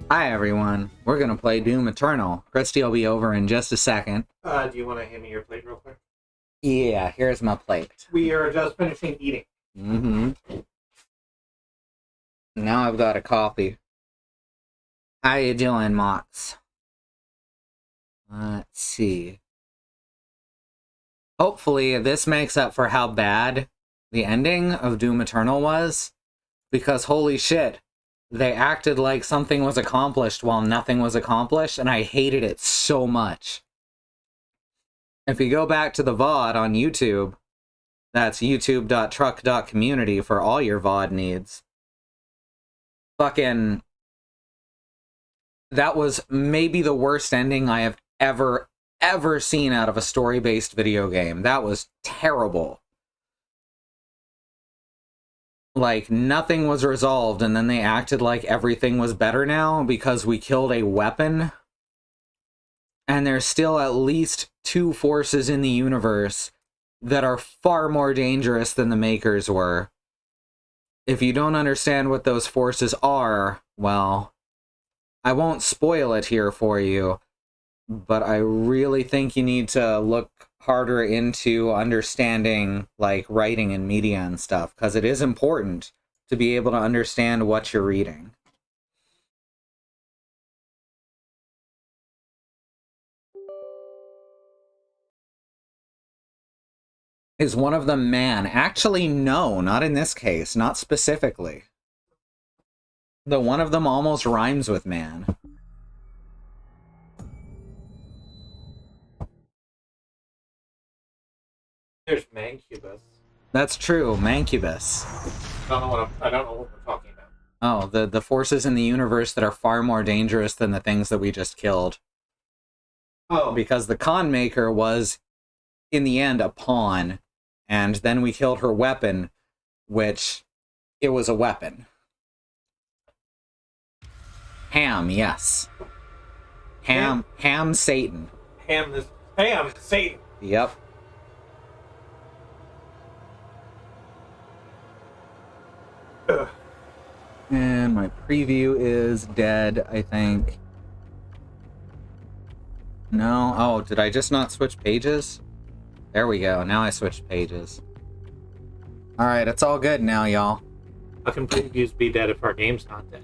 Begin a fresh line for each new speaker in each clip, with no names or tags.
Hi everyone, we're gonna play Doom Eternal. Kristi will be over in just a second.
Do you want to hand me your plate real quick?
Yeah, here's my plate.
We are just finishing eating.
Now I've got a coffee. How you doing, Mox? Let's see. Hopefully this makes up for how bad the ending of Doom Eternal was, because holy shit, they acted like something was accomplished while nothing was accomplished, and I hated it so much. If you go back to the VOD on YouTube, that's youtube.truck.community for all your VOD needs. Fucking... that was maybe the worst ending I have ever seen out of a story-based video game. That was terrible. Like, nothing was resolved, and then they acted like everything was better now because we killed a weapon. And there's still at least 2 forces in the universe that are far more dangerous than the Makers were. If you don't understand what those forces are, well, I won't spoil it here for you, but I really think you need to look harder into understanding, like, writing and media and stuff, because it is important to be able to understand what you're reading. Is one of them man? Actually, no, not in this case, not specifically. The one of them almost rhymes with man.
There's Mancubus.
That's true, Mancubus.
I don't know what we're talking about.
Oh, the forces in the universe that are far more dangerous than the things that we just killed.
Oh.
Because the Con Maker was, in the end, a pawn, and then we killed her weapon, which, it was a weapon. Ham, yes. Ham Satan.
Ham Satan.
Yep.
Ugh.
And my preview is dead, I think. No? Oh, did I just not switch pages? There we go. Now I switched pages. Alright, it's all good now, y'all.
How can previews be dead if our game's not dead?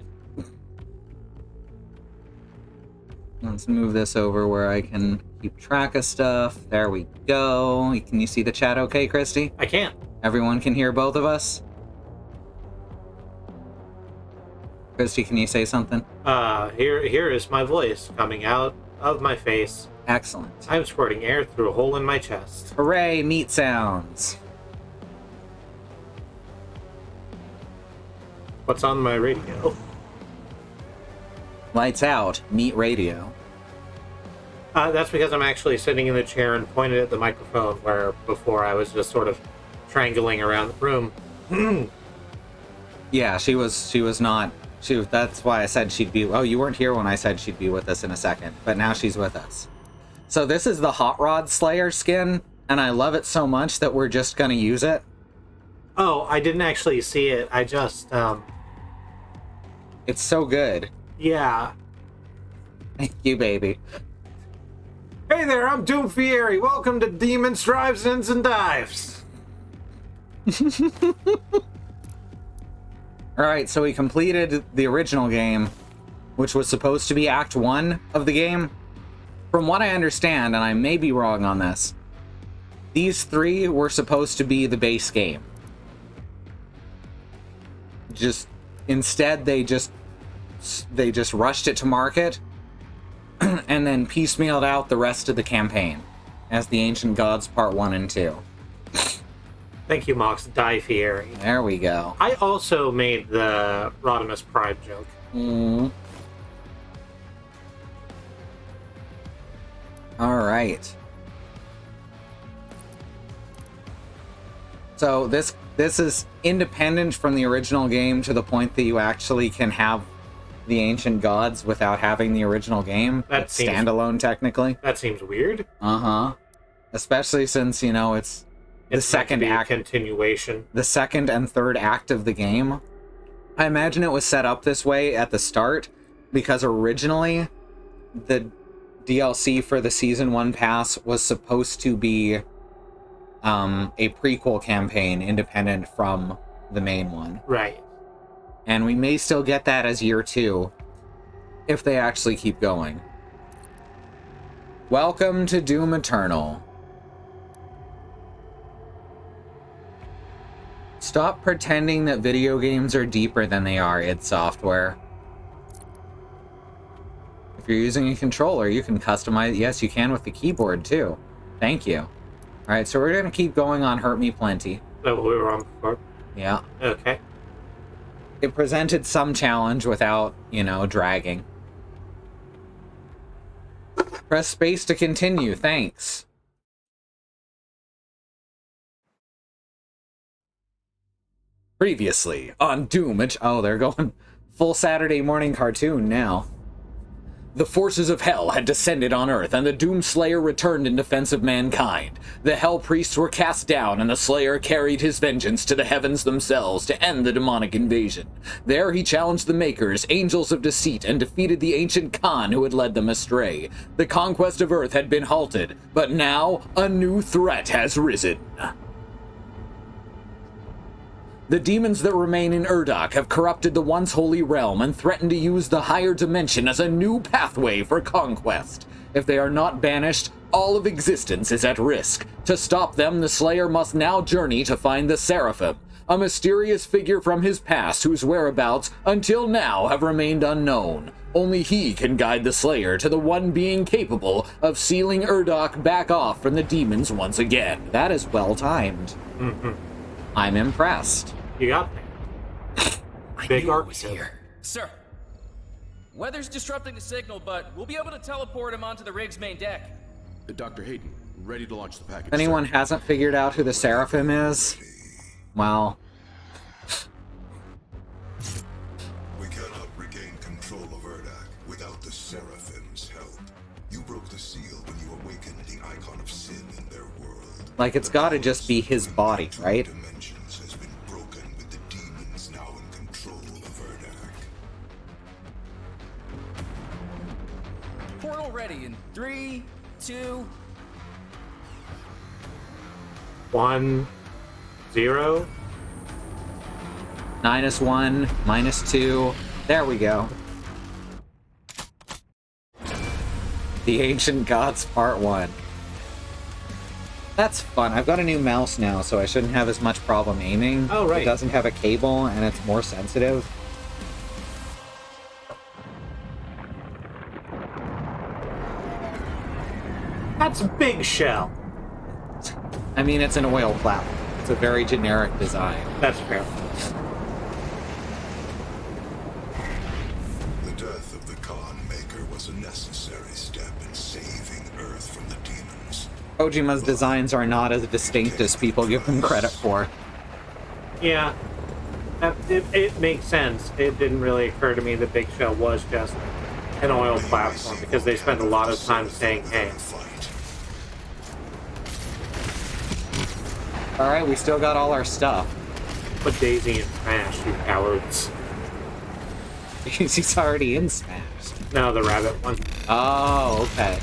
Let's move this over where I can keep track of stuff. There we go. Can you see the chat okay, Kristi?
I can't.
Everyone can hear both of us? Kristi, can you say something?
Here is my voice coming out of my face.
Excellent.
I'm squirting air through a hole in my chest.
Hooray, meat sounds.
What's on my radio?
Lights out, meat radio.
That's because I'm actually sitting in the chair and pointed at the microphone, where before I was just sort of triangling around the room.
Yeah, she was not. That's why I said she'd be... Oh, you weren't here when I said she'd be with us in a second, but now she's with us. So this is the Hot Rod Slayer skin, and I love it so much that we're just gonna use it.
Oh, I didn't actually see it. I just,
It's so good.
Yeah.
Thank you, baby.
Hey there, I'm Doom Fieri. Welcome to Demons, Drives, Ins, and Dives.
Alright, so we completed the original game, which was supposed to be Act 1 of the game. From what I understand, and I may be wrong on this, these 3 were supposed to be the base game. Instead, they just rushed it to market, and then piecemealed out the rest of the campaign as the Ancient Gods Part 1 and 2.
Thank you, Mox. Die Fieri.
There we go.
I also made the Rodimus Prime joke.
Alright. So this is independent from the original game to the point that you actually can have the Ancient Gods without having the original game. It's standalone, technically.
That seems weird.
Uh-huh. Especially since, you know, it's the second act.
Continuation.
The second and third act of the game. I imagine it was set up this way at the start because originally the DLC for the Season 1 pass was supposed to be a prequel campaign independent from the main one.
Right.
And we may still get that as year 2 if they actually keep going. Welcome to Doom Eternal. Stop pretending that video games are deeper than they are, id Software. If you're using a controller, you can customize. Yes, you can with the keyboard too. Thank you. Alright, so we're going to keep going on Hurt Me Plenty.
So we were on before?
Yeah.
Okay.
It presented some challenge without, dragging. Press space to continue, thanks. Previously on Doom. Oh, they're going full Saturday morning cartoon now. The forces of hell had descended on Earth, and the Doom Slayer returned in defense of mankind. The Hell Priests were cast down, and the Slayer carried his vengeance to the heavens themselves to end the demonic invasion. There he challenged the Makers, angels of deceit, and defeated the ancient Khan who had led them astray. The conquest of Earth had been halted, but now a new threat has risen. The demons that remain in Urdak have corrupted the once holy realm and threaten to use the higher dimension as a new pathway for conquest. If they are not banished, all of existence is at risk. To stop them, the Slayer must now journey to find the Seraphim, a mysterious figure from his past whose whereabouts, until now, have remained unknown. Only he can guide the Slayer to the one being capable of sealing Urdak back off from the demons once again. That is well timed.
Mm-hmm.
I'm impressed.
You got me. Big arc was
here. Sir, weather's disrupting the signal, but we'll be able to teleport him onto the rig's main deck.
Dr. Hayden, ready to launch the package.
If anyone hasn't figured out who the Seraphim is, well...
We cannot regain control of Urdak without the Seraphim's help. You broke the seal when you awakened the icon of sin in their world.
Like, it's gotta just be his body, right?
Dimensions has been broken with the demons now in control of Urdak.
Portal ready in 3, 2...
1, 0.
-1, -2. There we go. The Ancient Gods Part 1. That's fun. I've got a new mouse now, so I shouldn't have as much problem aiming.
Oh, right.
It doesn't have a cable, and it's more sensitive.
That's a big shell.
I mean, it's an oil platform. It's a very generic design.
That's fair.
The death of the Khan Maker was a necessary step in saving Earth from the demons.
Kojima's designs are not as distinct as people give them credit for.
Yeah. It makes sense. It didn't really occur to me that Big Shell was just an oil platform, because they spent a lot of time saying, hey.
Alright, we still got all our stuff.
Put Daisy in Smash, you cowards.
He's already in Smash.
No, the rabbit one.
Oh, okay.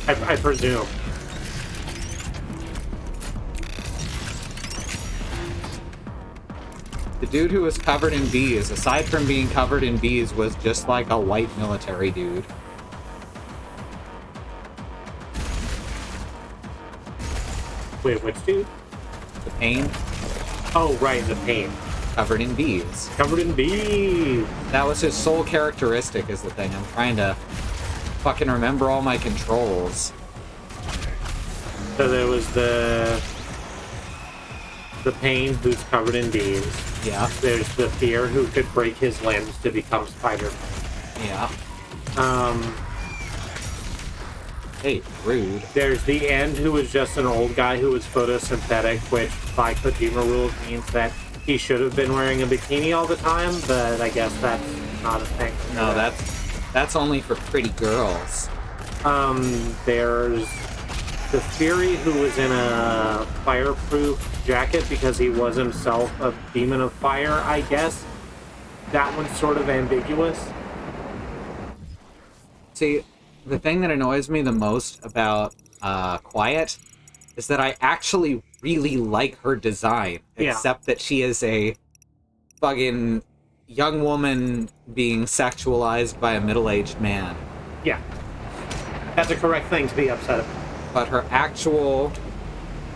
I presume.
The dude who was covered in bees, aside from being covered in bees, was just like a white military dude.
Wait, which dude?
The Pain,
Oh, right, the pain.
covered in bees.
Covered in bees.
That was his sole characteristic, is the thing. I'm trying to fucking remember all my controls.
So there was the pain who's covered in bees.
Yeah,
There's the fear who could break his limbs to become Spider-Man.
yeah. Hey, rude.
There's the end who was just an old guy who was photosynthetic, which by Kojima rules means that he should have been wearing a bikini all the time, but I guess that's not a thing.
No, that's only for pretty girls.
There's the Fury who was in a fireproof jacket because he was himself a demon of fire, I guess. that one's sort of ambiguous.
See, the thing that annoys me the most about Quiet is that I actually really like her design,
Yeah.
except that she is a fucking young woman being sexualized by a middle-aged man.
Yeah. That's a correct thing to be upset about.
But her actual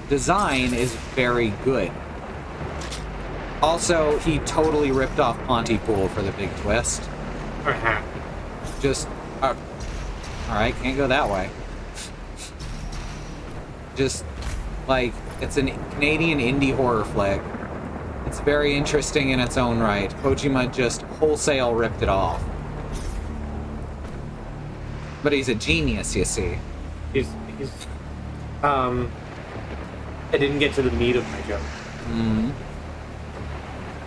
design is very good. Also, he totally ripped off Pontypool for the big twist.
Uh-huh.
Just, alright, can't go that way. Just, like, it's a Canadian indie horror flick. It's very interesting in its own right. Kojima just wholesale ripped it off. But he's a genius, you see.
He's I didn't get to the meat of my joke.
Mm-hmm.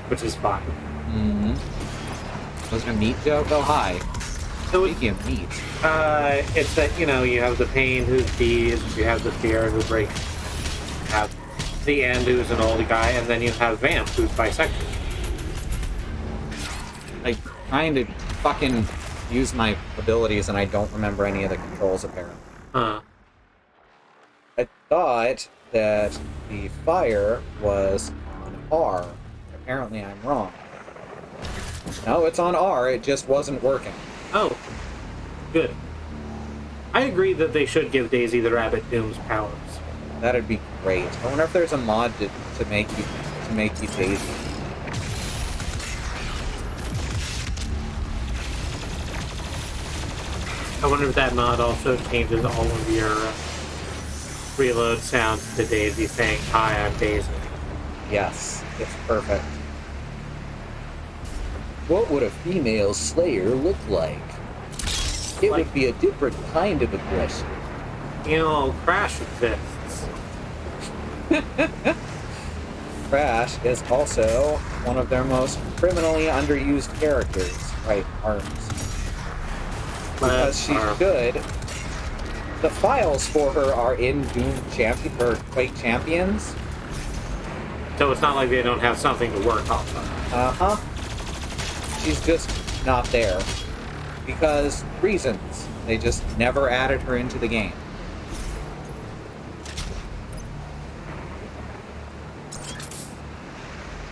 Which is fine.
Was it a meat joke? Oh, hi.
So
Speaking of meat.
it's that, you know, you have the pain who's bees, you have the fear who breaks, you have the end who's an old guy, and then you have Vamp who's bisexual.
Like, trying to fucking use my abilities and I don't remember any of the controls, apparently.
Huh.
I thought that the fire was on R. Apparently I'm wrong. No, it's on R, it just wasn't working.
Oh. Good. I agree that they should give Daisy the Rabbit Dooms powers.
That'd be great. I wonder if there's a mod to make you Daisy.
I wonder if that mod also changes all of your reload sounds to Daisy saying, "Hi, I'm Daisy."
Yes, it's perfect. What would a female Slayer look like? It would be a different kind of aggression.
You know, Crash exists.
Crash is also one of their most criminally underused characters. Right, Arms. Because she's good. The files for her are in Doom Champion or Quake Champions.
So it's not like they don't have something to work off of.
Uh-huh. She's just not there. Because reasons. They just never added her into the game.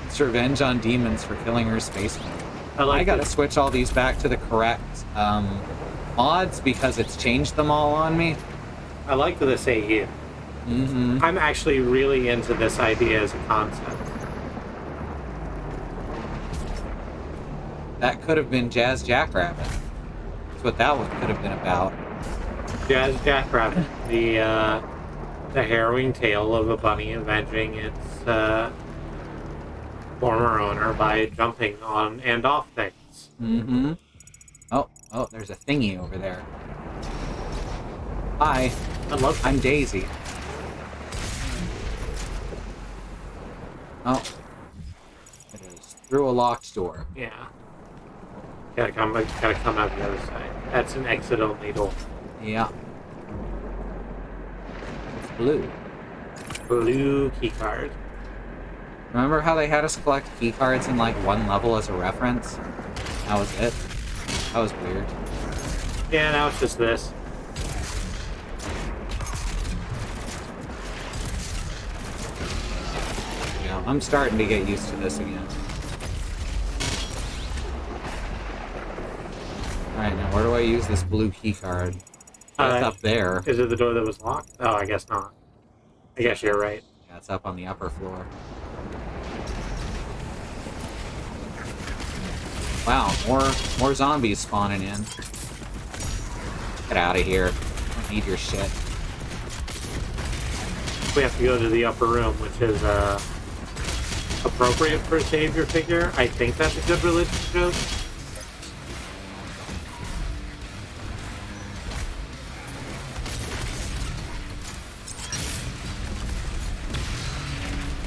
It's revenge on demons for killing her spaceman. I gotta switch all these back to the correct mods because it's changed them all on me.
I like this AU.
Mm-hmm.
I'm actually really into this idea as a concept.
That could have been Jazz Jackrabbit. That's what that one could have been about.
Jazz Jackrabbit, the harrowing tale of a bunny avenging its former owner by jumping on and off things.
Mm-hmm. Oh, there's a thingy over there. Hi, I'm Daisy. Oh. It is through a locked door.
Yeah. Gotta come out the other side. That's an exit-only door.
Yeah. It's blue.
Blue keycard.
Remember how they had us collect keycards in like one level as a reference? That was it. That was weird.
Yeah, now it's just this.
Yeah, I'm starting to get used to this again. Alright, now where do I use this blue keycard? It's up there.
Is it the door that was locked? Oh, I guess not. I guess you're right.
Yeah, it's up on the upper floor. Wow, more zombies spawning in. Get out of here. I don't need your shit.
We have to go to the upper room, which is appropriate for a savior figure. I think that's a good religious joke.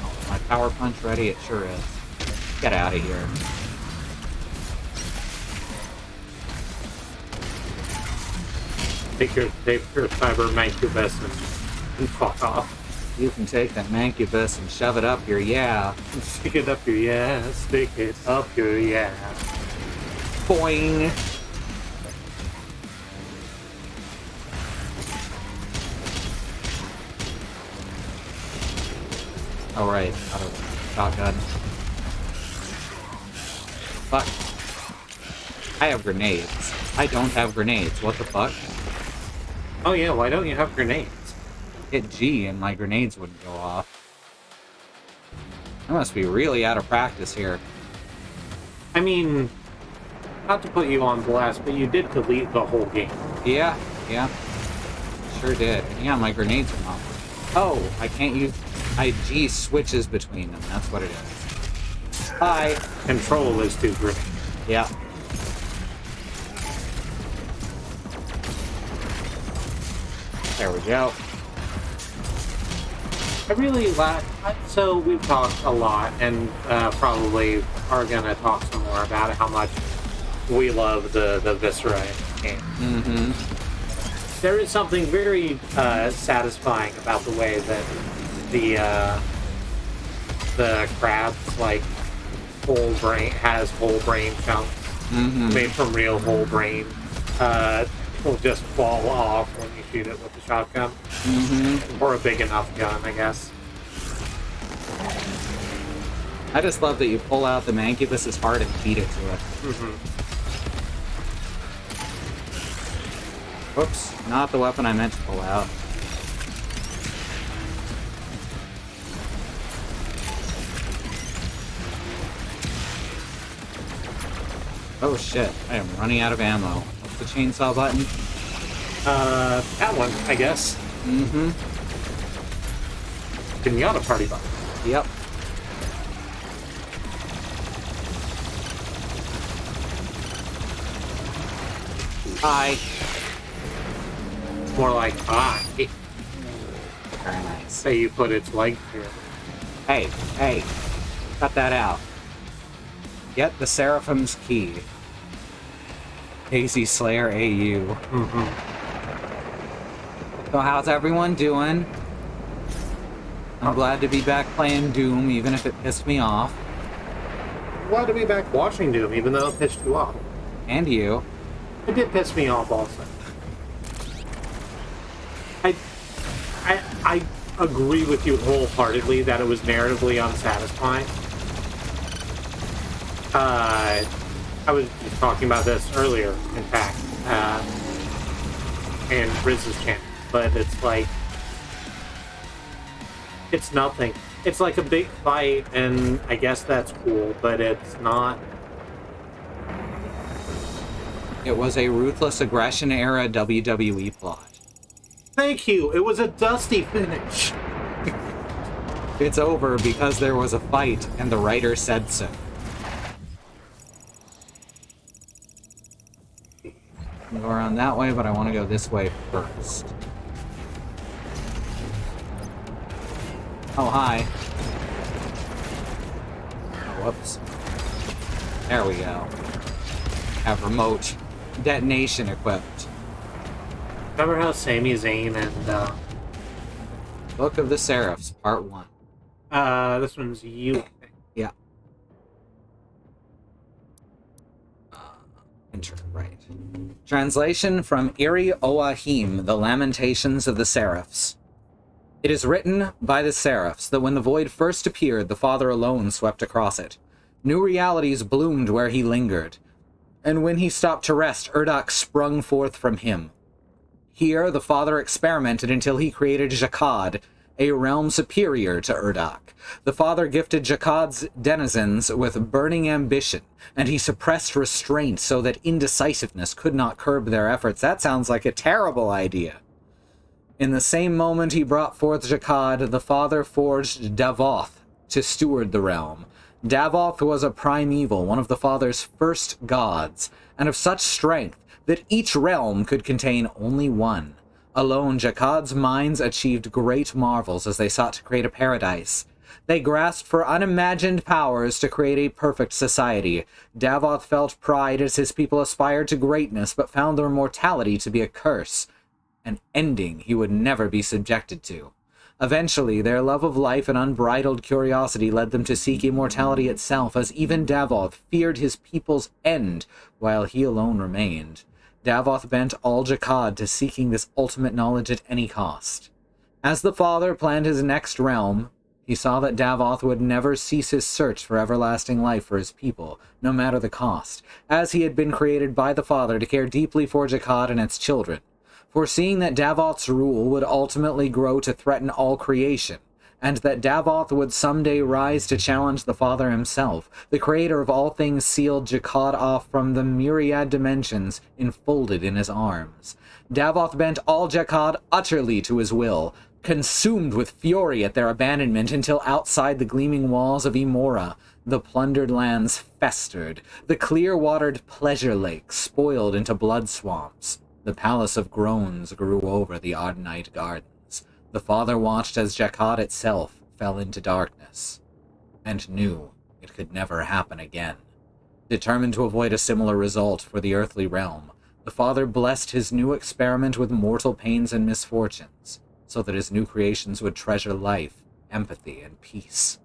Oh, is my power punch ready? It sure is. Get out of here.
Take your cyber mancubus and fuck off.
You can take that mancubus and shove it up your yeah.
Stick it up your yeah. Stick it up your yeah.
Boing. Oh, right. Shotgun. Fuck. I have grenades. I don't have grenades. What the fuck?
Oh yeah, why don't you have grenades?
Hit G and my grenades wouldn't go off. I must be really out of practice here.
I mean, not to put you on blast, but you did delete the whole game.
Yeah. Sure did. Yeah, my grenades are not. Oh, I can't use... G switches between them. That's what it is. Hi.
Control is too great.
Yeah. There we go.
I really like... So we've talked a lot, and probably are going to talk some more about how much we love the Viscera game.
Mm-hmm.
There is something very satisfying about the way that the crab's like whole brain has whole brain chunks made from real whole brain. Will just fall off when you shoot it with the shotgun, or a big enough gun, I guess.
I just love that you pull out the Mancubus's heart and feed it to it. Whoops, not the weapon I meant to pull out. Oh shit, I am running out of ammo. What's the chainsaw button?
That one, I guess. Pinata party button.
Yep. Hi.
It's more like
Very nice.
say you put its leg here.
Hey, cut that out. Get the Seraphim's key. Daisy Slayer AU. So how's everyone doing? I'm glad to be back playing Doom, even if it pissed me off.
Glad to be back watching Doom, even though it pissed you off.
And you.
It did piss me off also. I agree with you wholeheartedly that it was narratively unsatisfying. I was just talking about this earlier, in fact, in Riz's channel, but it's like, it's nothing. It's like a big fight, and I guess that's cool, but it's not.
It was a ruthless aggression era WWE plot.
Thank you. It was a dusty finish.
It's over because there was a fight and the writer said so. I'll go around that way, but I want to go this way first. Oh, hi. Oh, whoops. There we go. Have remote detonation equipped.
Remember how Sami Zayn and
Book of the Seraphs, Part 1.
this one's you, I think.
Yeah. Enter, right. Translation from Iri Oahim, The Lamentations of the Seraphs. It is written by the Seraphs that when the void first appeared, the Father alone swept across it. New realities bloomed where he lingered. And when he stopped to rest, Urdak sprung forth from him. Here, the Father experimented until he created Jakad, a realm superior to Urdak. The Father gifted Jakad's denizens with burning ambition, and he suppressed restraint so that indecisiveness could not curb their efforts. That sounds like a terrible idea. In the same moment he brought forth Jakad, the Father forged Davoth to steward the realm. Davoth was a primeval, one of the Father's first gods, and of such strength that each realm could contain only one. Alone, Jakad's minds achieved great marvels as they sought to create a paradise. They grasped for unimagined powers to create a perfect society. Davoth felt pride as his people aspired to greatness, but found their mortality to be a curse, an ending he would never be subjected to. Eventually, their love of life and unbridled curiosity led them to seek immortality itself, as even Davoth feared his people's end, while he alone remained. Davoth bent all Jakad to seeking this ultimate knowledge at any cost. As the Father planned his next realm, he saw that Davoth would never cease his search for everlasting life for his people, no matter the cost, as he had been created by the Father to care deeply for Jakad and its children. Foreseeing that Davoth's rule would ultimately grow to threaten all creation, and that Davoth would someday rise to challenge the Father himself, the creator of all things sealed Jakad off from the myriad dimensions enfolded in his arms. Davoth bent all Jakad utterly to his will, consumed with fury at their abandonment until outside the gleaming walls of Emora, the plundered lands festered, the clear-watered pleasure lakes spoiled into blood swamps. The Palace of Groans grew over the Ardenite Gardens. The Father watched as Jakad itself fell into darkness, and knew it could never happen again. Determined to avoid a similar result for the earthly realm, the Father blessed his new experiment with mortal pains and misfortunes, so that his new creations would treasure life, empathy, and peace.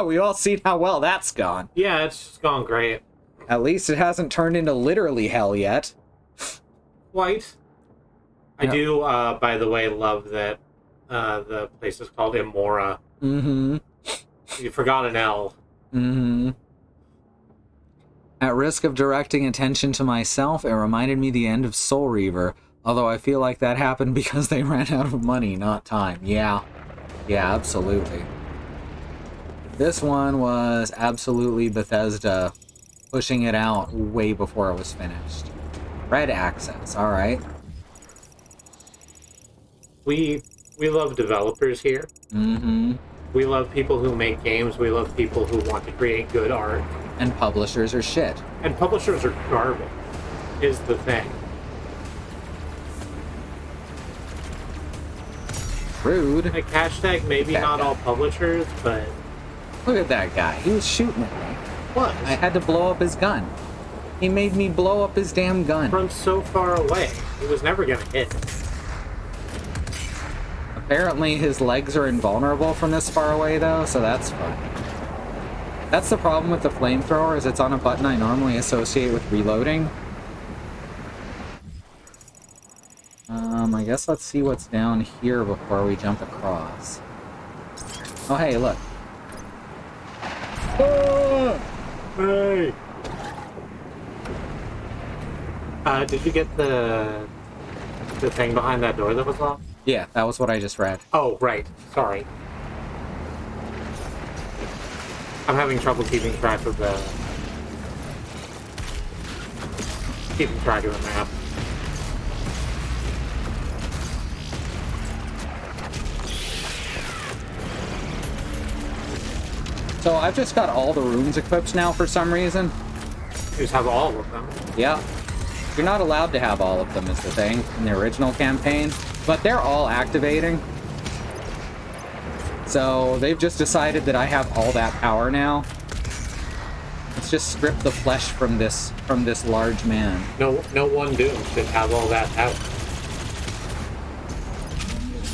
We all seen how well that's gone.
Yeah, it's gone great.
At least it hasn't turned into literally hell yet.
Quite. I
Yeah.
do, by the way, love that the place is called Emora.
Mm-hmm.
You forgot an L.
Mm-hmm. At risk of directing attention to myself, it reminded me the end of Soul Reaver, although I feel like that happened because they ran out of money, not time. Yeah. Yeah, absolutely. This one was absolutely Bethesda pushing it out way before it was finished. Red access, alright.
We love developers here.
Mm-hmm.
We love people who make games. We love people who want to create good art.
And publishers are shit.
And publishers are garbage, is the thing.
Rude.
Like, hashtag maybe
That
not
guy.
all publishers, but
Look at that guy. He was shooting at me.
what?
I had to blow up his gun. He made me blow up his damn gun.
From so far away. It was never gonna hit.
Apparently his legs are invulnerable from this far away, though, so that's fun. That's the problem with the flamethrower, is it's on a button I normally associate with reloading. I guess let's see what's down here before we jump across. Oh, hey, look.
Hey! Did you get the thing behind that door that was locked?
Yeah, that was what I just read.
Oh, right. Sorry. I'm having trouble keeping track of the map.
So I've just got all the rooms equipped now for some reason.
You just have all of them.
Yeah. You're not allowed to have all of them is the thing in the original campaign, but they're all activating. So they've just decided that I have all that power now. Let's just strip the flesh from this large man.
No one Doom should have all that out.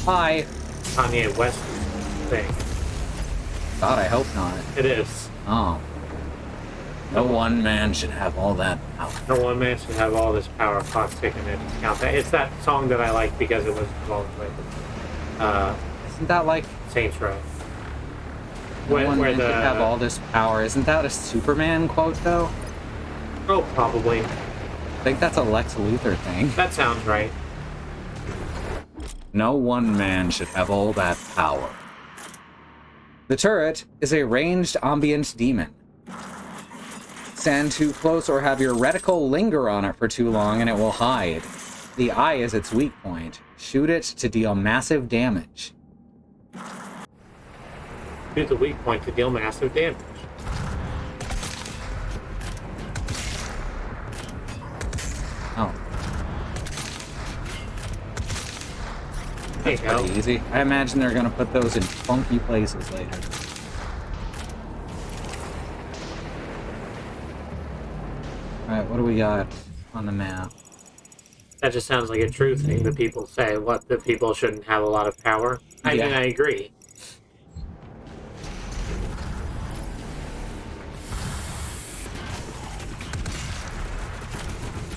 Hi.
Kanye West thing.
God, I hope not.
It is.
Oh. No one man should have all that power.
No one man should have all this power. Clock ticking it. Count that. It's that song that I like because it was involved with
Isn't that like
Saints Row.
no one man should have all this power? Isn't that a Superman quote though?
Oh, probably.
I think that's a Lex Luthor thing.
That sounds right.
No one man should have all that power. The turret is a ranged ambient demon. Stand too close or have your reticle linger on it for too long and it will hide. The eye is its weak point. Shoot it to deal massive damage.
Use the weak point to deal massive damage.
Oh,
There you
that's
go.
pretty easy. I imagine they're gonna put those in funky places later. Alright, what do we got on the map?
That just sounds like a true thing that people say. What, that people shouldn't have a lot of power? I mean, I agree.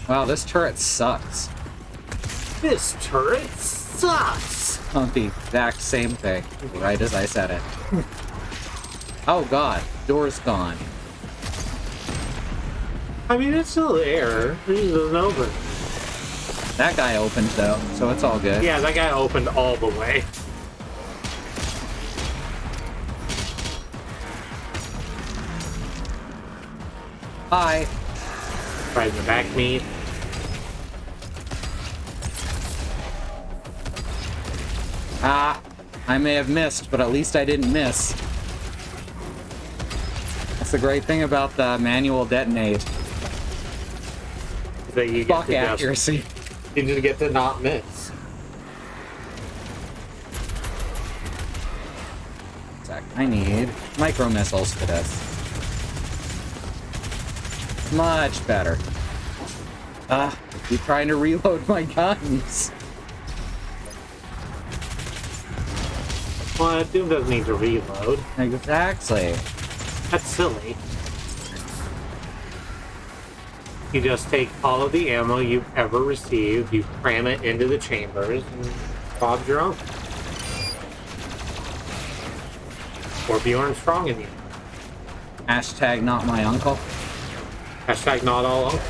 Wow, this turret sucks.
This turret sucks!
On the exact same thing, right as I said it. Oh god, door's gone.
I mean, it's still there. It just doesn't open.
That guy opened though, so it's all good.
Yeah, that guy opened all the way.
Hi.
Tries to back me.
Ah, I may have missed, but at least I didn't miss. That's the great thing about the manual detonate.
That you
Fuck
get to
accuracy.
you just get to not miss.
I need micro missiles for this. Much better. Keep trying to reload my guns.
Well, Doom doesn't need to reload.
Exactly.
That's silly. You just take all of the ammo you've ever received, you cram it into the chambers, and Bob's your own. Or Bjorn strong in you.
Hashtag not my uncle.
Hashtag not all uncle.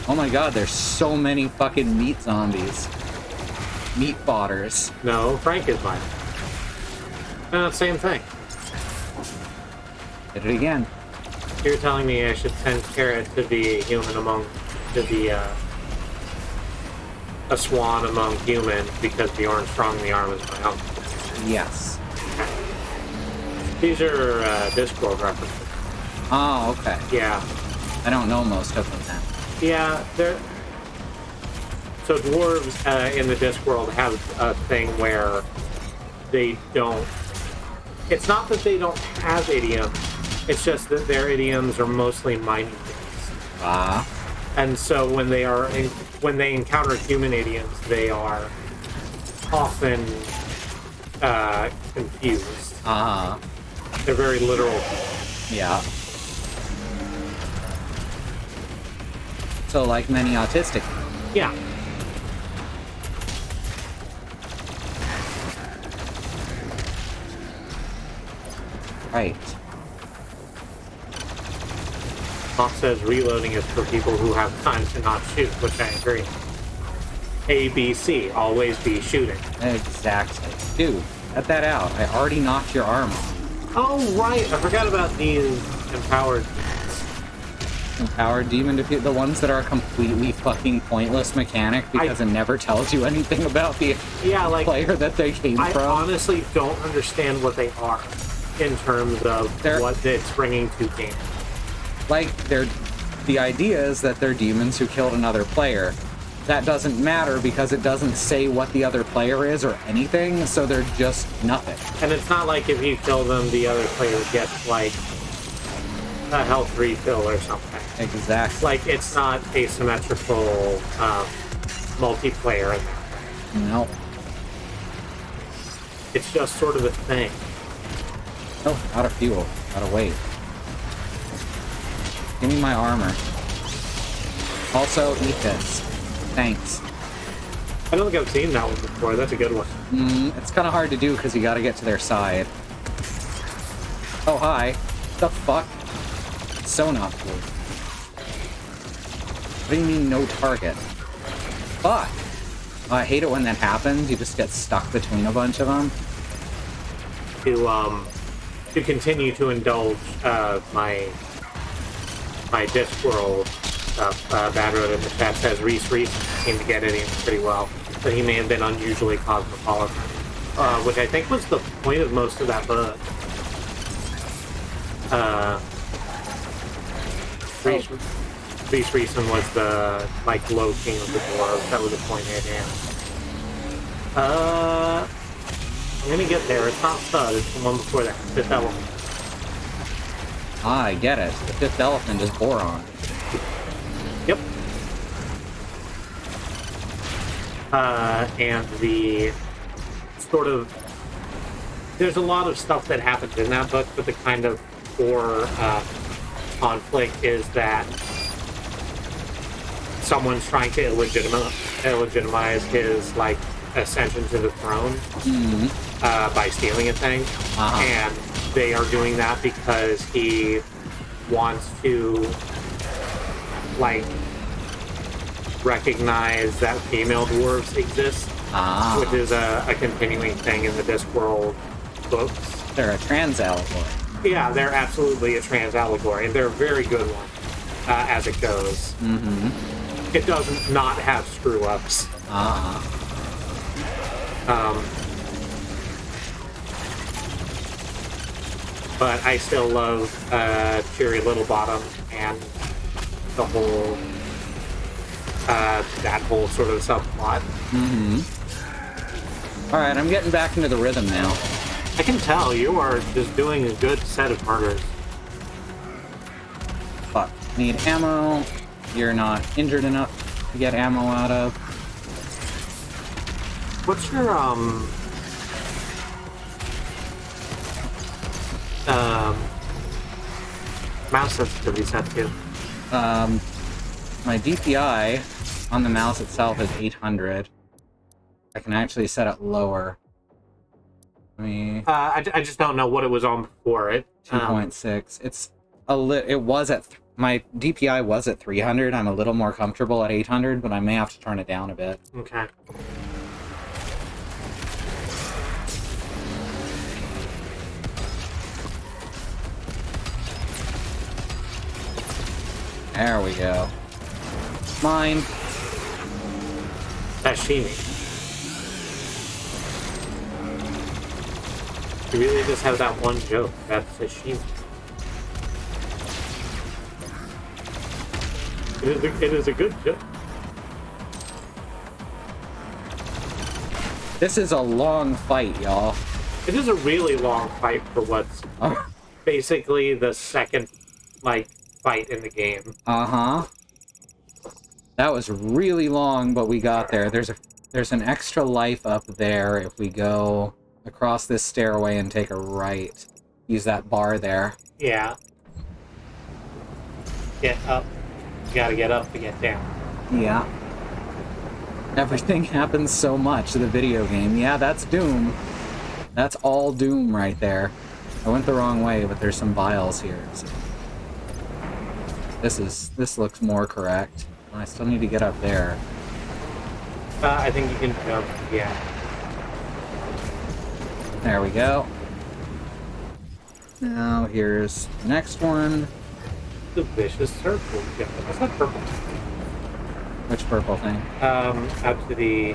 Oh my god, there's so many fucking meat zombies. Meat botters.
No, Frank is mine. Same thing.
Did it again.
You're telling me I should send Carrot to be a human to be a swan among humans because Bjorn Strong in the Arm is my uncle.
Yes.
Okay. These are Discworld references.
Oh, okay.
Yeah.
I don't know most of them then.
Yeah, they're... So dwarves in the Discworld have a thing where they don't... It's not that they don't have idioms, it's just that their idioms are mostly mining-based.
Ah.
And so when they encounter human idioms, they are often confused.
Ah.
They're very literal.
Yeah. So like many autistic.
Yeah.
Right.
Mock says reloading is for people who have time to not shoot, which I agree. A, B, C, always be shooting.
Exactly. Dude, cut that out. I already knocked your arm off.
Oh, right. I forgot about these empowered.
Empowered demon defeat, the ones that are a completely fucking pointless mechanic because it never tells you anything about the player that they came
I
from.
I honestly don't understand what they are in terms of what it's bringing to game.
Like, the idea is that they're demons who killed another player. That doesn't matter because it doesn't say what the other player is or anything, so they're just nothing.
And it's not like if you kill them, the other player gets, like, a health refill or something.
Exactly.
Like, it's not asymmetrical multiplayer in that way.
No.
It's just sort of a thing.
Oh, out of fuel. Out of weight. Give me my armor. Also, eat this. Thanks.
I don't think I've seen that one before. That's a good one.
It's kind of hard to do because you got to get to their side. Oh, hi. The fuck? So not cool. What do you mean, no target? Fuck! I hate it when that happens. You just get stuck between a bunch of them.
To continue to indulge my Discworld stuff, Bad Road in the chat says Reese seemed to get it in pretty well, but he may have been unusually cosmopolitan, which I think was the point of most of that book. Reese Reason was the, like, low king of the dwarves. That was the point at hand. I'm gonna get there. It's not Thud, it's the one before that. Fifth Element.
Ah, I get it. The fifth elephant is Boron.
Yep. and the sort of... There's a lot of stuff that happens in that book, but the kind of core conflict is that someone's trying to illegitimize his, like, ascension to the throne by stealing a thing. And they are doing that because he wants to, like, recognize that female dwarves exist, which is a continuing thing in the Discworld books.
They're a trans allegory.
Yeah, they're absolutely a trans allegory, and they're a very good one as it goes. It does not have screw-ups. But I still love Cheery Littlebottom and the whole that whole sort of subplot.
Alright, I'm getting back into the rhythm now.
I can tell you are just doing a good set of murders.
Fuck. Need ammo. You're not injured enough to get ammo out of.
What's your mouse sensitivity set to?
My DPI on the mouse itself is 800. I can actually set it lower.
I just don't know what it was on before it.
2.6. It's it was at my DPI was at 300. I'm a little more comfortable at 800, but I may have to turn it down a bit.
Okay.
There we go. Mine.
Sashimi. You really just have that one joke. That's sashimi. It is a good joke.
This is a long fight, y'all.
It is a really long fight for what's basically the second, like, fight in the game.
That was really long, but we got there. There's an extra life up there if we go across this stairway and take a right. Use that bar there.
Yeah. Get up. You gotta get up to get down.
Yeah. Everything happens so much in the video game. Yeah, that's Doom. That's all Doom right there. I went the wrong way, but there's some vials here. So this looks more correct. I still need to get up there.
I think you can jump. Yeah.
There we go. Now here's the next one.
The vicious circle. Yeah, that's not purple.
Which purple thing?
Out to the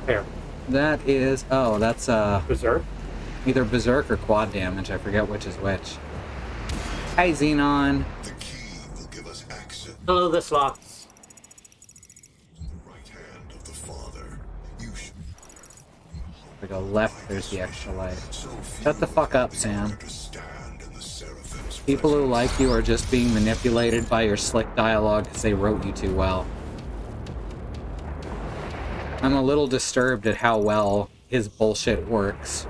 there.
That is that's
Berserk.
either berserk or quad damage. I forget which is which. Hi, Xenon.
The key will give us access
Hello, this locks.
to the right hand of the Father. You should
If we go left, there's the extra life.
so few
Shut the fuck up, Sam.
understand in the Seraphim's
People who like you are just being manipulated by your slick dialogue because they wrote you too well. I'm a little disturbed at how well his bullshit works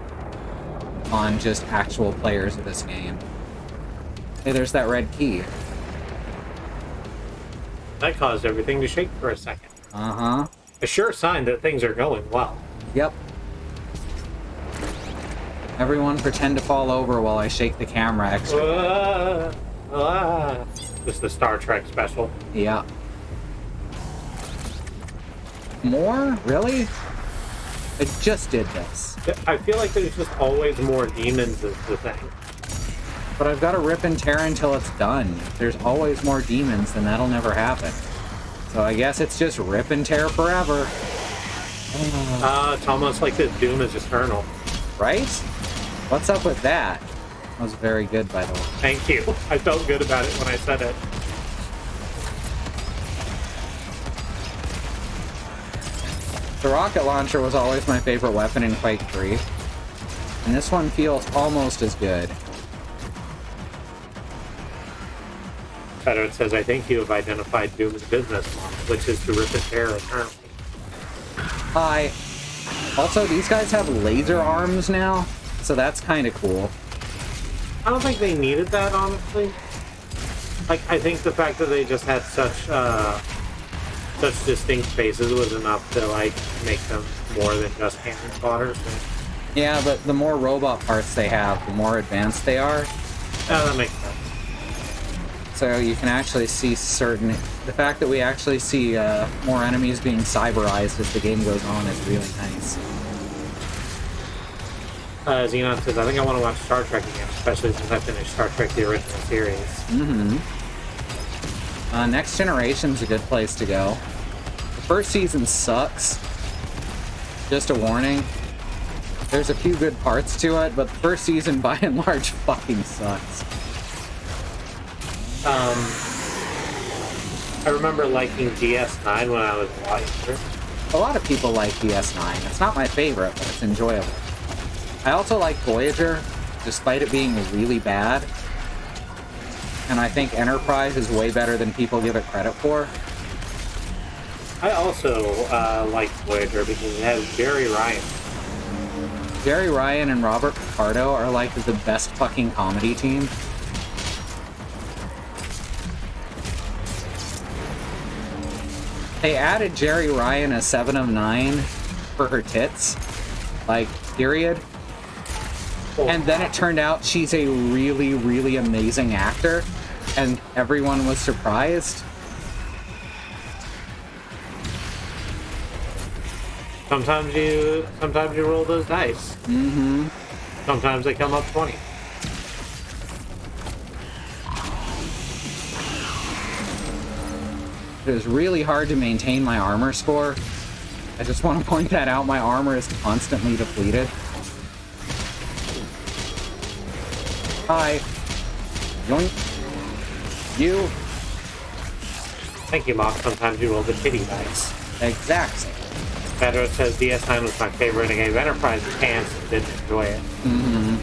on just actual players of this game. Hey, there's that red key.
That caused everything to shake for a second.
Uh-huh.
A sure sign that things are going well.
Yep. Everyone pretend to fall over while I shake the camera extra.
This is the Star Trek special.
Yeah. More? Really? I just did this.
I feel like there's just always more demons is the thing.
But I've got to rip and tear until it's done. If there's always more demons, then that'll never happen. So I guess it's just rip and tear forever.
It's almost like this Doom is eternal.
Right? What's up with that? That was very good, by the way.
Thank you. I felt good about it when I said it.
The rocket launcher was always my favorite weapon in Quake 3. And this one feels almost as good.
Better, it says, I think you have identified Doom's business model, which is to rip his hair eternally.
Hi. Also, these guys have laser arms now, so that's kind of cool.
I don't think they needed that, honestly. Like, I think the fact that they just had such distinct faces was enough to, like, make them more than just cannon fodder. So.
Yeah, but the more robot parts they have, the more advanced they are.
Oh, that makes sense.
So you can actually see certain... The fact that we actually see more enemies being cyberized as the game goes on is really nice.
Xenon says, I think I want to watch Star Trek again, especially since I finished Star Trek the original series.
Mm-hmm. Next Generation's a good place to go. The first season sucks. Just a warning. There's a few good parts to it, but the first season, by and large, fucking sucks.
I remember liking DS9 when I was a lot younger.
A lot of people like DS9. It's not my favorite, but it's enjoyable. I also like Voyager, despite it being really bad. And I think Enterprise is way better than people give it credit for.
I also like Voyager because it has Jerry Ryan.
Jerry Ryan and Robert Picardo are like the best fucking comedy team. They added Jerry Ryan as 7 of 9 for her tits. Like, period. And then it turned out she's a really, really amazing actor, and everyone was surprised.
Sometimes you roll those dice.
Mm-hmm.
Sometimes they come up 20.
It was really hard to maintain my armor score. I just want to point that out. My armor is constantly depleted. Hi. Yoink. You.
Thank you, Mock. Sometimes you roll the kitty dice.
Exactly.
Pedro says DS9 was my favorite and gave Enterprise a chance and didn't enjoy it.
Mm-hmm.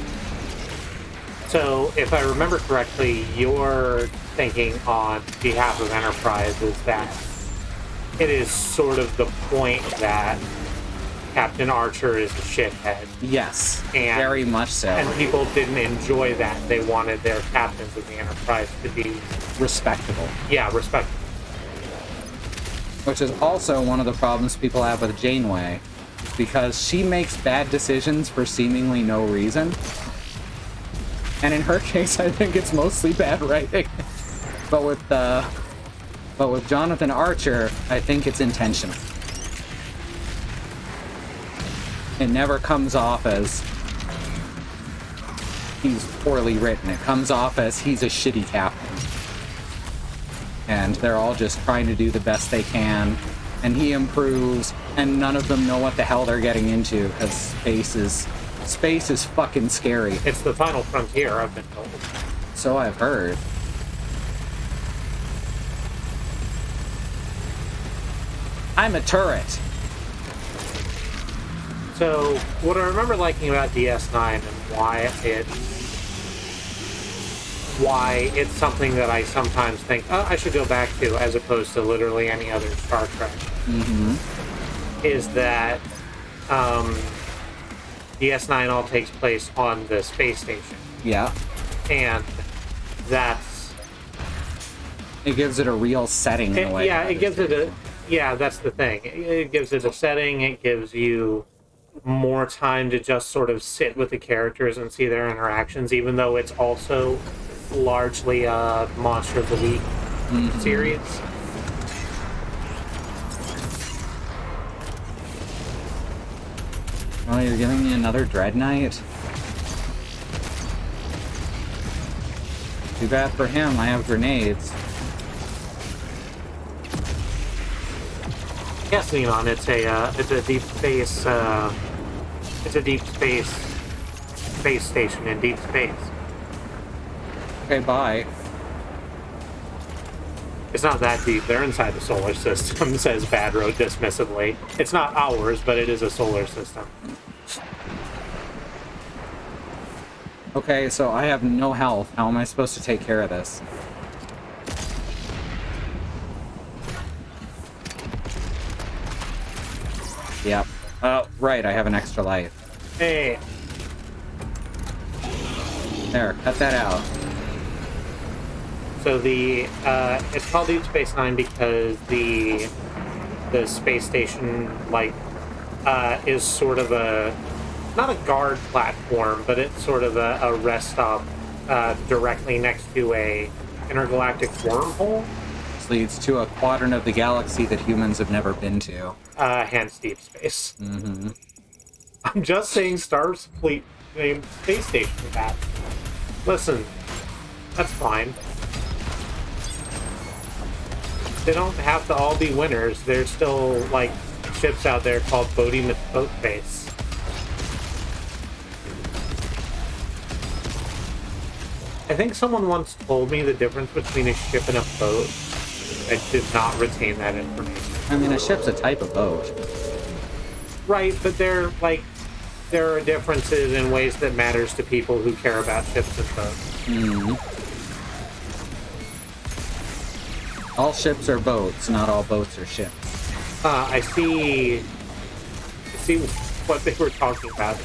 So, if I remember correctly, your thinking on behalf of Enterprise is that it is sort of the point that Captain Archer is a shithead.
Yes,
and,
very much so.
And people didn't enjoy that. They wanted their captains of the Enterprise to be...
respectable.
Yeah, respectable.
Which is also one of the problems people have with Janeway, because she makes bad decisions for seemingly no reason. And in her case, I think it's mostly bad writing. But with Jonathan Archer, I think it's intentional. It never comes off as he's poorly written. It comes off as he's a shitty captain. And they're all just trying to do the best they can. And he improves, and none of them know what the hell they're getting into, because space is fucking scary.
It's the final frontier, I've been told.
So I've heard. I'm a turret.
So, what I remember liking about DS9 and why it's something that I sometimes think, oh, I should go back to, as opposed to literally any other Star Trek, is that DS9 all takes place on the space station.
Yeah.
And that's...
It gives it a real setting in a way.
Yeah, it gives it a... Yeah, that's the thing. It gives it a setting, it gives you more time to just sort of sit with the characters and see their interactions, even though it's also largely a Monster of the Week series.
Oh, you're giving me another Dread Knight? Too bad for him, I have grenades.
Yes, Neon, it's a deep space, space station in deep space.
Okay, bye.
It's not that deep. They're inside the solar system, says Badro dismissively. It's not ours, but it is a solar system.
Okay, so I have no health. How am I supposed to take care of this? Yep. Oh, right, I have an extra life.
Hey,
There, cut that out.
so it's called Deep Space Nine because the space station, like, is sort of not a guard platform, but it's sort of a rest stop directly next to a intergalactic wormhole.
This leads to a quadrant of the galaxy that humans have never been to.
Hence deep space. Mm-hmm. I'm just saying Starfleet named space station that. Listen, that's fine. They don't have to all be winners. There's still, like, ships out there called Boaty Boatface. I think someone once told me the difference between a ship and a boat. I did not retain that information.
I mean, a ship's a type of boat.
Right, but there are differences in ways that matters to people who care about ships and boats.
Mm. All ships are boats, not all boats are ships.
I see what they were talking about.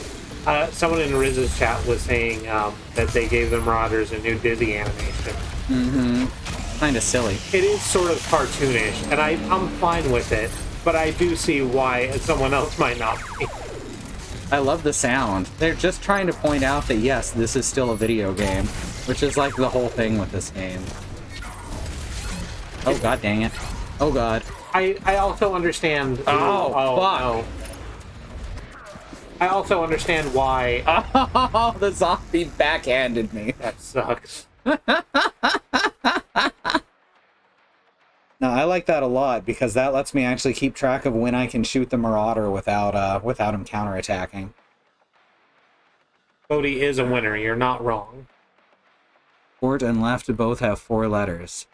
Someone in Riz's chat was saying that they gave the Marauders a new Dizzy animation.
Mm-hmm. Kind of silly.
It is sort of cartoonish, and I'm fine with it, but I do see why someone else might not be.
I love the sound. They're just trying to point out that, yes, this is still a video game, which is like the whole thing with this game. Oh, god dang it. Oh, god.
I also understand...
Oh, fuck.
No. I also understand why...
Oh, the zombie backhanded me.
That sucks.
No, I like that a lot, because that lets me actually keep track of when I can shoot the Marauder without him counterattacking.
Bodhi is a winner, you're not wrong.
Port and left both have 4 letters.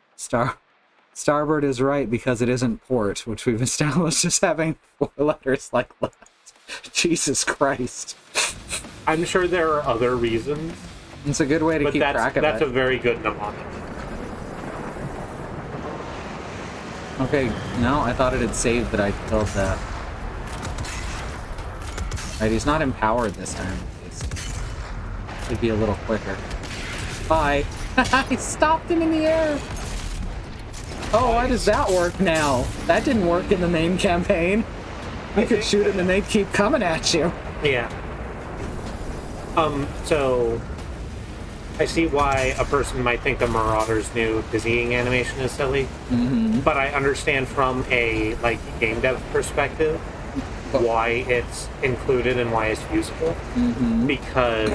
Starboard is right because it isn't port, which we've established as having 4 letters like left. Jesus Christ.
I'm sure there are other reasons.
It's a good way to keep track of it.
That's a very good mnemonic.
Okay, no, I thought it had saved that I killed that. Right, he's not empowered this time, at least. Should be a little quicker. Bye. I stopped him in the air! Oh, why does that work now? That didn't work in the main campaign. You could shoot them and they'd keep coming at you.
Yeah. So... I see why a person might think the Marauder's new dizzying animation is silly, but I understand from a game dev perspective why it's included and why it's useful. Because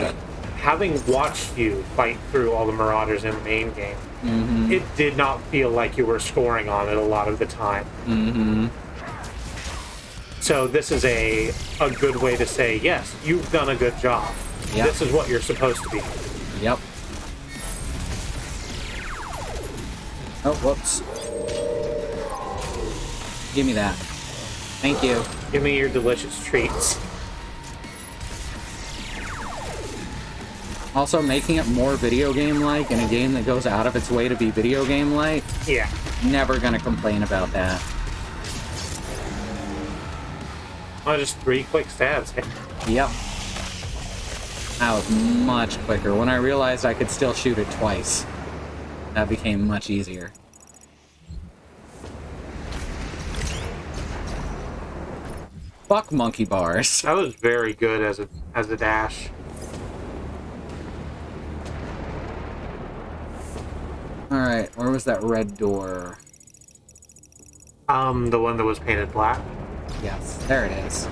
having watched you fight through all the Marauders in the main game, it did not feel like you were scoring on it a lot of the time. So this is a good way to say, yes, you've done a good job.
Yep.
This is what you're supposed to be.
Yep. Oh, whoops. Give me that. Thank you.
Give me your delicious treats.
Also, making it more video game-like in a game that goes out of its way to be video game-like.
Yeah.
Never gonna complain about that.
Oh, just 3 quick stabs.
Yep. That was much quicker. When I realized I could still shoot it twice, that became much easier. Fuck monkey bars.
That was very good as a dash.
Alright, where was that red door?
The one that was painted black.
Yes, there it is.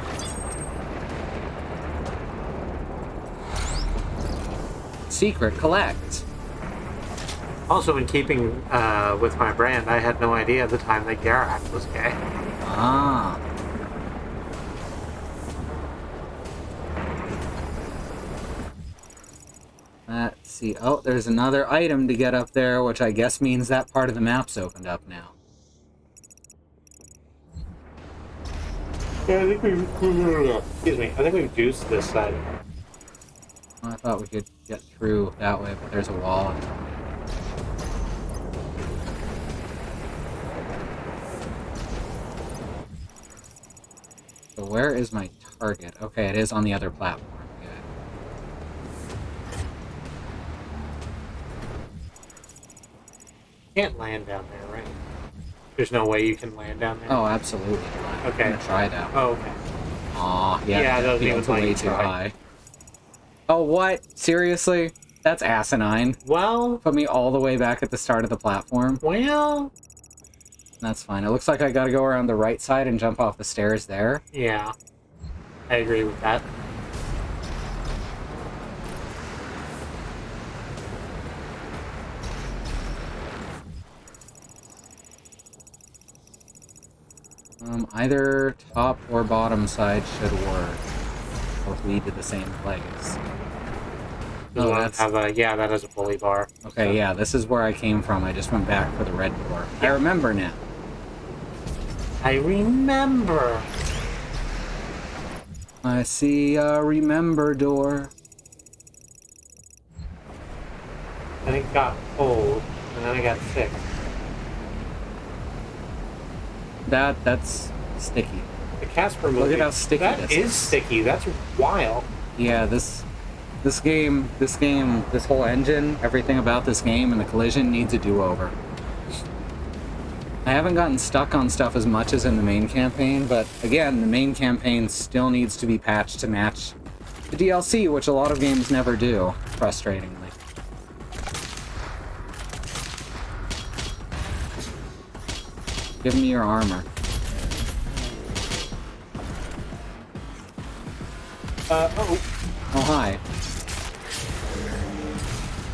Secret collect.
Also, in keeping with my brand, I had no idea at the time that Garak was gay.
Ah. Let's see. Oh, there's another item to get up there, which I guess means that part of the map's opened up now.
Yeah, I think we've juiced this side.
Well, I thought we could get through that way, but there's a wall. The So where is my target? Okay, it is on the other platform. Good.
Can't land down there, right? There's no way you can land down there?
Oh, absolutely not.
Okay.
I'm gonna try that.
Oh, okay.
Aw, yeah,
Yeah, it
the
doesn't even
field's
let you
way too
try.
high. Oh, what? Seriously? That's asinine.
Well,
Put me all the way back at the start of the platform. That's fine. It looks like I gotta go around the right side and jump off the stairs there.
yeah. I agree with that.
Either top or bottom side should work. Both lead to the same place.
Does one have a, yeah, that has a pulley bar.
Okay, yeah, this is where I came from. I just went back for the red door. I remember now.
I remember.
I see a remember door.
And it got cold, and then I got sick.
That's sticky.
The Casper movie.
Look at how sticky
that
this
is
is.
sticky. That's wild.
Yeah, this whole engine, everything about this game and the collision needs a do-over. I haven't gotten stuck on stuff as much as in the main campaign, but again, the main campaign still needs to be patched to match the DLC, which a lot of games never do, frustratingly. Give me your armor.
Oh.
Oh, hi.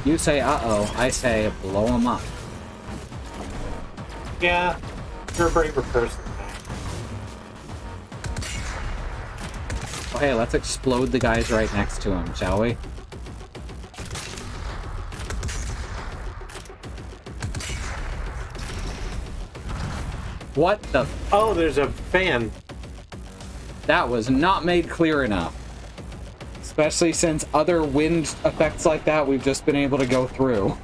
You say uh-oh, I say blow him up.
Yeah. You're a braver person.
Oh, hey, let's explode the guys right next to him, shall we? What the...
Oh, there's a fan.
That was not made clear enough. Especially since other wind effects like that we've just been able to go through.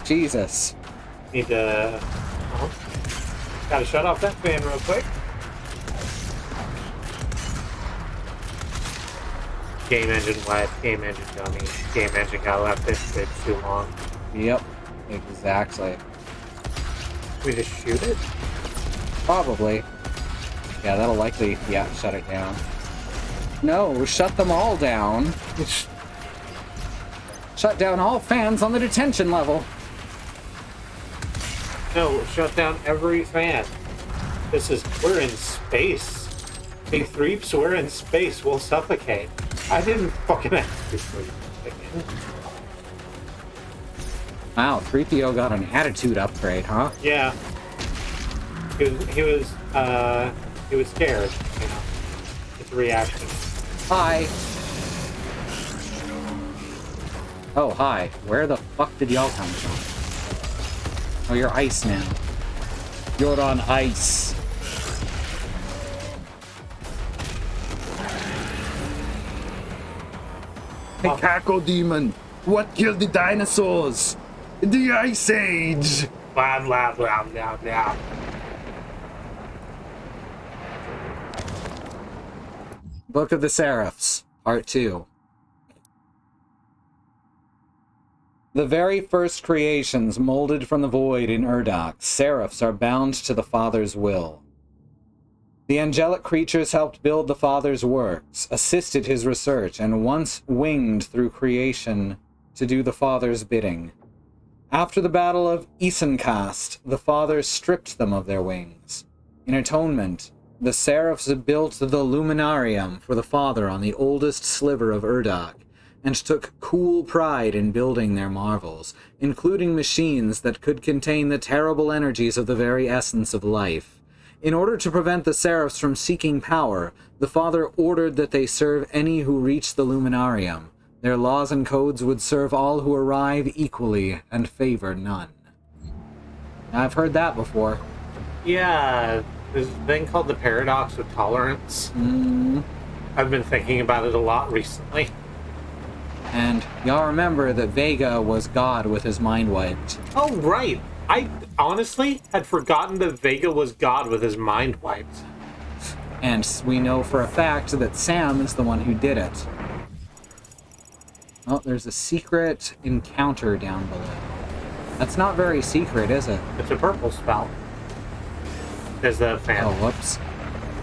Jesus.
Need to... Gotta shut off that fan real quick. Game engine wet, game engine dummy, game engine got left in bit too long.
Yep, exactly.
We just shoot it?
Probably. Yeah, that'll likely, yeah, shut it down. No, shut them all down. Shut down all fans on the detention level.
No, shut down every fan. We're in space. Big Threeps, we're in space, we'll suffocate. I didn't fucking ask you for again.
Wow, 3PO got an attitude upgrade, huh?
Yeah. He was scared, you know. It's a reaction.
Hi. Oh, hi. Where the fuck did y'all come from? Oh, you're ice now. You're on ice. The Caco Demon! What killed the dinosaurs? The Ice Age!
Blah, blah, blah, blah, blah.
Book of the Seraphs, Part 2. The very first creations molded from the void in Urdak, Seraphs are bound to the Father's will. The angelic creatures helped build the Father's works, assisted his research, and once winged through creation to do the Father's bidding. After the Battle of Isenkast, the Father stripped them of their wings. In atonement, the Seraphs built the Luminarium for the Father on the oldest sliver of Urdak, and took cool pride in building their marvels, including machines that could contain the terrible energies of the very essence of life. In order to prevent the Seraphs from seeking power, the Father ordered that they serve any who reach the Luminarium. Their laws and codes would serve all who arrive equally and favor none. I've heard that before.
Yeah, there's a thing called the paradox of tolerance. I've been thinking about it a lot recently.
And y'all remember that Vega was God with his mind wiped.
Oh, right. I honestly had forgotten that Vega was God with his mind wiped.
And we know for a fact that Sam is the one who did it. Oh, there's a secret encounter down below. That's not very secret, is it?
It's a purple spout. There's the fan.
Oh, whoops.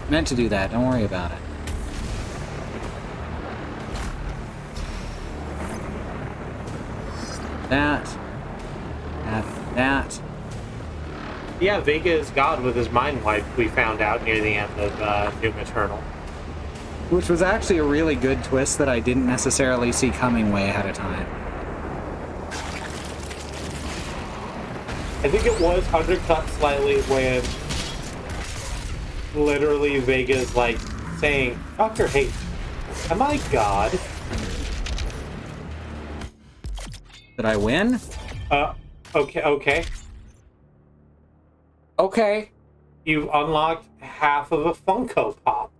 Meant to do that. Don't worry about it. That.
Yeah, Vega is God with his mind wiped, we found out near the end of Doom Eternal.
Which was actually a really good twist that I didn't necessarily see coming way ahead of time.
I think it was undercut slightly when literally Vega's like saying, Dr. Hate, am I God?
Did I win?
Okay.
Okay.
You've unlocked half of a Funko Pop.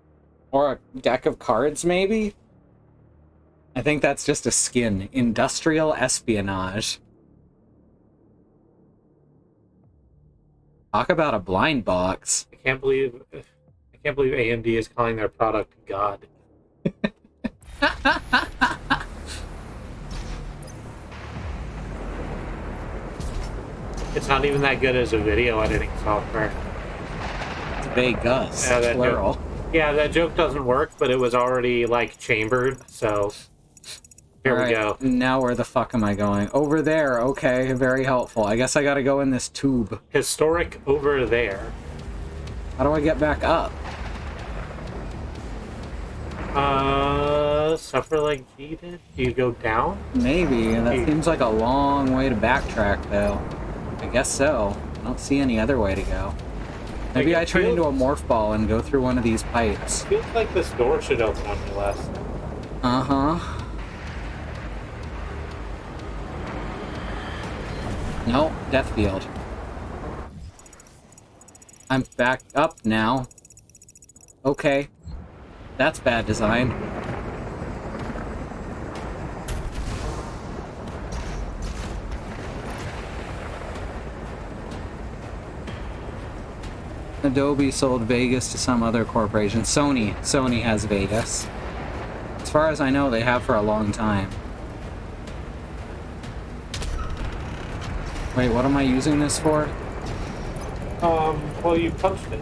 Or a deck of cards, maybe? I think that's just a skin. Industrial espionage. Talk about a blind box.
I can't believe AMD is calling their product God. It's not even that good as a video editing software.
It's Vegas,
Yeah,
plural.
Yeah, that joke doesn't work, but it was already, like, chambered, so here we go.
Now where the fuck am I going? Over there, okay, very helpful. I guess I gotta go in this tube.
Historic over there.
How do I get back up?
Suffer like G did? Do you go down?
Maybe. That seems like a long way to backtrack, though. I guess so. I don't see any other way to go. Maybe I turn into a morph ball and go through one of these pipes.
Feels like this door should open on me last.
Uh-huh. No, death field. I'm back up now. Okay. That's bad design. Adobe sold Vegas to some other corporation. Sony has Vegas. As far as I know, they have for a long time. Wait, what am I using this for?
Well, you punched it.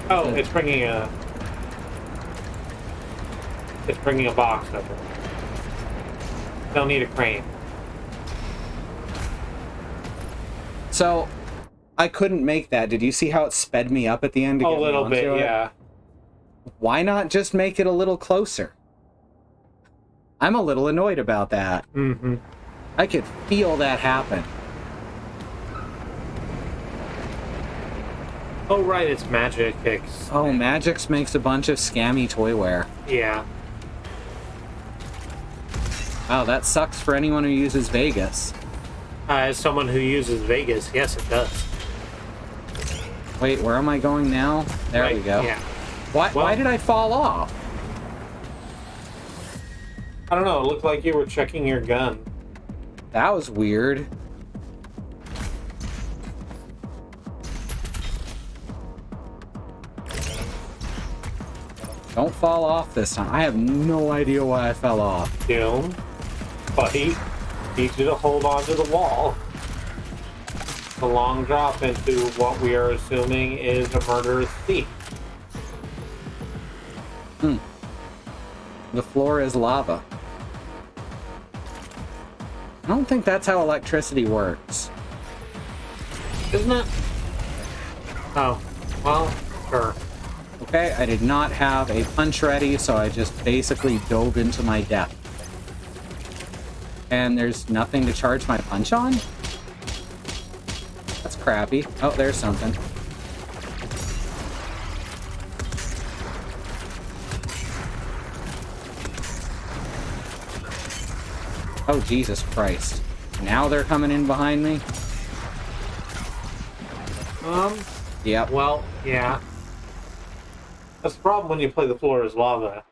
Oh, it's bringing a box over. They'll need a crane.
So, I couldn't make that. Did you see how it sped me up at the end? To
A
get me
little
onto
bit,
it?
yeah.
Why not just make it a little closer? I'm a little annoyed about that.
Mm-hmm.
I could feel that happen.
Oh, right, it's Magix.
Oh, Magix makes a bunch of scammy toyware.
Yeah.
Wow, that sucks for anyone who uses Vegas.
As someone who uses Vegas, yes, it does.
Wait, where am I going now? There
Right,
we go.
Yeah.
Why did I fall off?
I don't know, it looked like you were checking your gun.
That was weird. Don't fall off this time. I have no idea why I fell off.
Doom, buddy, need you to hold on to the wall. The long drop into what we are assuming is a murderous thief.
The floor is lava. I don't think that's how electricity works.
Isn't it? Oh, well, sure.
Okay, I did not have a punch ready, so I just basically dove into my death. And there's nothing to charge my punch on? That's crappy. Oh, there's something. Oh, Jesus Christ. Now they're coming in behind me? Yep.
Well, yeah. That's the problem when you play The Floor is Lava.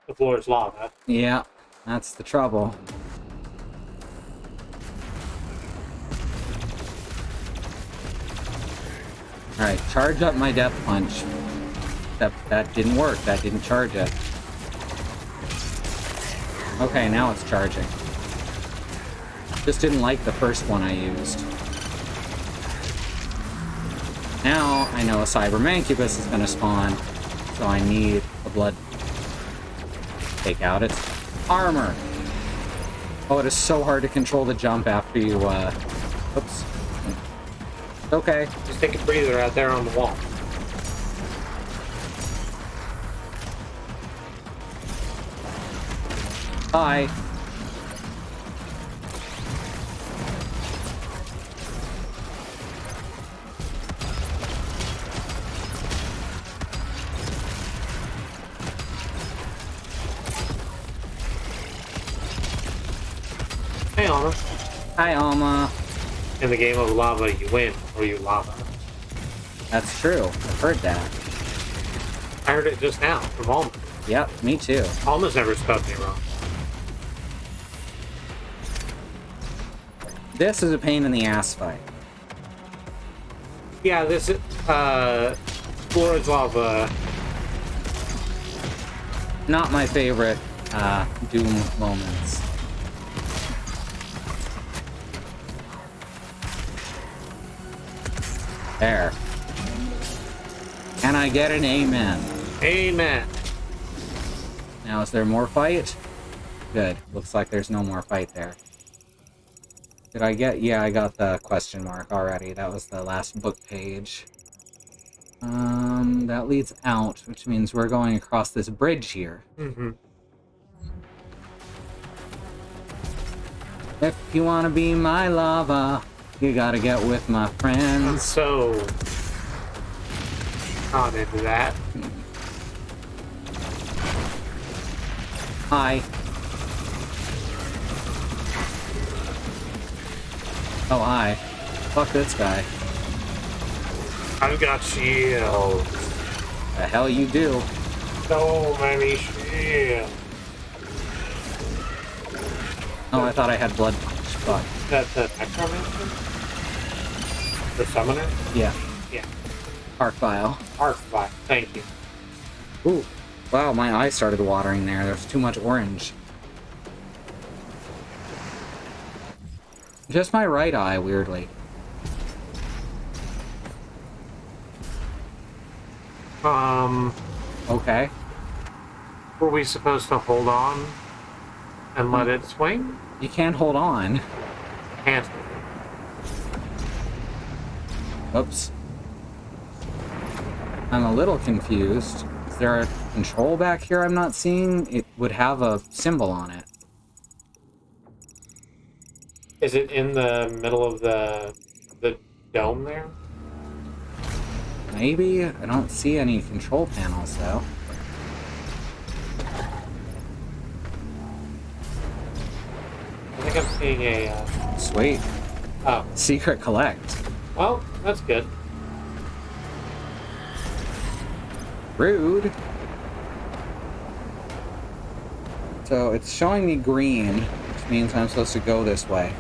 The Floor is Lava.
Yeah, that's the trouble. Alright, charge up my death punch. Except that didn't work. That didn't charge it. Okay, now it's charging. Just didn't like the first one I used. Now I know a Cyber Mancubus is going to spawn, so I need a blood. Take out its armor. Oh, it is so hard to control the jump after you, oops. Okay.
Just take a breather out there on the wall.
Bye.
Hey, Alma.
Hi, Alma.
In the game of lava, you win, or you lava.
That's true. I've heard that.
I heard it just now from Alma.
Yep, me too.
Alma's never spelled me wrong.
This is a pain in the ass fight.
Yeah, this is, Flora's lava.
Not my favorite, Doom moments. There. Can I get an amen?
Amen.
Now, is there more fight? Good. Looks like there's no more fight there. Did I get... Yeah, I got the question mark already. That was the last book page. That leads out, which means we're going across this bridge here.
Mm-hmm.
If you want to be my lava, you gotta get with my
I'm
friends.
so not into that.
Hi. Oh, hi. Fuck this guy.
I've got shields.
The hell you do.
So many shields.
Oh, I thought I had blood punch. Fuck.
That's the necromancer? The summoner?
Yeah.
Yeah.
Arc vial.
Arc fire. Thank you.
Ooh. Wow, my eye started watering there. There's too much orange. Just my right eye, weirdly. Okay.
Were we supposed to hold on and let it swing?
You can't hold on.
Can't.
Oops. I'm a little confused. Is there a control back here I'm not seeing? It would have a symbol on it.
Is it in the middle of the dome there?
Maybe? I don't see any control panels, though.
I think I'm seeing a...
Sweet.
Oh.
Secret collect.
Well, that's good.
Rude. So it's showing me green, which means I'm supposed to go this way.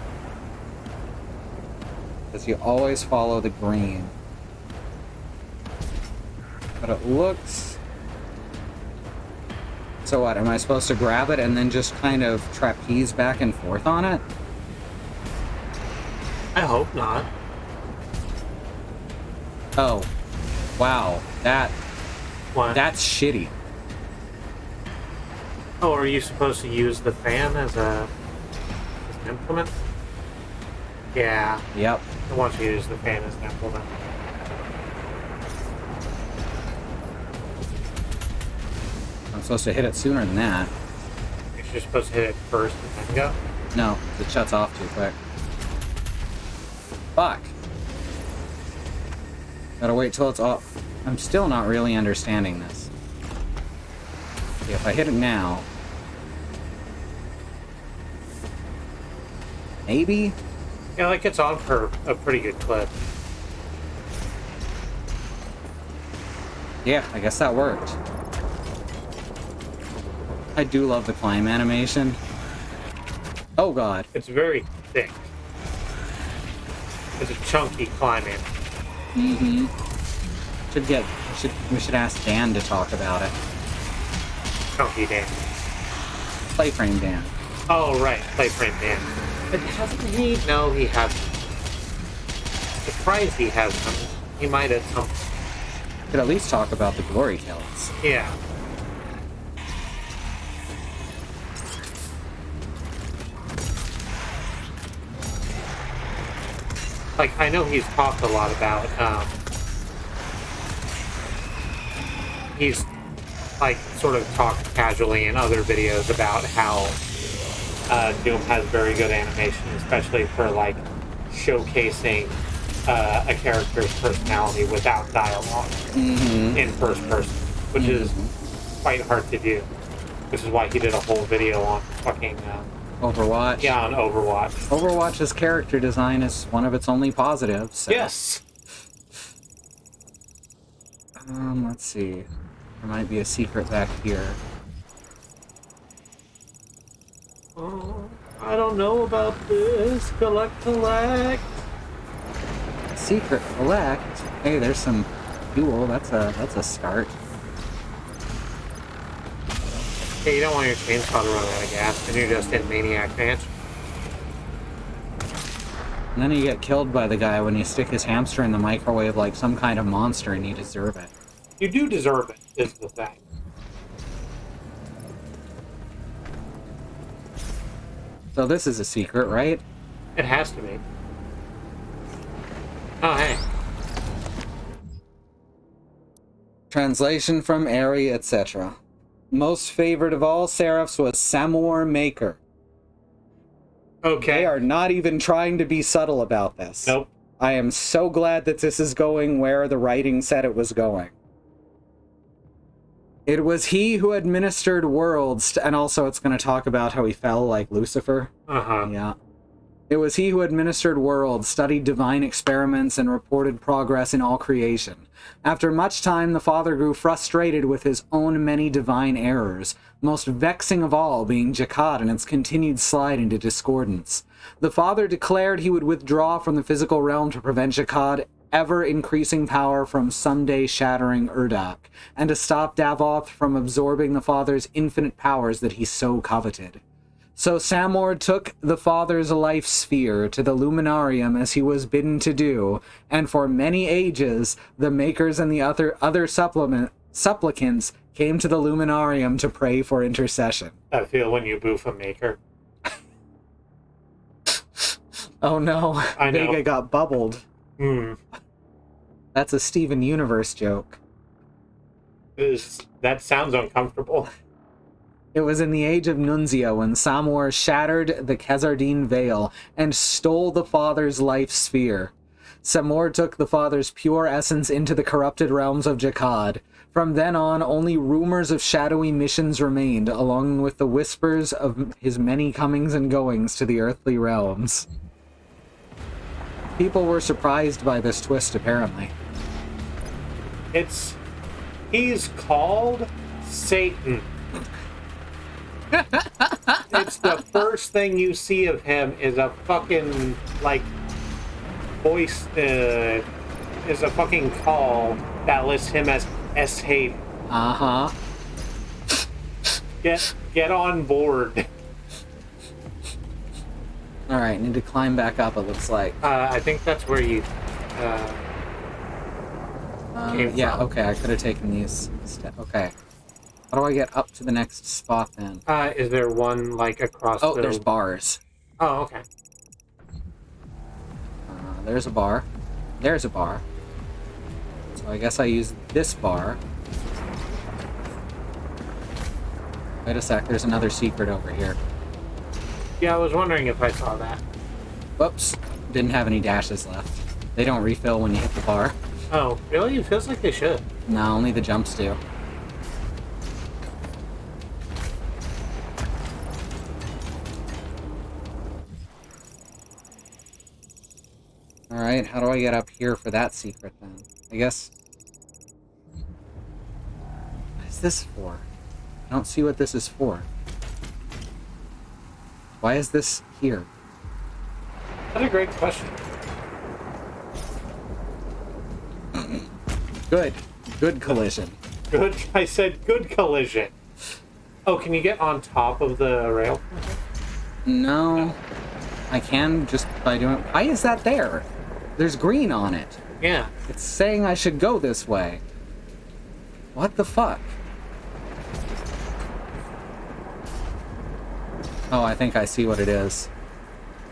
Because you always follow the green. But it looks... So what, am I supposed to grab it and then just kind of trapeze back and forth on it?
I hope not.
Oh. Wow.
What?
That's shitty.
Oh, are you supposed to use the fan as an implement? Yeah.
Yep.
I want you to use the fan as an implement.
I'm supposed to hit it sooner than that.
You're supposed to hit it first and then go?
No, it shuts off too quick. Fuck. Gotta wait till it's off. I'm still not really understanding this. Okay, if I hit it now... Maybe?
Yeah, like it's on for a pretty good clip.
Yeah, I guess that worked. I do love the climb animation. Oh god.
It's very thick. It's a chunky climb in.
Mm-hmm. Should get We should ask Dan to talk about it.
Chunky Dan.
Playframe Dan.
Oh, right. Playframe Dan. But hasn't he? No, he hasn't. Surprised he hasn't. He might at some point.
Could at least talk about the glory kills.
Yeah. Like, I know he's talked a lot about, he's, like, sort of talked casually in other videos about how Doom has very good animation, especially for, like, showcasing a character's personality without dialogue in first person, which is quite hard to do. Which is why he did a whole video on fucking...
Overwatch.
Yeah, on Overwatch.
Overwatch's character design is one of its only positives. So.
Yes!
Let's see. There might be a secret back here.
Oh, I don't know about this. Collect.
Secret collect. Hey, there's some fuel. That's a start.
Hey, you don't want your chainsaw to run out of gas, and you're just in Maniac Mansion.
And then you get killed by the guy when you stick his hamster in the microwave like some kind of monster, and you deserve it.
You do deserve it, is the thing.
So this is a secret, right?
It has to be. Oh, hey.
Translation from Airy, etc. Most favored of all seraphs was Samor Maker.
Okay.
They are not even trying to be subtle about this.
Nope.
I am so glad that this is going where the writing said it was going. It was he who administered worlds, and also it's going to talk about how he fell like Lucifer.
Uh-huh.
Yeah. It was he who administered worlds, studied divine experiments, and reported progress in all creation. After much time, the Father grew frustrated with his own many divine errors, most vexing of all being Jakad and its continued slide into discordance. The Father declared he would withdraw from the physical realm to prevent Jakad ever-increasing power from someday shattering Urdak, and to stop Davoth from absorbing the Father's infinite powers that he so coveted. So Samor took the Father's life sphere to the Luminarium as he was bidden to do, and for many ages the Makers and the other supplicants came to the Luminarium to pray for intercession.
I feel when you boof a Maker.
Oh no,
I know.
Vega got bubbled. That's a Steven Universe joke.
That sounds uncomfortable.
It was in the age of Nunzio when Samor shattered the Khazardine Veil and stole the Father's life sphere. Samor took the Father's pure essence into the corrupted realms of Jakad. From then on, only rumors of shadowy missions remained, along with the whispers of his many comings and goings to the earthly realms. People were surprised by this twist, apparently.
He's called Satan. It's the first thing you see of him is a fucking, like, voice, is a fucking call that lists him as S-Hate.
Uh-huh.
Get on board.
Alright, need to climb back up, it looks like.
I think that's where you, came
yeah,
from.
okay, I could have taken these steps. Okay. How do I get up to the next spot, then?
Is there one, like, across
Oh, there's bars.
Oh, okay.
There's a bar. There's a bar. So I guess I use this bar. Wait a sec, there's another secret over here.
Yeah, I was wondering if I saw that.
Whoops. Didn't have any dashes left. They don't refill when you hit the bar.
Oh, really? It feels like they should.
No, only the jumps do. Alright, how do I get up here for that secret, then? I guess... What is this for? I don't see what this is for. Why is this here?
That's a great question.
Good. Good collision.
Good. I said good collision. Oh, can you get on top of the rail?
No. I can just by doing... Why is that there? There's green on it.
Yeah.
It's saying I should go this way. What the fuck? Oh, I think I see what it is.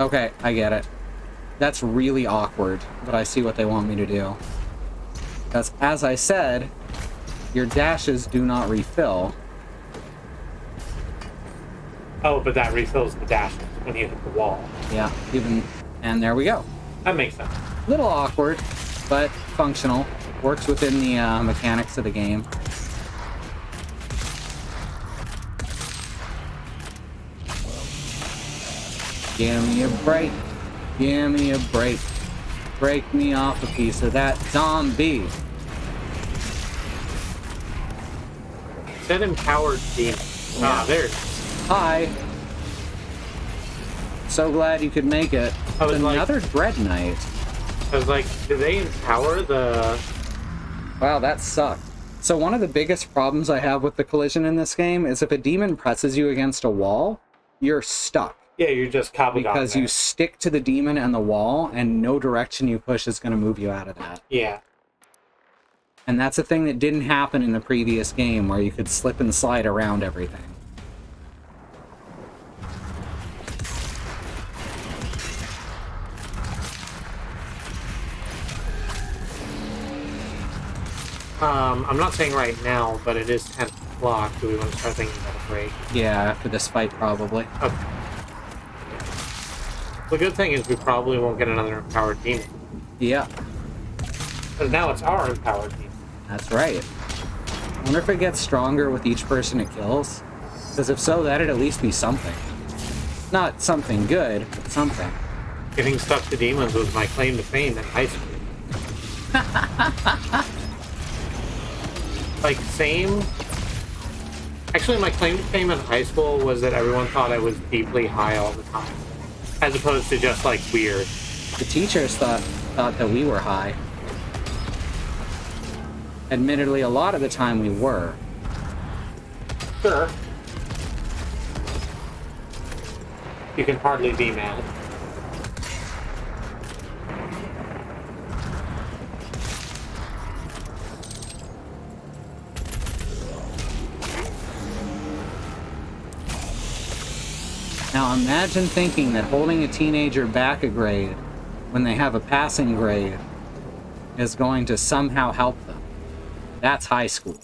Okay, I get it. That's really awkward, but I see what they want me to do. Because, as I said, your dashes do not refill.
Oh, but that refills the dashes when you hit the wall.
Yeah, and there we go.
That makes sense.
Little awkward, but functional. Works within the mechanics of the game. Give me a break. Give me a break. Break me off a piece of that zombie.
It said empowered demon.
Yeah.
Ah, there.
Hi. So glad you could make it.
I was
It's
like-
another Dread Knight.
I was like, do they empower the...
Wow, that sucked. So one of the biggest problems I have with the collision in this game is if a demon presses you against a wall, you're stuck.
Yeah, you're just cobbled
Because you stick to the demon and the wall, and no direction you push is going to move you out of that.
Yeah.
And that's a thing that didn't happen in the previous game, where you could slip and slide around everything.
I'm not saying right now, but it is 10 o'clock. Do we want to start thinking about a break?
Yeah, after this fight, probably.
Okay. The good thing is we probably won't get another empowered demon.
Yeah,
Because now it's our empowered demon.
that's right. I wonder if it gets stronger with each person it kills. Because if so, that'd at least be something. Not something good, but something.
Getting stuck to demons was my claim to fame in high school. Like, same... Actually, my claim to fame in high school was that everyone thought I was deeply high all the time. As opposed to just, like, weird.
The teachers thought that we were high. Admittedly, a lot of the time we were.
Sure. You can hardly be mad.
Now imagine thinking that holding a teenager back a grade when they have a passing grade is going to somehow help them. That's high school.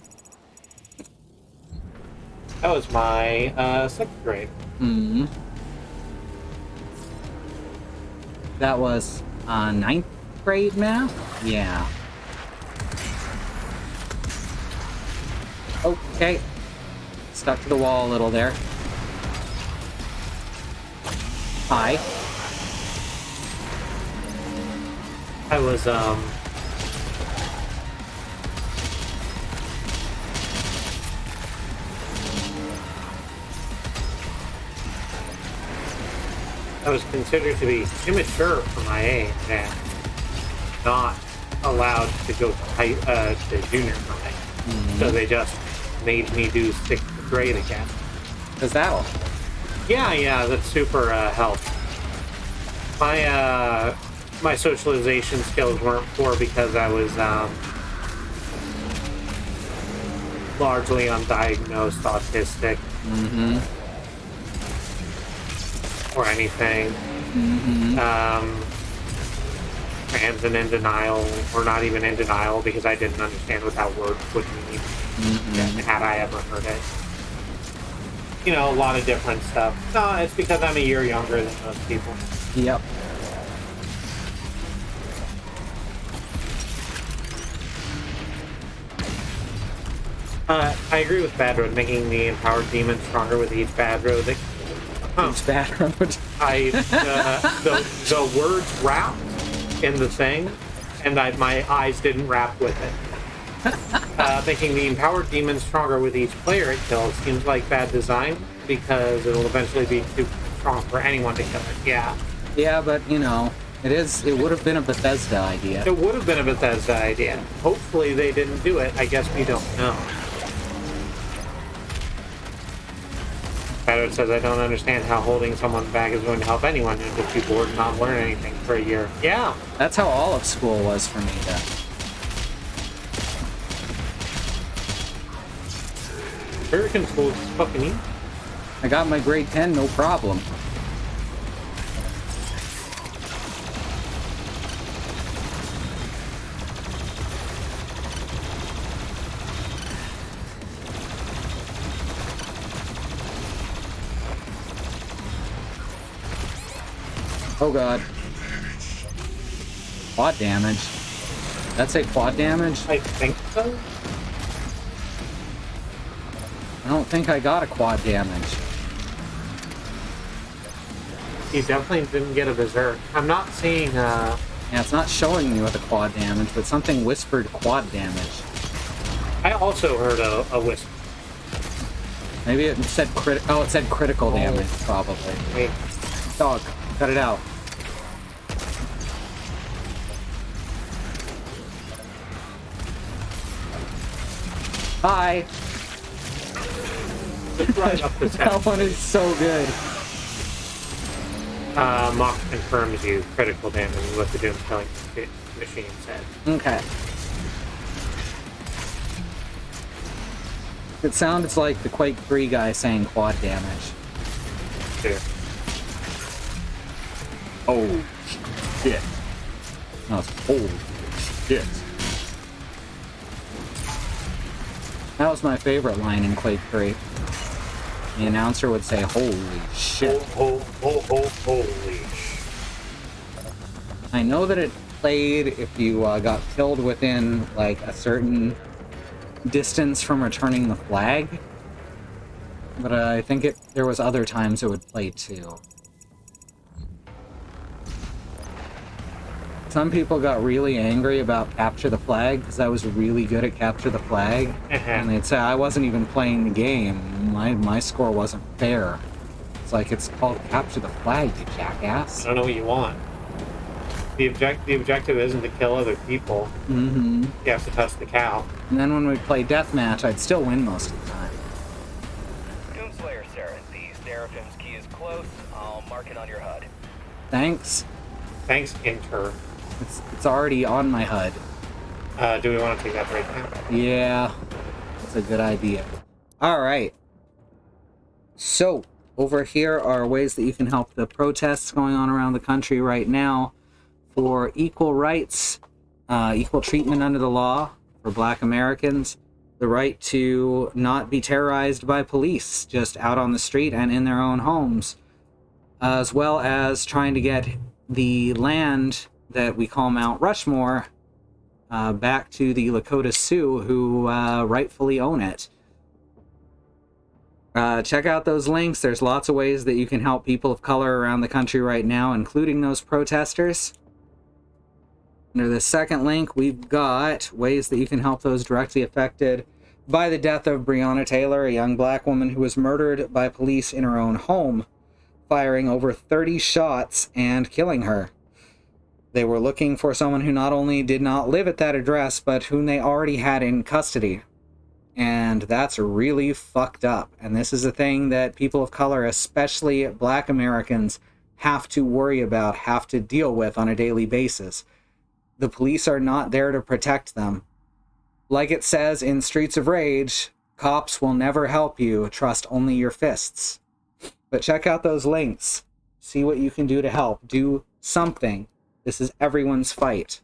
That was my 6th grade.
Hmm. That was 9th grade math? Yeah. Okay. Stuck to the wall a little there. Hi.
I was, I was considered to be immature for my age and not allowed to go to junior high. So they just made me do 6th grade again.
Does that all?
Yeah, that super helped. My socialization skills weren't poor because I was largely undiagnosed autistic. Or anything. Trans and in denial, or not even in denial, because I didn't understand what that word would mean. Had I ever heard it. You know, a lot of different stuff. No, it's because I'm a year younger than most people.
Yep.
I agree with Bad Road, making the empowered demon stronger with each Bad Road.
It's bad road.
The words rap in the thing, and my eyes didn't rap with it. Making the empowered demon stronger with each player it kills seems like bad design, because it'll eventually be too strong for anyone to kill it. Yeah.
Yeah, but you know, It would have been a Bethesda idea.
It would have been a Bethesda idea. Hopefully they didn't do it. I guess we don't know. Better says, I don't understand how holding someone back is going to help anyone and just be bored and not learn anything for a year. Yeah.
That's how all of school was for me, then.
American school is fucking easy.
I got my grade 10, no problem. Oh god. Quad damage. That's a quad damage?
I think so.
I don't think I got a quad damage.
He definitely didn't get a berserk. I'm not seeing
Yeah, it's not showing me with a quad damage, but something whispered quad damage.
I also heard a whisper.
Maybe it said it said critical damage, probably.
Wait.
Dog, cut it out. Hi.
Just right up his head.
That one is so good.
Mock confirms you critical damage with the Doom killing machine said.
Okay. It sounds like the Quake 3 guy saying quad damage.
Too.
Oh, shit. No, it's holy shit. That was my favorite line in Quake 3. The announcer would say, holy shit.
Holy.
I know that it played if you got killed within, like, a certain distance from returning the flag. But I think there was other times it would play too. Some people got really angry about Capture the Flag because I was really good at Capture the Flag. And they'd say I wasn't even playing the game. My score wasn't fair. It's like, it's called Capture the Flag, you jackass.
I don't know what you want. The objective isn't to kill other people.
Mm-hmm.
You have to touch the cow.
And then when we play Deathmatch, I'd still win most of the time.
Doomslayer, sir. The Seraphim's key is close. I'll mark it on your HUD.
Thanks.
Thanks, intern.
It's already on my HUD.
Do we want to take that right now?
Yeah, that's a good idea. Alright. So, over here are ways that you can help the protests going on around the country right now for equal rights, equal treatment under the law for Black Americans, the right to not be terrorized by police just out on the street and in their own homes, as well as trying to get the land that we call Mount Rushmore back to the Lakota Sioux who rightfully own it. Check out those links. There's lots of ways that you can help people of color around the country right now, including those protesters. Under the second link, we've got ways that you can help those directly affected by the death of Breonna Taylor, a young black woman who was murdered by police in her own home, firing over 30 shots and killing her. They were looking for someone who not only did not live at that address, but whom they already had in custody. And that's really fucked up. And this is a thing that people of color, especially Black Americans, have to worry about, have to deal with on a daily basis. The police are not there to protect them. Like it says in Streets of Rage, cops will never help you, trust only your fists. But check out those links. See what you can do to help. Do something. This is everyone's fight.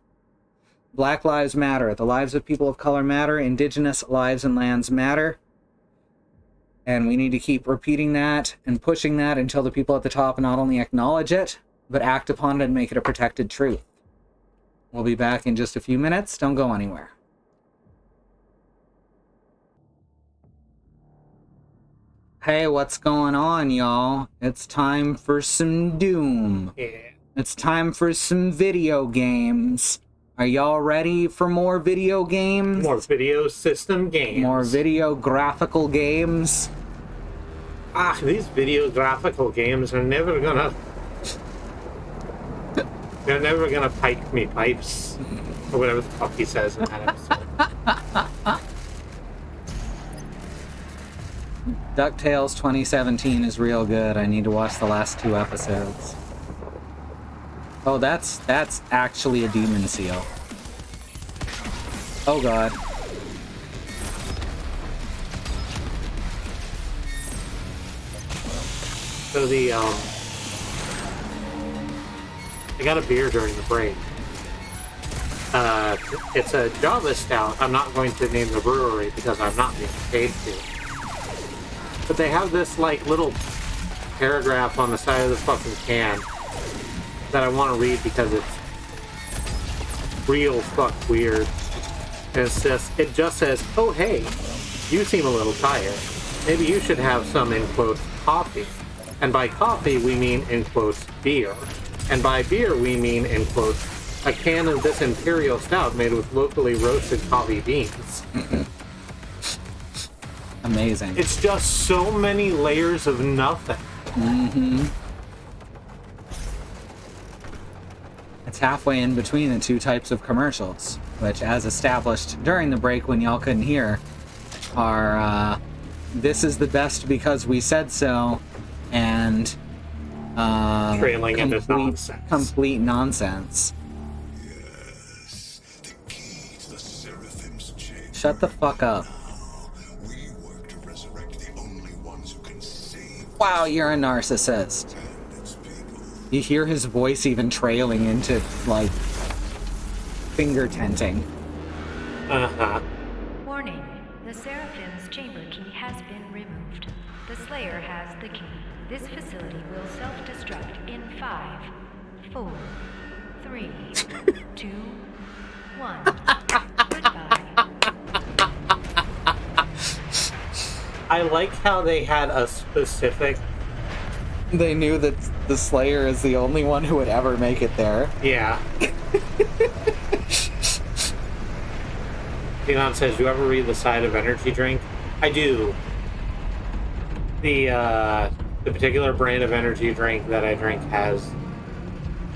Black lives matter. The lives of people of color matter. Indigenous lives and lands matter. And we need to keep repeating that and pushing that until the people at the top not only acknowledge it, but act upon it and make it a protected truth. We'll be back in just a few minutes. Don't go anywhere. Hey, what's going on, y'all? It's time for some Doom.
Yeah.
It's time for some video games. Are y'all ready for more video games?
More video system games.
More video graphical games?
These video graphical games are never gonna... They're never gonna pike me pipes. Or whatever the fuck he says in that episode.
DuckTales 2017 is real good. I need to watch the last 2 episodes. Oh, that's actually a demon seal. Oh god.
So I got a beer during the break. It's a Java Stout. I'm not going to name the brewery because I'm not being paid to. But they have this like little paragraph on the side of the fucking can that I want to read because it's real fuck weird. And it just says, "Oh hey, you seem a little tired. Maybe you should have some, in quotes, coffee. And by coffee we mean, in quotes, beer. And by beer we mean, in quotes, a can of this imperial stout made with locally roasted coffee beans."
Amazing.
It's just so many layers of nothing.
Mm-hmm. It's halfway in between the 2 types of commercials, which, as established during the break when y'all couldn't hear, are this is the best because we said so, and
Trailing into nonsense.
Complete nonsense.
Yes, the key to the Seraphim's chamber.
Shut the fuck up.
We work to resurrect the only ones who can save
Wow, you're a narcissist.
its people.
You hear his voice even trailing into, like, finger tenting.
Uh-huh.
Warning. The Seraphim's chamber key has been removed. The Slayer has the key. This facility will self-destruct in 5, 4, 3, 2, 1. Goodbye.
I like how they had a specific...
They knew that the Slayer is the only one who would ever make it there.
Yeah. Leon says, "Do you ever read the side of energy drink?" I do. The particular brand of energy drink that I drink has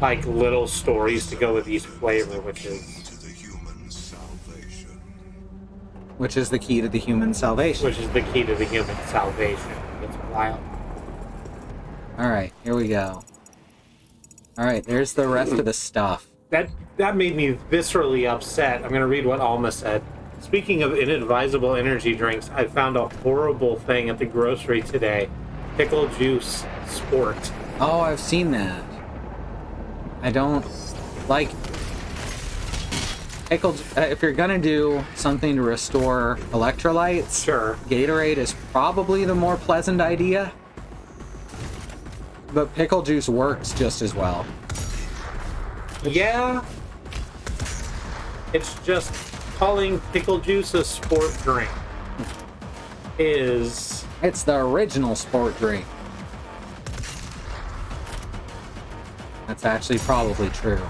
like little stories to go with each flavor, which is
To the human salvation.
Which is the key to the human salvation.
the key to the human salvation. It's wild.
Alright, here we go. Alright, there's the rest of the stuff.
That made me viscerally upset. I'm going to read what Alma said. "Speaking of inadvisable energy drinks, I found a horrible thing at the grocery today. Pickle juice sport."
Oh, I've seen that. I don't like pickled. If you're gonna do something to restore electrolytes,
Sure.
Gatorade is probably the more pleasant idea. But pickle juice works just as well.
Yeah. It's just calling pickle juice a sport drink is...
It's the original sport drink. That's actually probably true.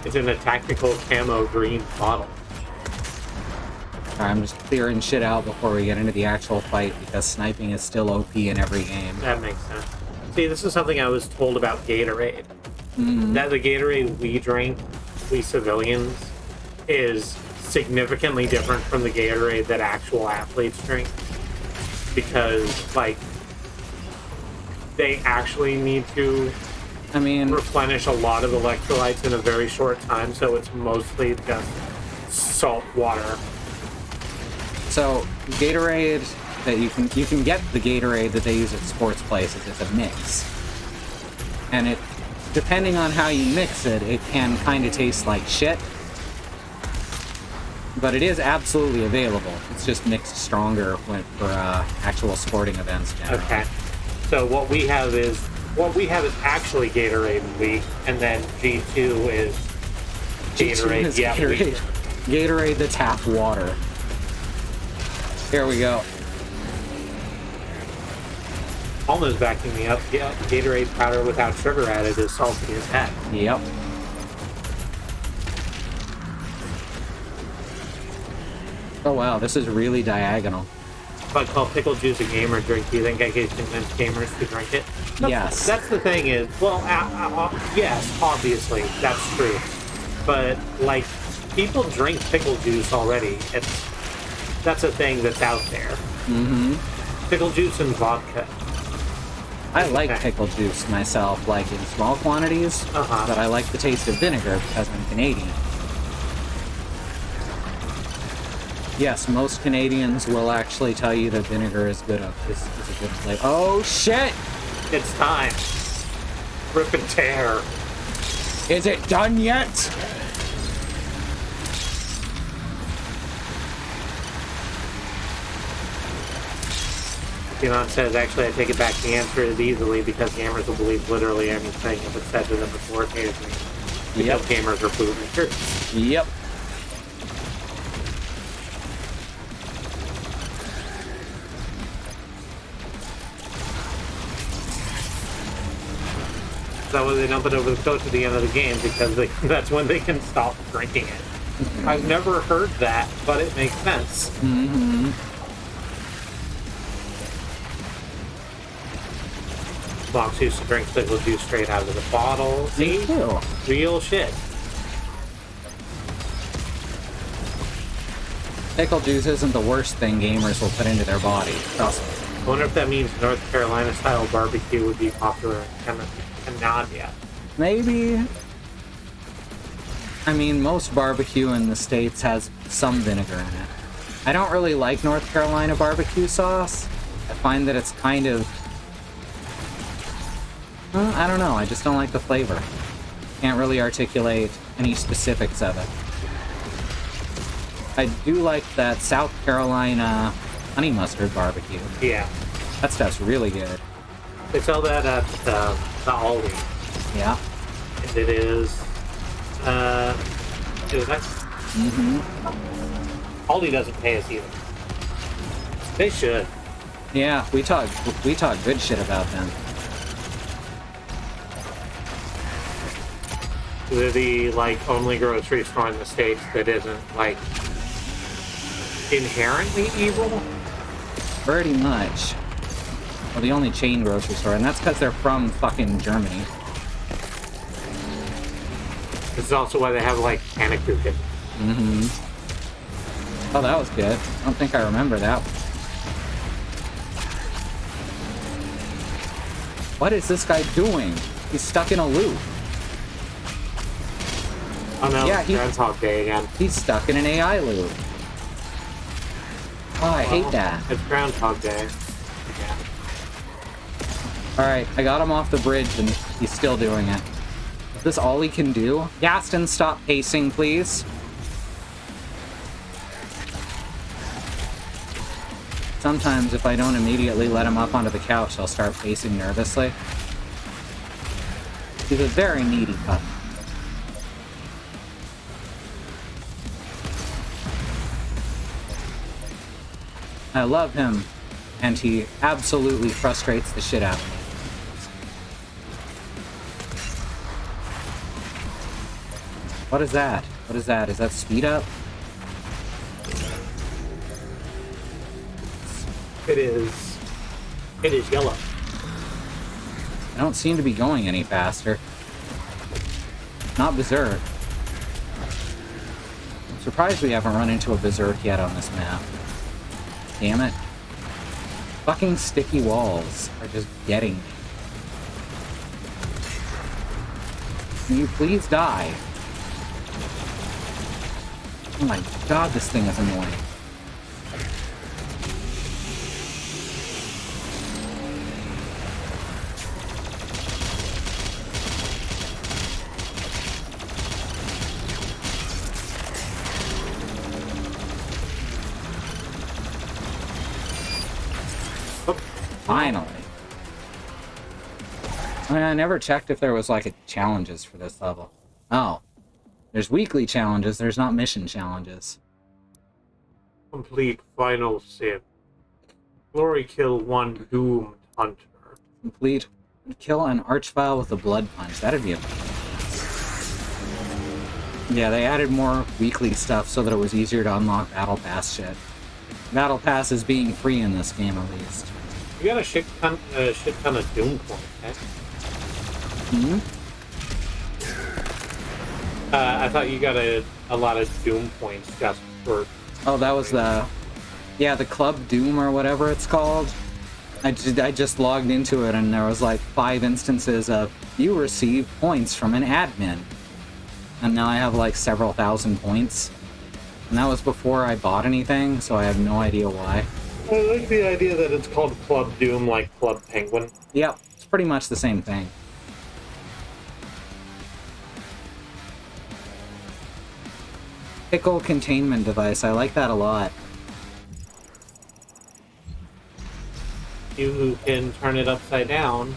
It's in a tactical camo green bottle.
Alright, I'm just clearing shit out before we get into the actual fight because sniping is still OP in every game.
That makes sense. See, this is something I was told about Gatorade. That the Gatorade we drink, we civilians, is significantly different from the Gatorade that actual athletes drink. Because, like, they actually need to
I mean,
replenish a lot of electrolytes in a very short time, so it's mostly just salt water.
so Gatorade that you can get the Gatorade that they use at sports places. It's a mix, and it, depending on how you mix it, it can kind of taste like shit. But it is absolutely available. It's just mixed stronger for actual sporting events. Generally.
Okay. So what we have is actually Gatorade Week, and then G2 is Gatorade.
Is
Yeah,
Gatorade. Gatorade that's half water. Here we go.
Almost backing me up. Yeah, Gatorade powder without sugar added is salty as heck.
Yep. Oh wow, this is really diagonal.
if I call pickle juice a gamer drink, do you think I could convince gamers to drink it?
Yes.
That's the thing is, well, yes, obviously, that's true. But, like, people drink pickle juice already. That's a thing that's out there.
Mm-hmm.
Pickle juice and vodka.
I like pickle juice myself, like in small quantities, but I like the taste of vinegar because I'm Canadian. Yes, most Canadians will actually tell you that vinegar is good. Is a good flavor. Oh shit!
It's time. Rip and tear.
Is it done yet?
Dion says, actually, I take it back. The answer is easily because gamers will believe literally anything if it's said to them authoritatively. Because gamers are bootlickers.
Yep.
That way they dump it over the coach at the end of the game because that's when they can stop drinking it. I've never heard that, but it makes sense.
Mm-hmm.
Fox used to drink pickle juice straight out of the bottle. See?
Ew.
Real shit.
Pickle juice isn't the worst thing gamers will put into their body. Trust me.
I wonder if that means North Carolina style barbecue would be popular in Canada.
Maybe. I mean, most barbecue in the States has some vinegar in it. I don't really like North Carolina barbecue sauce. I find that it's kind of... I don't know, I just don't like the flavor. Can't really articulate any specifics of it. I do like that South Carolina honey mustard barbecue.
Yeah.
That stuff's really good.
They sell that at the Aldi.
Yeah.
And it is... is that?
Mm-hmm.
Aldi doesn't pay us either. They should.
Yeah, we talk good shit about them.
They're the, like, only grocery store in the States that isn't, like, inherently evil.
Pretty much. Well, the only chain grocery store, and that's because they're from fucking Germany.
This is also why they have, like, Pannekuchen.
Mm-hmm. Oh, that was good. I don't think I remember that. What is this guy doing? He's stuck in a loop.
Oh no,
Yeah,
it's Groundhog Day again.
He's stuck in an AI loop. Oh, I hate that.
It's Groundhog Day. Yeah.
Alright, I got him off the bridge and he's still doing it. Is this all he can do? Gaston, stop pacing, please. Sometimes if I don't immediately let him up onto the couch, he'll start pacing nervously. He's a very needy pup. I love him, and he absolutely frustrates the shit out of me. What is that? What is that? Is that speed up?
It is yellow.
I don't seem to be going any faster. Not Berserk. I'm surprised we haven't run into a Berserk yet on this map. Damn it. Fucking sticky walls are just getting me. Can you please die? Oh my god, this thing is annoying. Finally. I mean, I never checked if there was, like, challenges for this level. Oh. There's weekly challenges, there's not mission challenges.
Complete final sim. Glory kill one doomed hunter.
Complete. Kill an archvile with a blood punch. That'd be a... Yeah, they added more weekly stuff so that it was easier to unlock battle pass shit. Battle Pass is being free in this game, at least.
You got a shit ton of Doom points, eh?
Hmm?
I thought you got a lot of Doom points just for...
Oh, that was the Club Doom or whatever it's called. I just logged into it and there was like 5 instances of you receive points from an admin. And now I have like several thousand points. And that was before I bought anything, so I have no idea why.
I like the idea that it's called Club Doom, like Club Penguin.
Yep, it's pretty much the same thing. Pickle containment device, I like that a lot.
You can turn it upside down,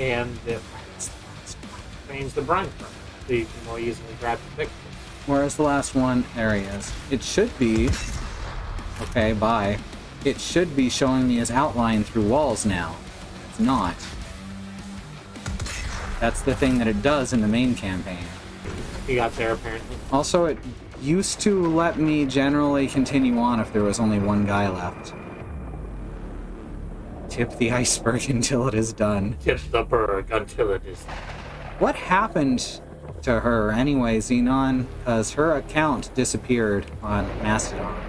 and it change the brine from it, so you can more easily grab the pickle.
Where's the last one? There he is. It should be... Okay, bye. It should be showing me his outline through walls now. It's not. That's the thing that it does in the main campaign.
You got there, apparently.
Also, it used to let me generally continue on if there was only one guy left. Tip the iceberg until it is done.
Tip the berg until it is...
What happened to her anyway, Xenon? Because her account disappeared on Mastodon.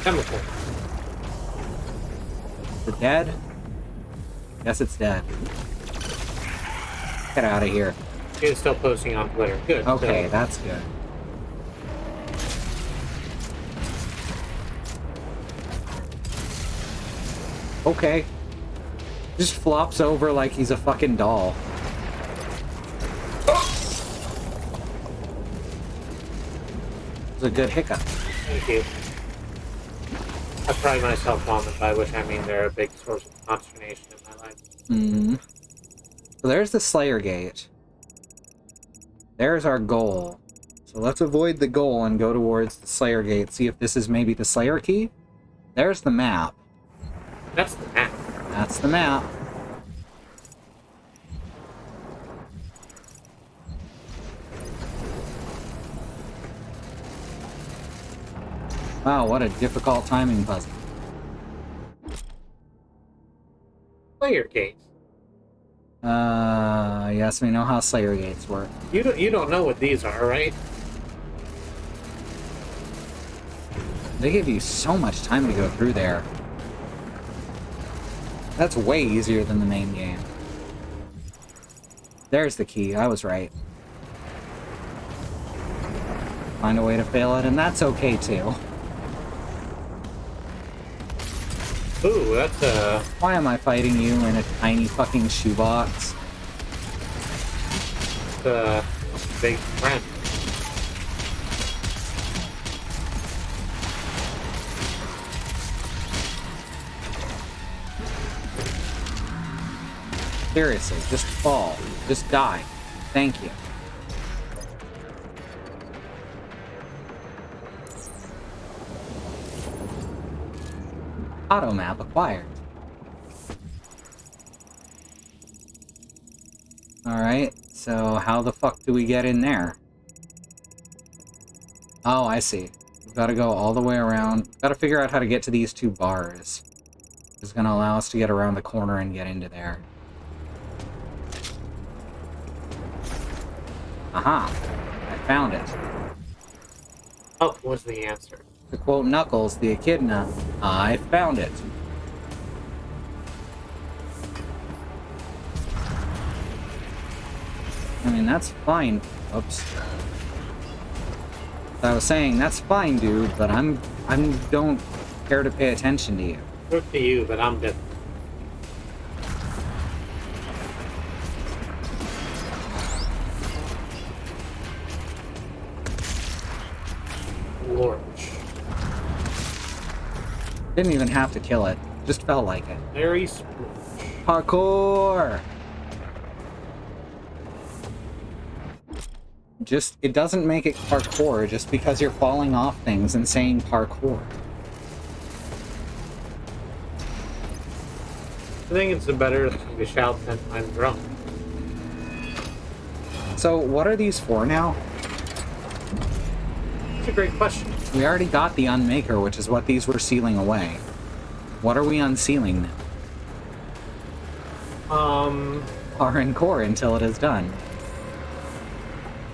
Chemical.
Is it dead? Guess it's dead. Get out of here.
It's still posting on Twitter. Good.
Okay,
So,
that's good. Okay. Just flops over like he's a fucking doll. It's a good hiccup.
thank you. I pride myself on them, by which I mean they're a big source of consternation in my life.
Mm-hmm. So there's the Slayer Gate. There's our goal. So let's avoid the goal and go towards the Slayer Gate. See if this is maybe the Slayer key. There's the map.
That's the map.
That's the map. Wow, what a difficult timing puzzle.
Slayer Gate.
Yes, we know how Slayer Gates work.
You don't know what these are, right?
They give you so much time to go through there. That's way easier than the main game. There's the key, I was right. Find a way to fail it, and that's okay too.
Ooh, that's a...
Why am I fighting you in a tiny fucking shoebox?
big friend.
Seriously, just fall. Just die. Thank you. Auto map acquired. Alright, so how the fuck do we get in there? Oh, I see. We've got to go all the way around. We've got to figure out how to get to these two bars. It's going to allow us to get around the corner and get into there. Aha! I found it.
Up was the answer.
To quote Knuckles, the echidna, I found it. I mean, that's fine. Oops. I was saying, that's fine, dude, but I don't care to pay attention to you.
Good to you, but I'm different. Lorch.
Didn't even have to kill it. Just felt like it.
Very sploosh.
Parkour! Just, it doesn't make it parkour just because you're falling off things and saying parkour.
I think it's a better thing to shout than I'm drunk.
So, what are these for now?
That's a great question.
We already got the Unmaker, which is what these were sealing away. What are we unsealing now? Car and core until it is done.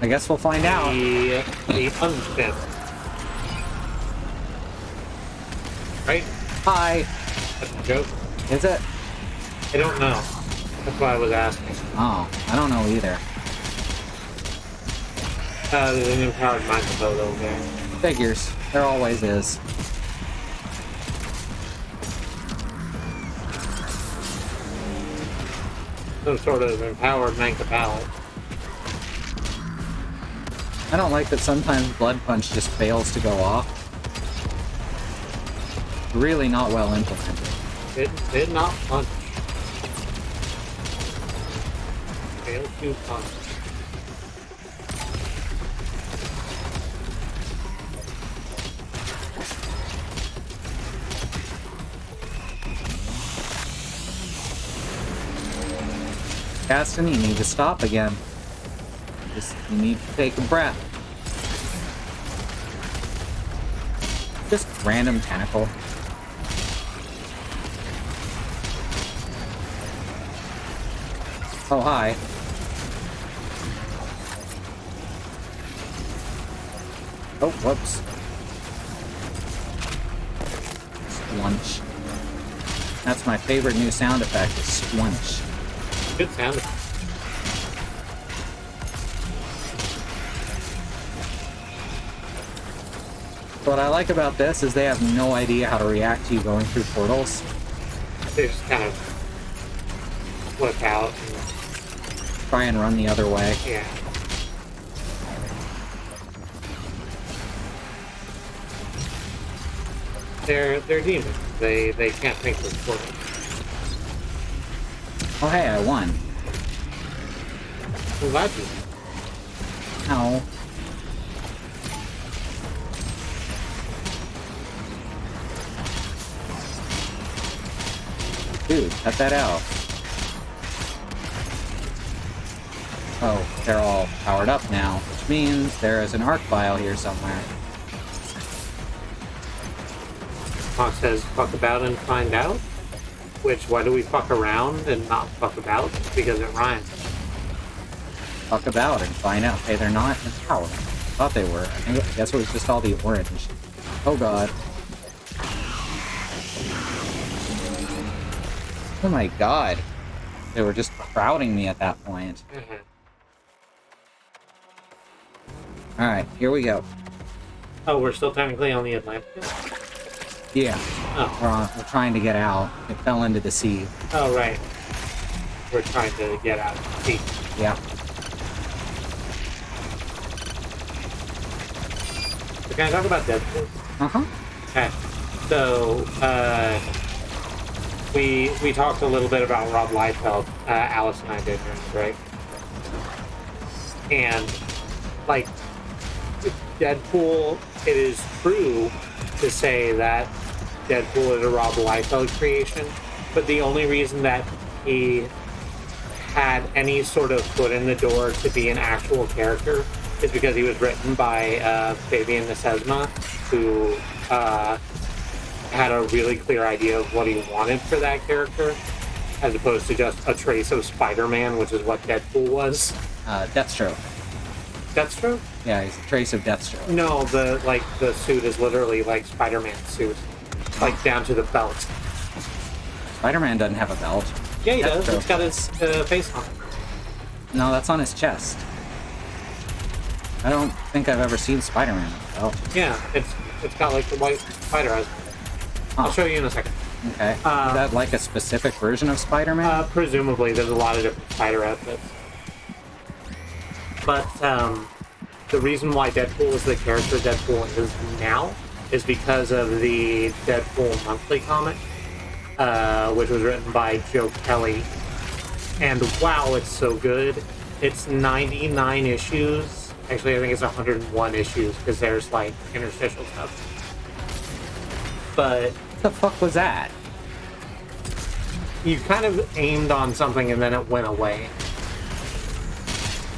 I guess we'll find out.
The unspin. Right?
Hi.
That's a joke.
Is it?
I don't know. That's why I was asking.
Oh, I don't know either.
There's an empowered microphone over there.
Figures. There always is.
Some sort of empowered Manka palette.
I don't like that sometimes Blood Punch just fails to go off. Really not well implemented.
It did not punch. Failed to punch.
Gaston, you need to stop again. You need to take a breath. Just random tentacle. Oh, hi. Oh, whoops. Squunch. That's my favorite new sound effect, is squunch.
Good sound.
What I like about this is they have no idea how to react to you going through portals.
They just kind of flip out and,
Try and run the other way.
yeah. They're demons. They can't think with portals.
Oh hey, I won.
I'm glad you.
Ow. Dude, cut that out. Oh, they're all powered up now, which means there is an arc vial here somewhere.
Fox says, fuck about and find out. Which, why do we fuck around and not fuck about? Because it rhymes.
Fuck about and find out. Hey, they're not empowered. Thought they were. I guess it was just all the orange. Oh god. Oh my god. They were just crowding me at that point. Alright, here we go.
Oh, we're still technically on the Atlantic?
Yeah.
Oh.
We're trying to get out. It fell into the sea.
Oh, right. We're trying to get out of the sea.
Yeah.
So can I talk about Deadpool?
Uh-huh.
Okay. So, we talked a little bit about Rob Liefeld, Alice and I did, right? And, like, Deadpool, it is true to say that Deadpool is a Rob Liefeld creation, but the only reason that he had any sort of foot in the door to be an actual character is because he was written by Fabian Nacesma, who had a really clear idea of what he wanted for that character, as opposed to just a trace of Spider-Man, which is what Deadpool was.
Deathstroke.
Deathstroke?
Yeah, he's a trace of Deathstroke.
No, the suit is literally like Spider-Man's suit, like down to the belt.
Spider-Man doesn't have a belt.
Yeah, he does.
Deathstroke
It's got his face on it.
No, that's on his chest. I don't think I've ever seen Spider-Man with a belt.
Yeah, it's got like the white spider eyes. I'll show you in a second.
Okay. Is that like a specific version of Spider-Man?
Presumably, there's a lot of different spider outfits. But the reason why Deadpool is the character Deadpool is now is because of the Deadpool monthly comic, which was written by Joe Kelly. And wow, it's so good. It's 99 issues. Actually, I think it's 101 issues because there's like interstitial stuff. But
What the fuck was that?
you kind of aimed on something and then it went away.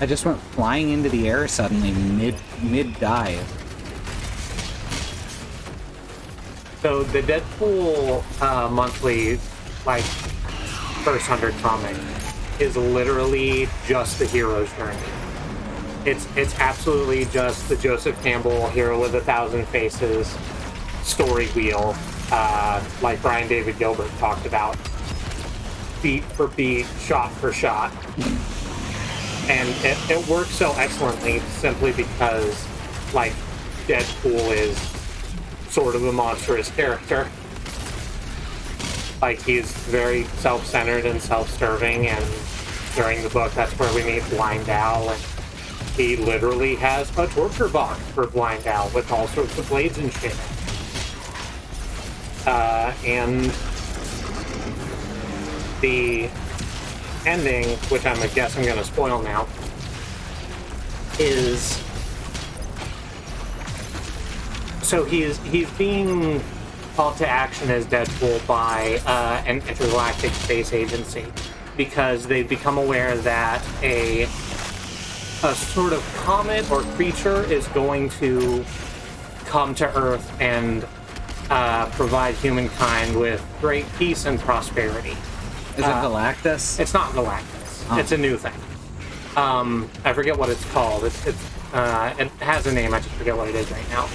I just went flying into the air suddenly, mid dive.
So the Deadpool monthly, like, first 100 comic is literally just the hero's journey. It's absolutely just the Joseph Campbell Hero with 1,000 Faces story wheel, like Brian David Gilbert talked about, beat for beat, shot for shot. And it works so excellently simply because, like, Deadpool is sort of a monstrous character. Like, he's very self-centered and self-serving, and during the book, that's where we meet Blind Owl, and he literally has a torture box for Blind Owl with all sorts of blades and shit. And the ending, which I guess I'm going to spoil now, is... So he's being called to action as Deadpool by an intergalactic space agency because they've become aware that a sort of comet or creature is going to come to Earth and provide humankind with great peace and prosperity.
Is it Galactus?
It's not Galactus. Oh. It's a new thing. I forget what it's called. It has a name. I just forget what it is right now.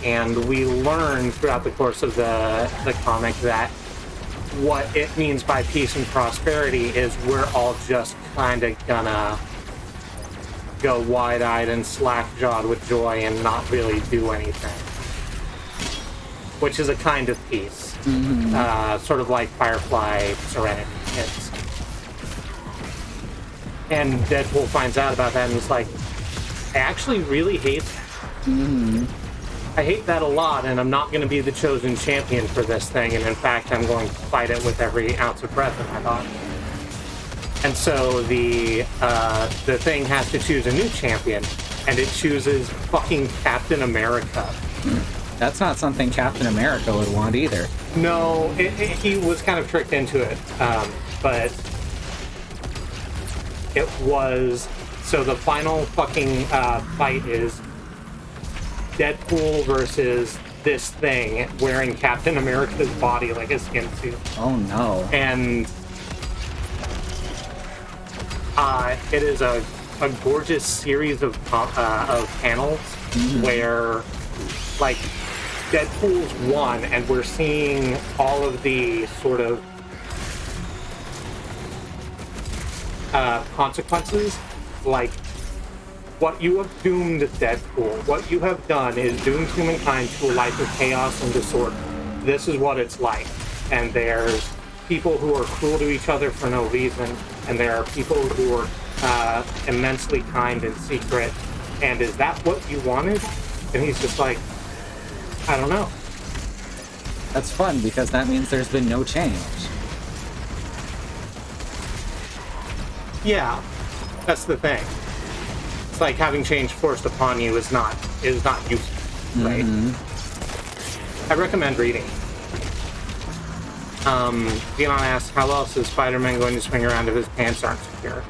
And we learn throughout the course of the comic that what it means by peace and prosperity is we're all just kind of gonna go wide-eyed and slack-jawed with joy and not really do anything. Which is a kind of peace. Mm-hmm. Sort of like Firefly Serenity is. And Deadpool finds out about that and he's like, I actually really hate that. Mm-hmm. I hate that a lot, and I'm not going to be the chosen champion for this thing, and in fact, I'm going to fight it with every ounce of breath in my body. And so the thing has to choose a new champion, and it chooses fucking Captain America.
That's not something Captain America would want either.
No, he was kind of tricked into it, but it was... So the final fucking fight is Deadpool versus this thing wearing Captain America's body like a skin suit.
Oh no.
And it is a gorgeous series of panels where, like, Deadpool's won, and we're seeing all of the sort of consequences, like, what you have doomed Deadpool, what you have done is doomed humankind to a life of chaos and disorder. This is what it's like. And there's people who are cruel to each other for no reason, and there are people who are immensely kind in secret. And is that what you wanted? And he's just like, I don't know.
That's fun, because that means there's been no change.
Yeah, that's the thing. It's like having change forced upon you is not useful, right? I recommend reading. Dion asks, how else is Spider-Man going to swing around if his pants aren't secure?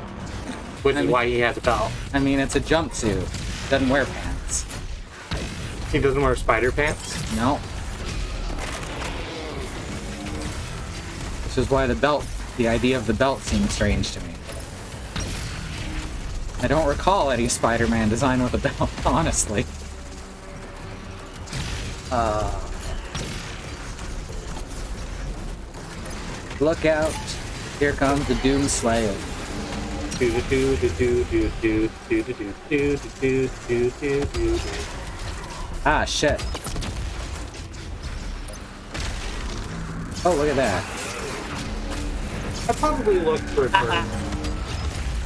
Which is why he has a belt.
I mean, it's a jumpsuit. Doesn't wear pants.
He doesn't wear spider pants?
No. Which is why the idea of the belt seems strange to me. I don't recall any Spider-Man design with a belt, honestly. Look out. Here comes the Doom Slayer. Ah, shit. Oh, look at that.
I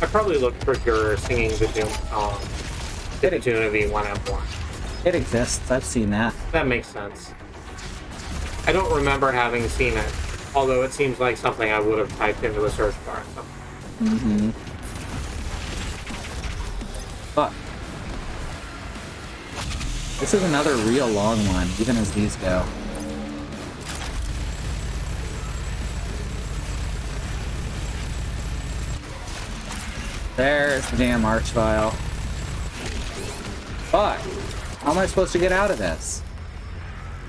probably looked for Gur singing the Doom song to the tune of E1M1.
It exists. I've seen that.
That makes sense. I don't remember having seen it, although it seems like something I would have typed into a search bar or something.
Fuck. This is another real long one, even as these go. There's the damn Archvile. Fuck! How am I supposed to get out of this?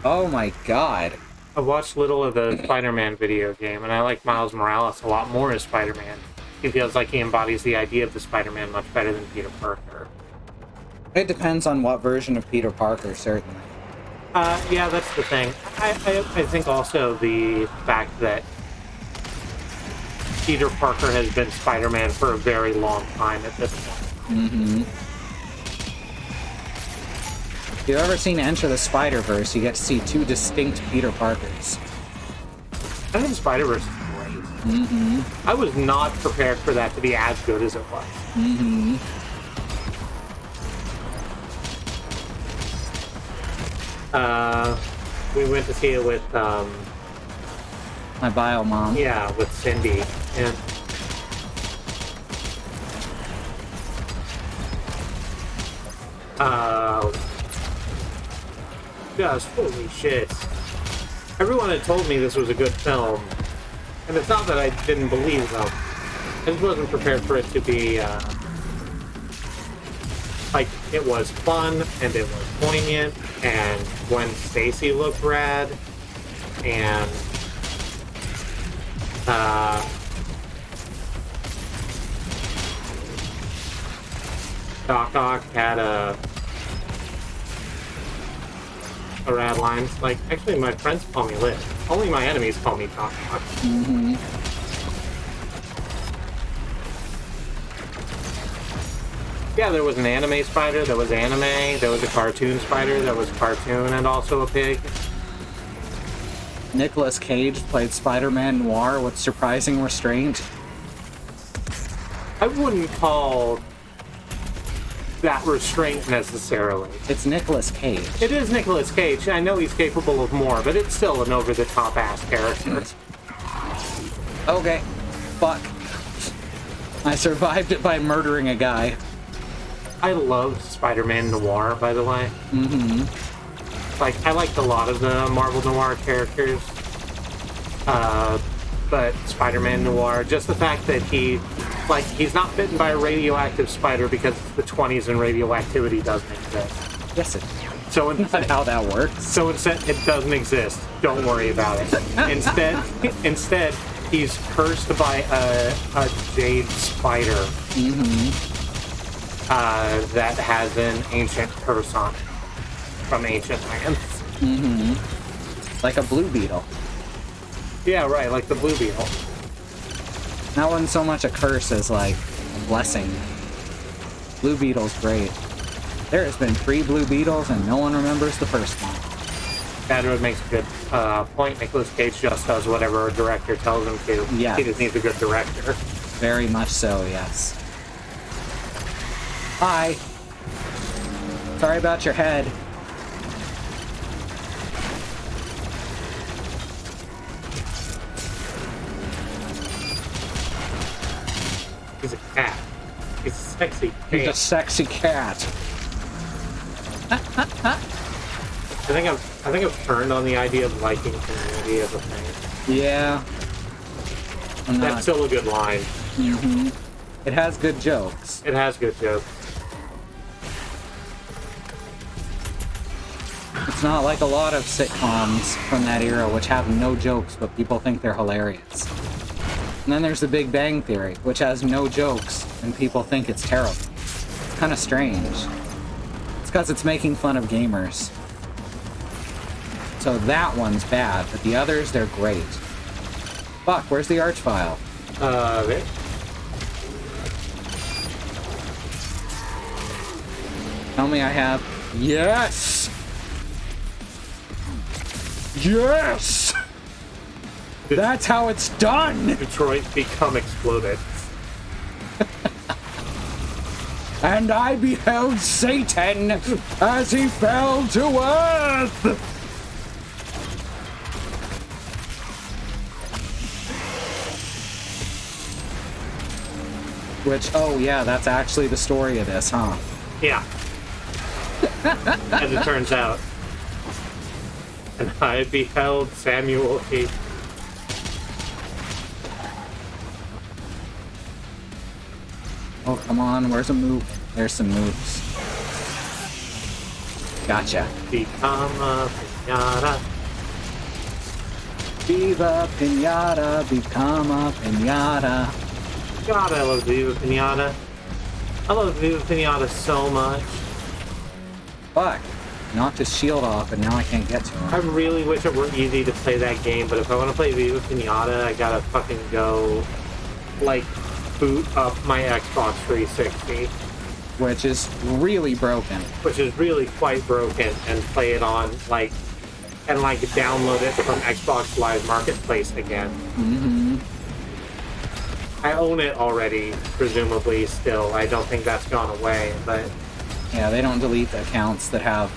Oh my god.
I watched little of the Spider-Man video game, and I like Miles Morales a lot more as Spider-Man. He feels like he embodies the idea of the Spider-Man much better than Peter Parker.
It depends on what version of Peter Parker, certainly.
Yeah, that's the thing. I think also the fact that Peter Parker has been Spider-Man for a very long time at this point.
Mm-hmm. If you've ever seen Enter the Spider-Verse, you get to see two distinct Peter Parkers.
Enter the Spider-Verse is great.
Mm-hmm.
I was not prepared for that to be as good as it was.
Mm-hmm.
We went to see it with,
My bio mom.
yeah, with Cindy. And just holy shit. Everyone had told me this was a good film. And it's not that I didn't believe them. I just wasn't prepared for it to be, like, it was fun, and it was poignant, and Gwen Stacy looked rad, and, Doc Ock had a rad line. Like, actually, my friends call me Lit. Only my enemies call me Doc Ock.
Mm-hmm.
Yeah, there was an anime spider, there was anime, there was a cartoon spider, there was cartoon and also a pig.
Nicolas Cage played Spider-Man Noir with surprising restraint.
I wouldn't call that restraint necessarily.
It's Nicolas Cage.
It is Nicolas Cage. I know he's capable of more, but it's still an over-the-top ass character.
Okay. Fuck. I survived it by murdering a guy.
I loved Spider-Man Noir, by the way.
Mm-hmm.
Like, I liked a lot of the Marvel Noir characters. But Spider-Man Noir, just the fact that he's not bitten by a radioactive spider because it's the 20s and radioactivity doesn't exist.
Yes, it
So
is. Not how that works.
So instead, it doesn't exist. Don't worry about it. Instead, he's cursed by a jade spider.
Mm-hmm.
That has an ancient curse on it from ancient lands.
Mm-hmm. Like a blue beetle.
Yeah, right, like the blue beetle.
That wasn't so much a curse as like a blessing. Blue beetle's great. There has been 3 blue beetles and no one remembers the first one.
Badwood makes a good point. Nicolas Cage just does whatever a director tells him to.
Yeah.
He just needs a good director.
Very much so, yes. Hi. Sorry about your head.
He's a cat. He's a sexy cat.
He's a sexy cat.
I think I've turned on the idea of liking Community as a thing.
Yeah. I'm not.
That's still a good line.
Mm-hmm. It has good jokes.
It has good jokes.
It's not like a lot of sitcoms from that era which have no jokes, but people think they're hilarious. And then there's The Big Bang Theory, which has no jokes, and people think it's terrible. It's kind of strange. It's because it's making fun of gamers. So that one's bad, but the others, they're great. Fuck, where's the arch file?
There.
Tell me I have... Yes! Yes! That's how it's done!
Detroit become exploded.
And I beheld Satan as he fell to earth! Which, oh yeah, that's actually the story of this, huh?
Yeah. As it turns out. And I beheld Samuel H.
Oh, come on, where's a move? There's some moves. Gotcha.
Become a pinata.
Viva Pinata, become a pinata.
God, I love Viva Pinata. I love Viva Pinata so much.
Fuck. Knocked his shield off, and now I can't get to him.
I really wish it were easy to play that game, but if I want to play Viva Pinata, I gotta fucking go, like, boot up my Xbox 360.
Which is really broken.
Which is really quite broken, and play it on, like, and, like, download it from Xbox Live Marketplace again.
Mm-hmm.
I own it already, presumably, still. I don't think that's gone away, but...
Yeah, they don't delete the accounts that have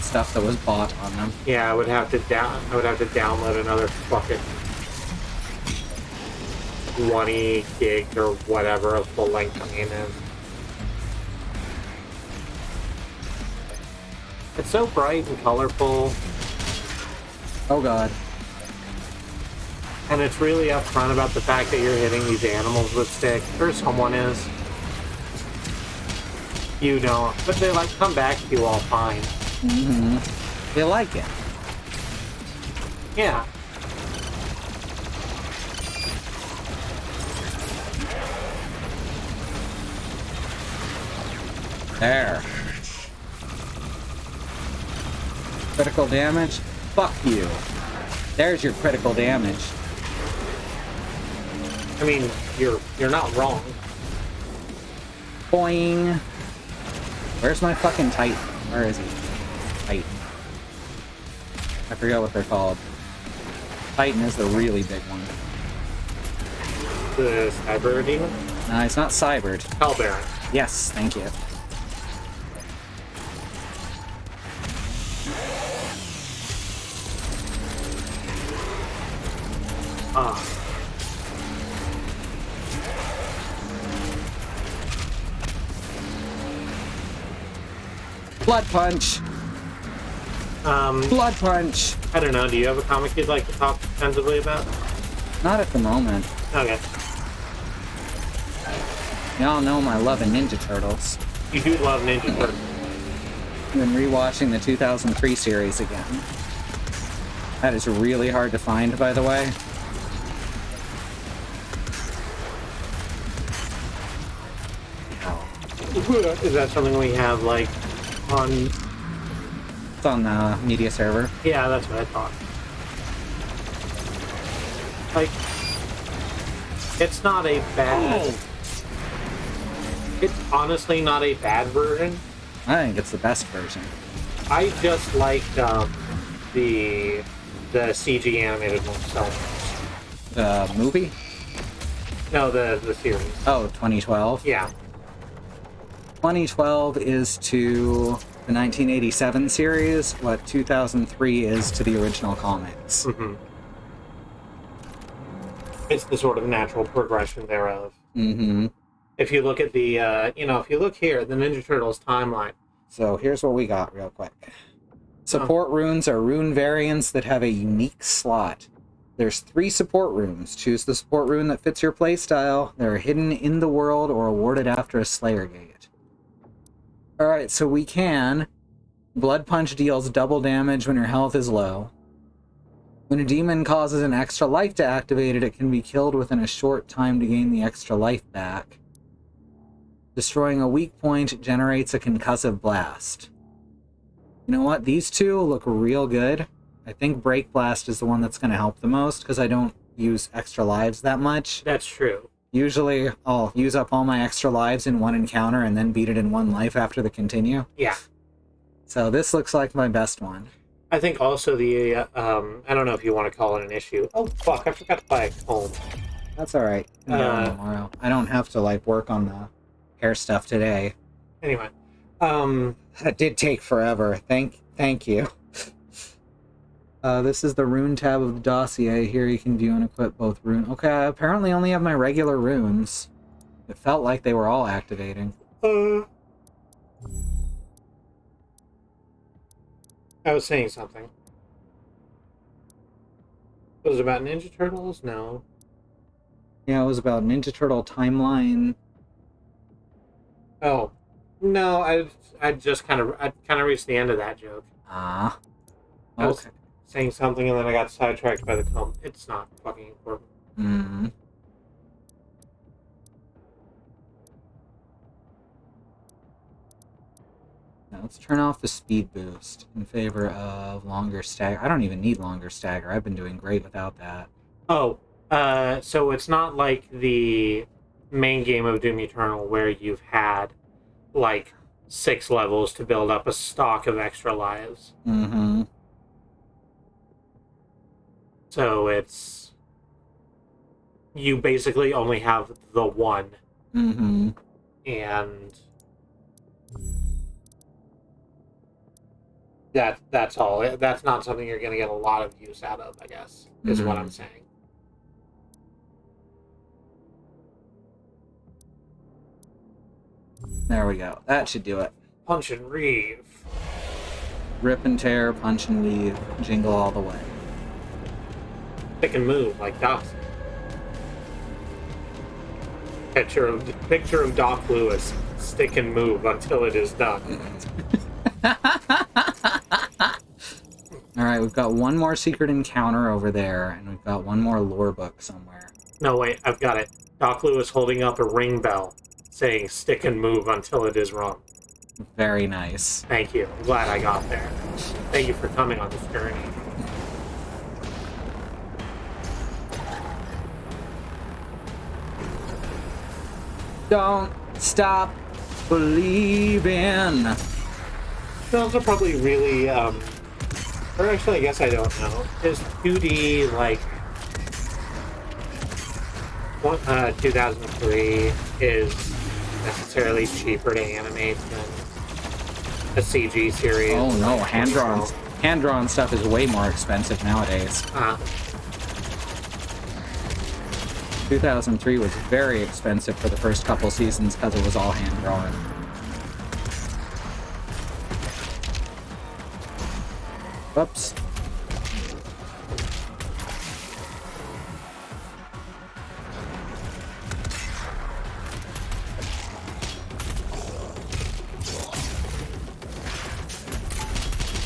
stuff that was bought on them.
Yeah, I would have to download another fucking 20 gigs or whatever of full-length game in. It's so bright and colorful.
Oh god.
And it's really upfront about the fact that you're hitting these animals with sticks. Or someone is. You don't. But they, like, come back to you all fine.
Mm-hmm. They like it.
Yeah.
There. Critical damage? Fuck you. There's your critical damage.
I mean, you're not wrong.
Boing. Where's my fucking Titan? Where is he? Titan. I forgot what they're called. Titan is the really big one.
The Cyber Demon?
It's not cybered.
Barbarian.
Yes, thank you.
Ah.
Blood punch! Blood punch!
I don't know, do you have a comic you'd like to talk extensively about?
Not at the moment.
Okay.
Y'all know my love of Ninja Turtles.
You do love Ninja Turtles.
I've been rewatching the 2003 series again. That is really hard to find, by the way.
Is that something we have, like, on...
It's on the media server.
Yeah, that's what I thought. Like, it's not a bad... It's honestly not a bad version.
I think it's the best version.
I just like the CG animated one so much.
The movie?
No, the series.
Oh, 2012?
Yeah.
2012 is to the 1987 series what 2003 is to the original comics.
Mm-hmm. It's the sort of natural progression thereof.
Mm-hmm.
If you look at the, if you look here, the Ninja Turtles timeline.
So here's what we got real quick. Support runes are rune variants that have a unique slot. There's 3 support runes. Choose the support rune that fits your playstyle. They're hidden in the world or awarded after a Slayer gate. Alright, so we can. Blood Punch deals double damage when your health is low. When a demon causes an extra life to activate it, it can be killed within a short time to gain the extra life back. Destroying a weak point generates a concussive blast. You know what? These two look real good. I think Break Blast is the one that's going to help the most because I don't use extra lives that much.
That's true.
Usually, I'll use up all my extra lives in one encounter and then beat it in one life after the continue.
Yeah.
So this looks like my best one.
I think also the, I don't know if you want to call it an issue. Oh, fuck, I forgot to buy a comb.
That's alright. Tomorrow. I don't have to, like, work on the hair stuff today.
Anyway.
That did take forever. Thank you. This is the rune tab of the dossier. Here you can view and equip both runes. Okay, I apparently only have my regular runes. It felt like they were all activating.
I was saying something. Was it about Ninja Turtles? No.
Yeah, it was about Ninja Turtle timeline.
Oh. No, I reached the end of that joke.
Ah.
I was
Okay.
saying something and then I got sidetracked by the film. It's not fucking important.
Mm-hmm. Now let's turn off the speed boost in favor of longer stagger. I don't even need longer stagger. I've been doing great without that.
Oh, so it's not like the main game of Doom Eternal where you've had, like, 6 levels to build up a stock of extra lives.
Mm-hmm.
So it's... You basically only have the one.
Mm-hmm.
And... That's all. That's not something you're going to get a lot of use out of, I guess, is what I'm saying.
There we go. That should do it.
Punch and reeve.
Rip and tear, punch and weave, jingle all the way.
Pick and move like Doc. Picture of Doc Lewis. Stick and move until it is done.
Alright, we've got one more secret encounter over there, and we've got one more lore book somewhere.
No, wait, I've got it. Doc Lewis holding up a ring bell, saying stick and move until it is rung.
Very nice.
Thank you. I'm glad I got there. Thank you for coming on this journey.
Don't stop believing.
Those are probably really, or actually, I guess I don't know. Is 2D, like, 2003 is necessarily cheaper to animate than a CG series?
Oh no, hand-drawn stuff is way more expensive nowadays. 2003 was very expensive for the first couple seasons because it was all hand-drawn. Whoops.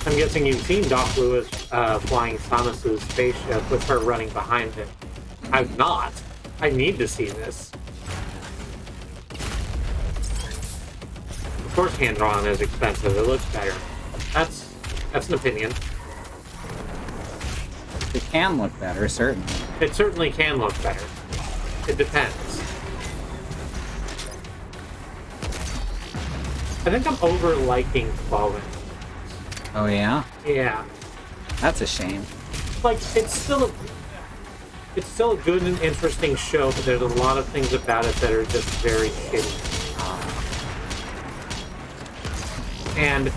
I'm guessing you've seen Doc Lewis flying Samus's spaceship with her running behind him. I've not. I need to see this. Of course hand-drawn is expensive. It looks better. That's an opinion.
It can look better, certainly.
It certainly can look better. It depends. I think I'm over-liking 12 inch.
Oh yeah?
Yeah.
That's a shame.
Like, it's still a good and interesting show, but there's a lot of things about it that are just very shitty. And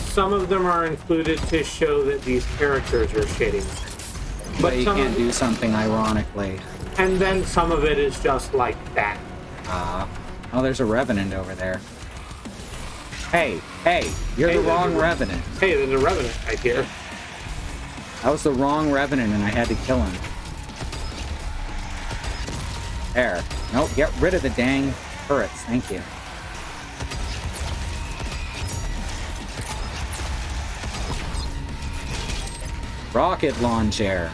some of them are included to show that these characters are shitty.
But you can't do something ironically.
And then some of it is just like that.
Oh, there's a Revenant over there. Hey, you're the wrong Revenant.
Hey, there's a Revenant right here.
That was the wrong Revenant and I had to kill him. There. Nope, get rid of the dang turrets. Thank you. Rocket launcher.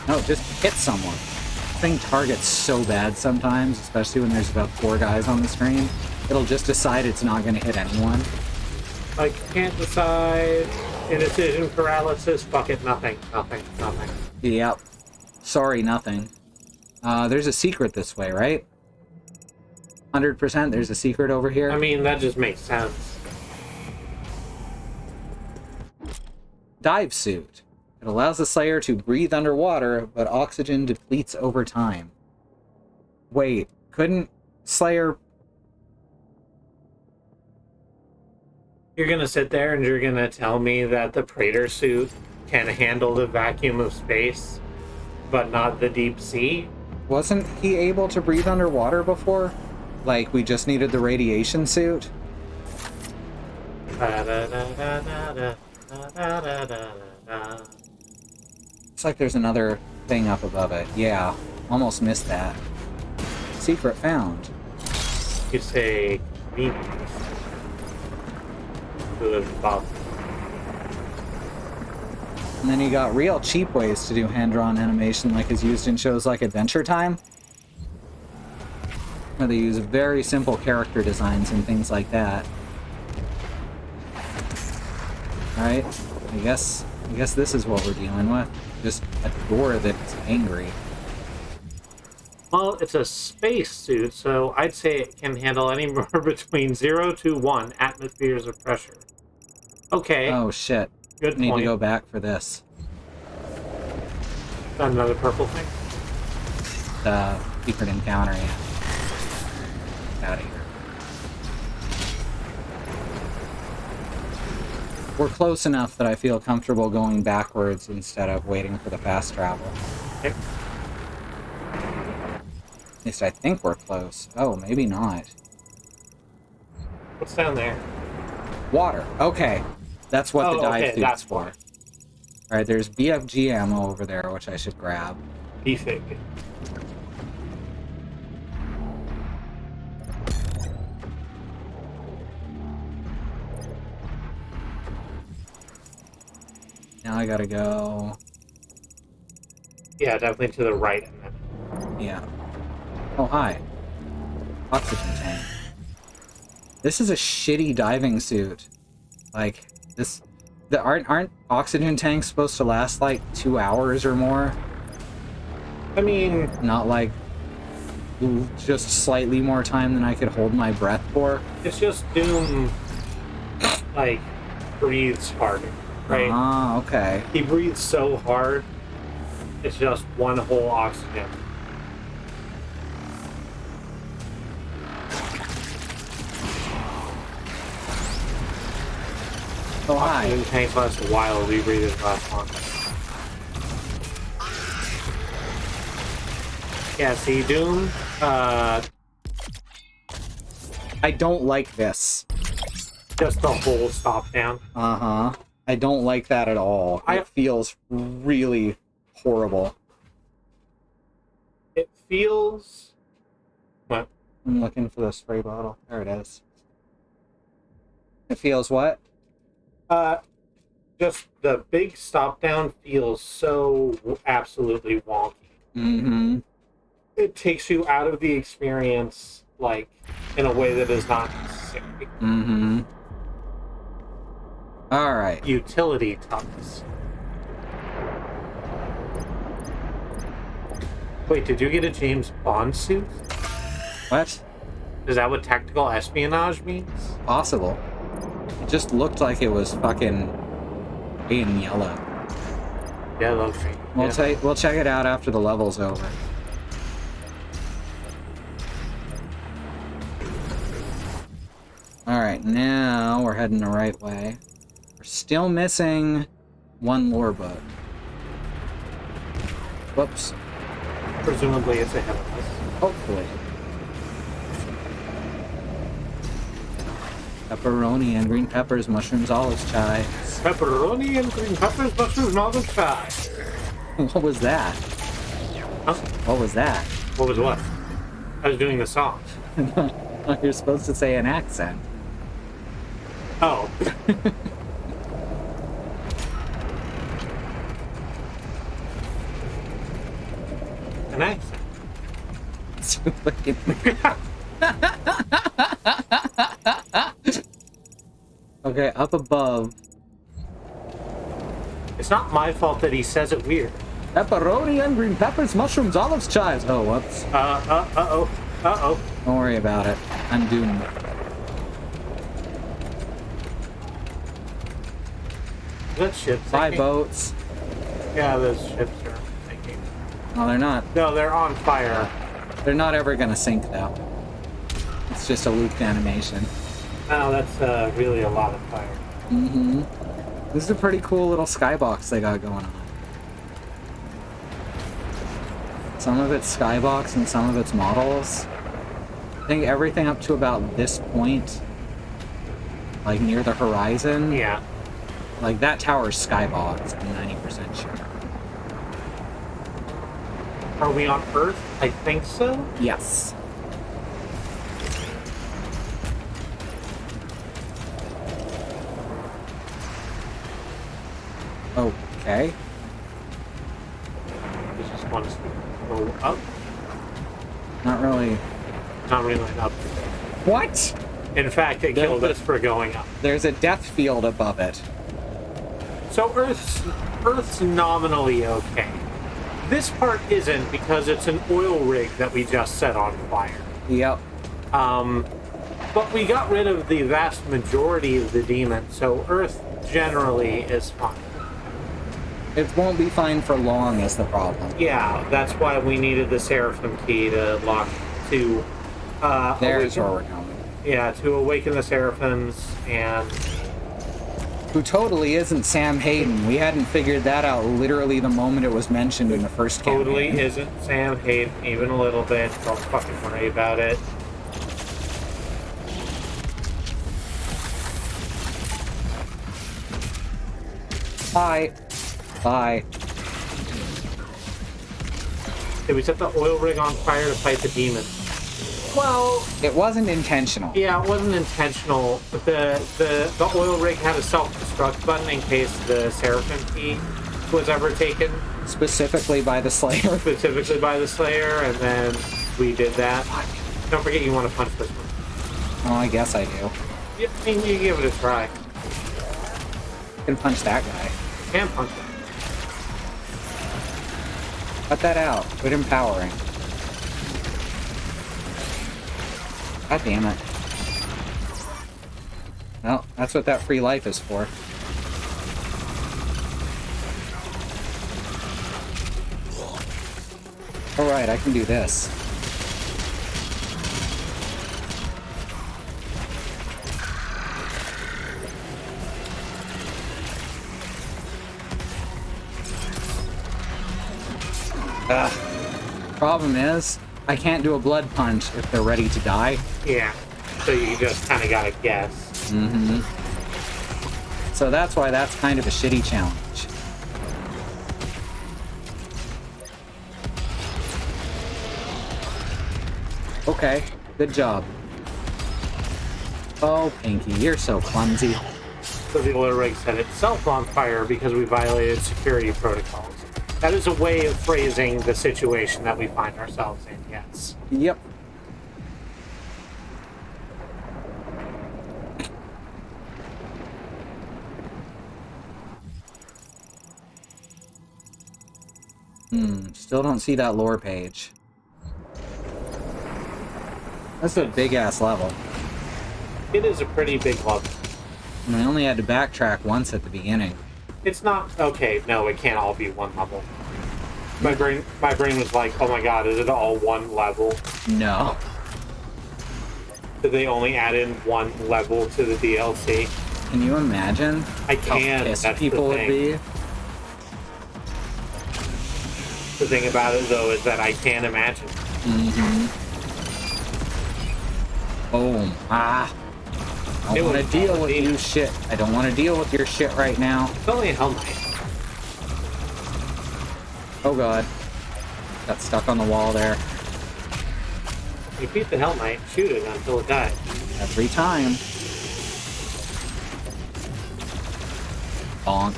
No, just hit someone. This thing targets so bad sometimes, especially when there's about 4 guys on the screen. It'll just decide it's not going to hit anyone.
Like, can't decide. Indecision paralysis. Fuck it. Nothing.
Yep. Sorry, nothing. There's a secret this way, right? 100% there's a secret over here.
I mean, that just makes sense.
Dive suit. It allows the Slayer to breathe underwater, but oxygen depletes over time. Wait, couldn't Slayer...
You're gonna sit there and you're gonna tell me that the Praetor suit can handle the vacuum of space, but not the deep sea?
Wasn't he able to breathe underwater before? Like, we just needed the radiation suit? Looks like there's another thing up above it. Yeah, almost missed that. Secret found.
You say convenience. Good about.
And then you got real cheap ways to do hand-drawn animation like is used in shows like Adventure Time, where they use very simple character designs and things like that. Alright, I guess this is what we're dealing with. Just a door that's angry.
Well, it's a space suit, so I'd say it can handle anywhere between 0 to 1 atmospheres of pressure. Okay.
Oh shit.
Good
Need
point.
to go back for this.
Got another purple thing?
Secret encounter, yeah. Out of here. We're close enough that I feel comfortable going backwards instead of waiting for the fast travel.
Okay.
At least I think we're close. Oh, maybe not.
What's down there?
Water. Okay. That's what the dive suit's
that's
for.
why.
Alright, there's BFG ammo over there, which I should grab.
Defig.
Now I gotta go...
Yeah, definitely to the right. And then...
Yeah. Oh, hi. Oxygen tank. This is a shitty diving suit. Like, this... Aren't oxygen tanks supposed to last, like, 2 hours or more?
I mean...
Not, like, just slightly more time than I could hold my breath for?
It's just Doom, like, breathes harder, right?
Ah, okay.
He breathes so hard, it's just one whole oxygen.
Oh, hi.
Oxygen tanks last a while, rebreathers last longer. Yeah, see, Doom,
I don't like this.
just the whole stop down.
Uh-huh. I don't like that at all. It feels really horrible.
It feels... What?
I'm looking for the spray bottle. There it is. It feels what?
Just the big stop down feels so absolutely wonky.
Mm-hmm.
It takes you out of the experience, like, in a way that is not necessary.
Mm-hmm. Alright.
Utility tux. Wait, did you get a James Bond suit?
What?
Is that what tactical espionage means?
Possible. It just looked like it was fucking in yellow.
Yellow green.
We'll check it out after the level's over. Alright, now we're heading the right way. We're still missing one lore book. Whoops.
Presumably it's ahead of us.
Hopefully. Pepperoni and green peppers, mushrooms, olives, chai.
Pepperoni and green peppers, mushrooms, olive chai.
What was that?
Huh?
What was that?
What was what? I was doing the song.
You're supposed to say an accent.
Oh. An accent.
Okay, up above.
It's not my fault that he says it weird.
Pepperoni and green peppers, mushrooms, olives, chives. Oh, whoops.
Uh-oh.
Don't worry about it. I'm doomed.
Is that ship
Buy
sinking?
boats.
Yeah, those ships are sinking.
No, they're not.
No, they're on fire.
They're not ever gonna sink, though. It's just a looped animation.
Oh, that's really a lot of fire.
Mm-hmm. This is a pretty cool little skybox they got going on. Some of it's skybox and some of it's models. I think everything up to about this point, like near the horizon,
Yeah.
like that tower's skybox, I'm 90% sure.
Are we on Earth? I think so.
Yes. Okay.
It just wants to go up.
Not really.
Not really up.
What?
In fact, it killed us for going up.
There's a death field above it.
So Earth's nominally okay. This part isn't because it's an oil rig that we just set on fire.
Yep.
But we got rid of the vast majority of the demons, so Earth generally is fine.
It won't be fine for long is the problem.
Yeah, that's why we needed the Seraphim key to lock to
There's where
awaken,
we're going.
yeah, to awaken the Seraphims and
Who totally isn't Sam Hayden. We hadn't figured that out literally the moment it was mentioned in the first
totally
campaign.
isn't Sam Hayden even a little bit. Don't fucking worry about it.
Bye. Bye.
Did we set the oil rig on fire to fight the demons? Well,
It wasn't intentional.
yeah, it wasn't intentional. But the oil rig had a self-destruct button in case the Seraphim key was ever taken,
Specifically by the Slayer.
specifically by the Slayer, and then we did that. Don't forget you want to punch this one.
Oh, I guess I do.
I mean, you give it a try.
Can punch that guy.
Can punch it.
Cut that out. Quit empowering. God damn it. Well, that's what that free life is for. Alright, I can do this. Problem is, I can't do a blood punch if they're ready to die.
Yeah. So you just kind of gotta guess.
Mm-hmm. So that's why that's kind of a shitty challenge. Okay, good job. Oh, Pinky, you're so clumsy.
So the oil rig set itself on fire because we violated security protocols. That is a way of phrasing the situation that we find ourselves in, yes.
Yep. Still don't see that lore page. That's a big-ass level.
It is a pretty big level.
And I only had to backtrack once at the beginning.
It's not okay. No, it can't all be one level. My brain was like, "Oh my god, is it all one level?"
No.
Did they only add in one level to the DLC?
Can you imagine
I
how
can.
pissed
That's
people
the
would
thing.
be?
The thing about it, though, is that I can imagine.
Boom. Ah. I
It
don't want
was
to deal with
demon.
you shit. I don't want to deal with your shit right now.
It's only a Hell Knight.
Oh god. Got stuck on the wall there.
You beat the Hell Knight, shoot it until it dies.
Every time. Bonk.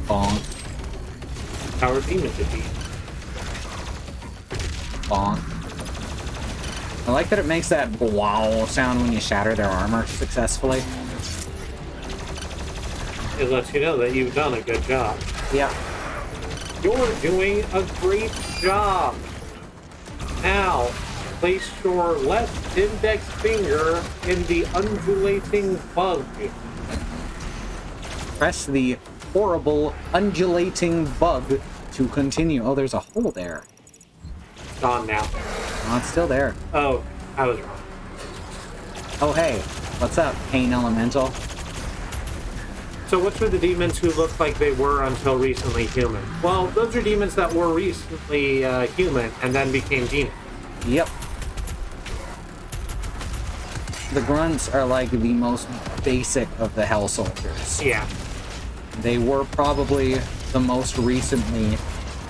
Bonk.
Power demon defeat.
Bonk. I like that it makes that wow sound when you shatter their armor successfully.
It lets you know that you've done a good job.
Yeah.
You're doing a great job. Now, place your left index finger in the undulating bug.
Press the horrible undulating bug to continue. Oh, there's a hole there.
It's gone now.
Oh, it's still there.
Oh, I was wrong.
Oh, hey. What's up, Pain Elemental?
So which were the demons who looked like they were until recently human? Well, those are demons that were recently human and then became demons.
Yep. The grunts are like the most basic of the Hell Soldiers.
Yeah.
They were probably the most recently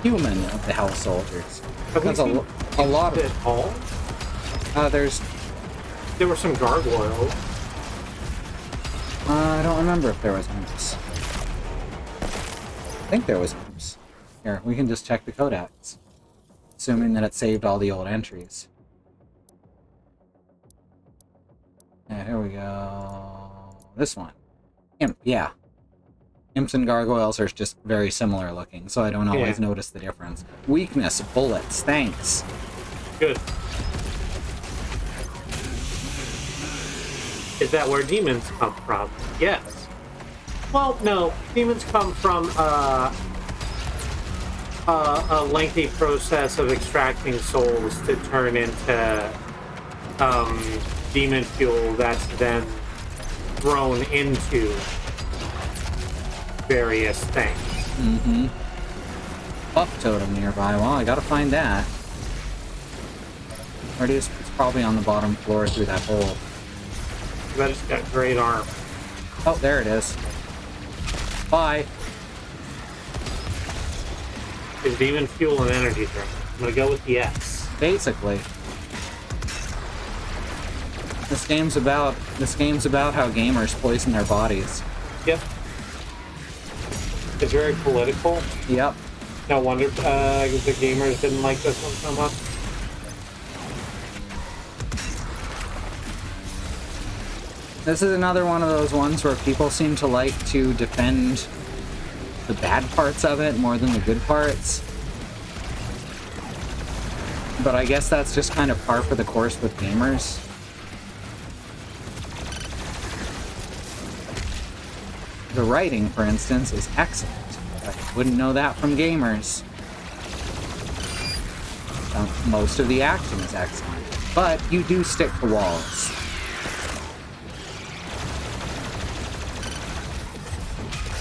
human of the Hell Soldiers.
Have we
Because
seen
a lot
it
of
all? There were some gargoyles.
I don't remember if there was ones. I think there was imps. Here, we can just check the codex. Assuming that it saved all the old entries. Yeah, here we go. This one. Imp, yeah. Imps and gargoyles are just very similar looking, so I don't always notice the difference. Weakness, bullets, thanks.
Good. Is that where demons come from? Yes. Well, no. Demons come from a lengthy process of extracting souls to turn into demon fuel that's then thrown into various things.
Mm-hmm. Buff totem nearby. Well, I gotta find that. Or it is, it's probably on the bottom floor through that hole.
But it's got great arm.
Oh, there it is. Bye.
Is demon fuel an energy drink? I'm gonna go with the yes.
Basically. This game's about how gamers poison their bodies.
Yep. It's very political.
Yep.
No wonder the gamers didn't like this one so much.
This is another one of those ones where people seem to like to defend the bad parts of it more than the good parts. But I guess that's just kind of par for the course with gamers. The writing, for instance, is excellent. I wouldn't know that from gamers. Most of the action is excellent, but you do stick to walls.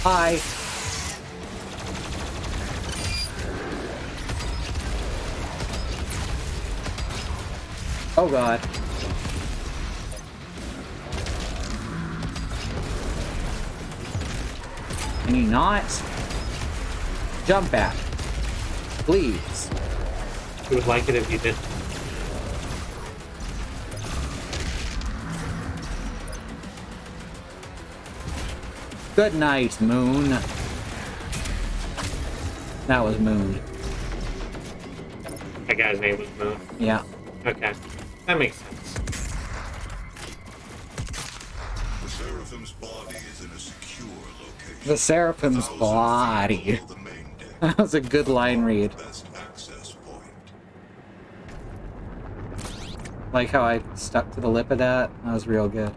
Hi. Oh god. Can you not? Jump back. Please.
You would like it if you did.
Good night, Moon. That was Moon.
That guy's name was Moon.
Yeah.
Okay. That makes sense.
The Seraphim's body is in a secure location.
The Seraphim's body.
The main deck.
That was a good line read.
Best access point.
Like how I stuck to the lip of that. That was real good.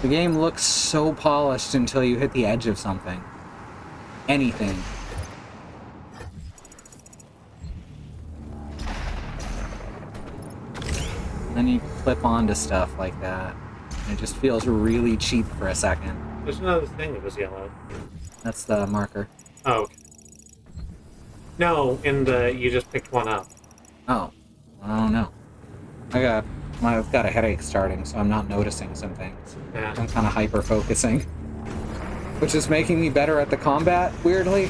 The game looks so polished until you hit the edge of something. Anything. Then you clip onto stuff like that. And it just feels really cheap for a second.
There's another thing that was yellow.
That's the marker.
Oh. Okay. No, you just picked one up.
Oh. I don't know. I've got a headache starting, so I'm not noticing some things.
Yeah.
I'm kind of hyper-focusing. Which is making me better at the combat, weirdly.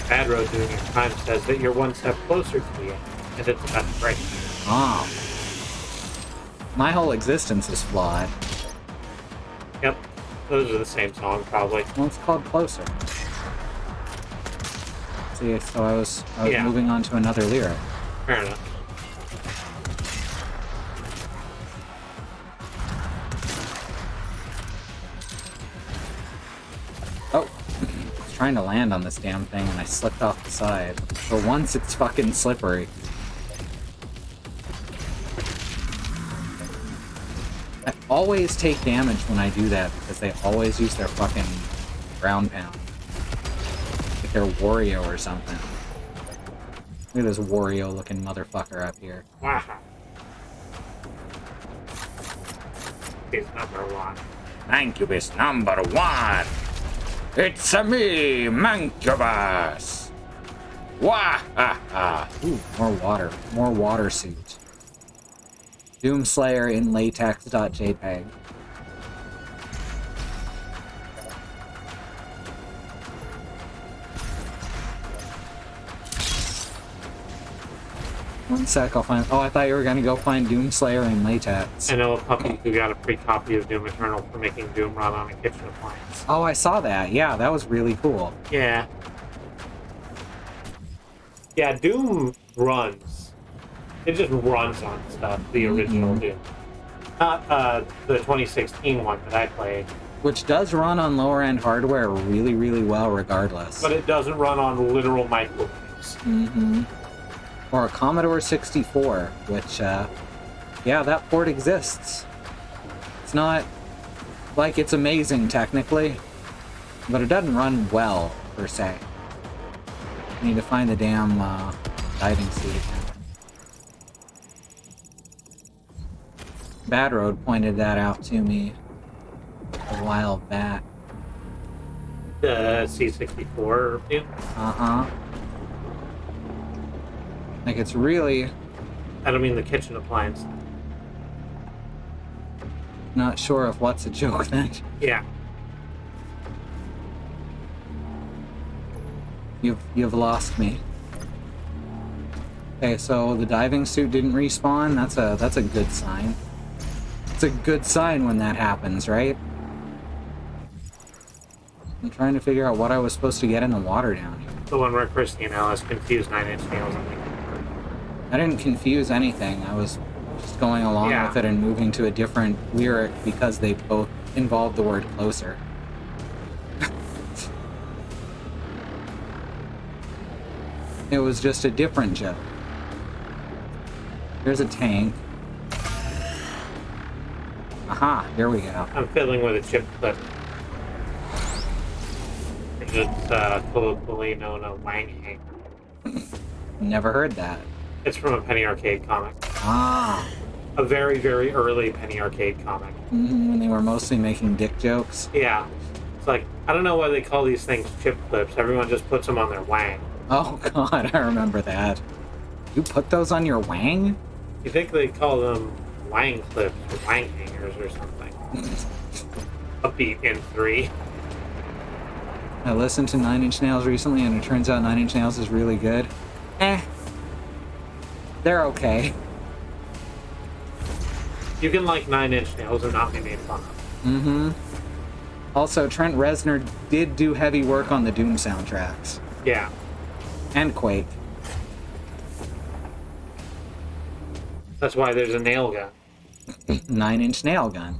Bad Road doing your time says that you're one step closer to the end, and it's about to break.
Oh. My whole existence is flawed.
Yep. Those are the same song, probably.
Well, it's called Closer. See, so I was moving on to another lyric.
Fair enough.
Oh. I was trying to land on this damn thing and I slipped off the side. For once, it's fucking slippery. I always take damage when I do that because they always use their fucking ground pound. Like they're Wario or something. Look at this Wario looking motherfucker up here.
Wow. He's number one.
Mancubus number one! It's a me, Mancubus! Wah ha ha! Ooh, more water. More water suit. Doomslayer in latex.jpg. One sec, I'll find. Oh, I thought you were gonna go find Doomslayer in latex.
I know a puppy who got a free copy of Doom Eternal for making Doom run on a kitchen appliance.
Oh, I saw that. Yeah, that was really cool.
Yeah. Yeah, Doom runs. It just runs on stuff, the original Doom. Not the 2016 one that I played.
Which does run on lower end hardware really, really well regardless.
But it doesn't run on literal microwaves.
Mm-hmm. Or a Commodore 64, which, yeah, that port exists. It's not like it's amazing technically, but it doesn't run well, per se. I need to find the damn diving suit again. Bad Road pointed that out to me a while back.
The C64 Doom?
Uh-huh. Like, it's really
I don't mean the kitchen appliance.
not sure if what's a joke then.
Yeah.
You've lost me. Okay, so the diving suit didn't respawn. That's a good sign. It's a good sign when that happens, right? I'm trying to figure out what I was supposed to get in the water down here.
The one where Kristi and Alice confused 9 Inch Nails.
I didn't confuse anything. I was just going along with it and moving to a different lyric because they both involved the word closer. It was just a different joke. There's a tank. Aha, here we go.
I'm fiddling with a chip clip. It's colloquially known as Wang Hanger.
Never heard that.
It's from a Penny Arcade comic.
Ah.
A very, very early Penny Arcade comic.
When they were mostly making dick jokes.
Yeah. It's like, I don't know why they call these things chip clips. Everyone just puts them on their wang.
Oh god, I remember that. You put those on your wang?
You think they call them wang clips or wang hangers or something. A beat in 3.
I listened to 9 Inch Nails recently and it turns out 9 Inch Nails is really good. They're okay.
You can like 9 Inch Nails and not be made fun of.
Mm-hmm. Also, Trent Reznor did do heavy work on the Doom soundtracks.
Yeah.
And Quake.
That's why there's a nail gun.
9 Inch Nail gun.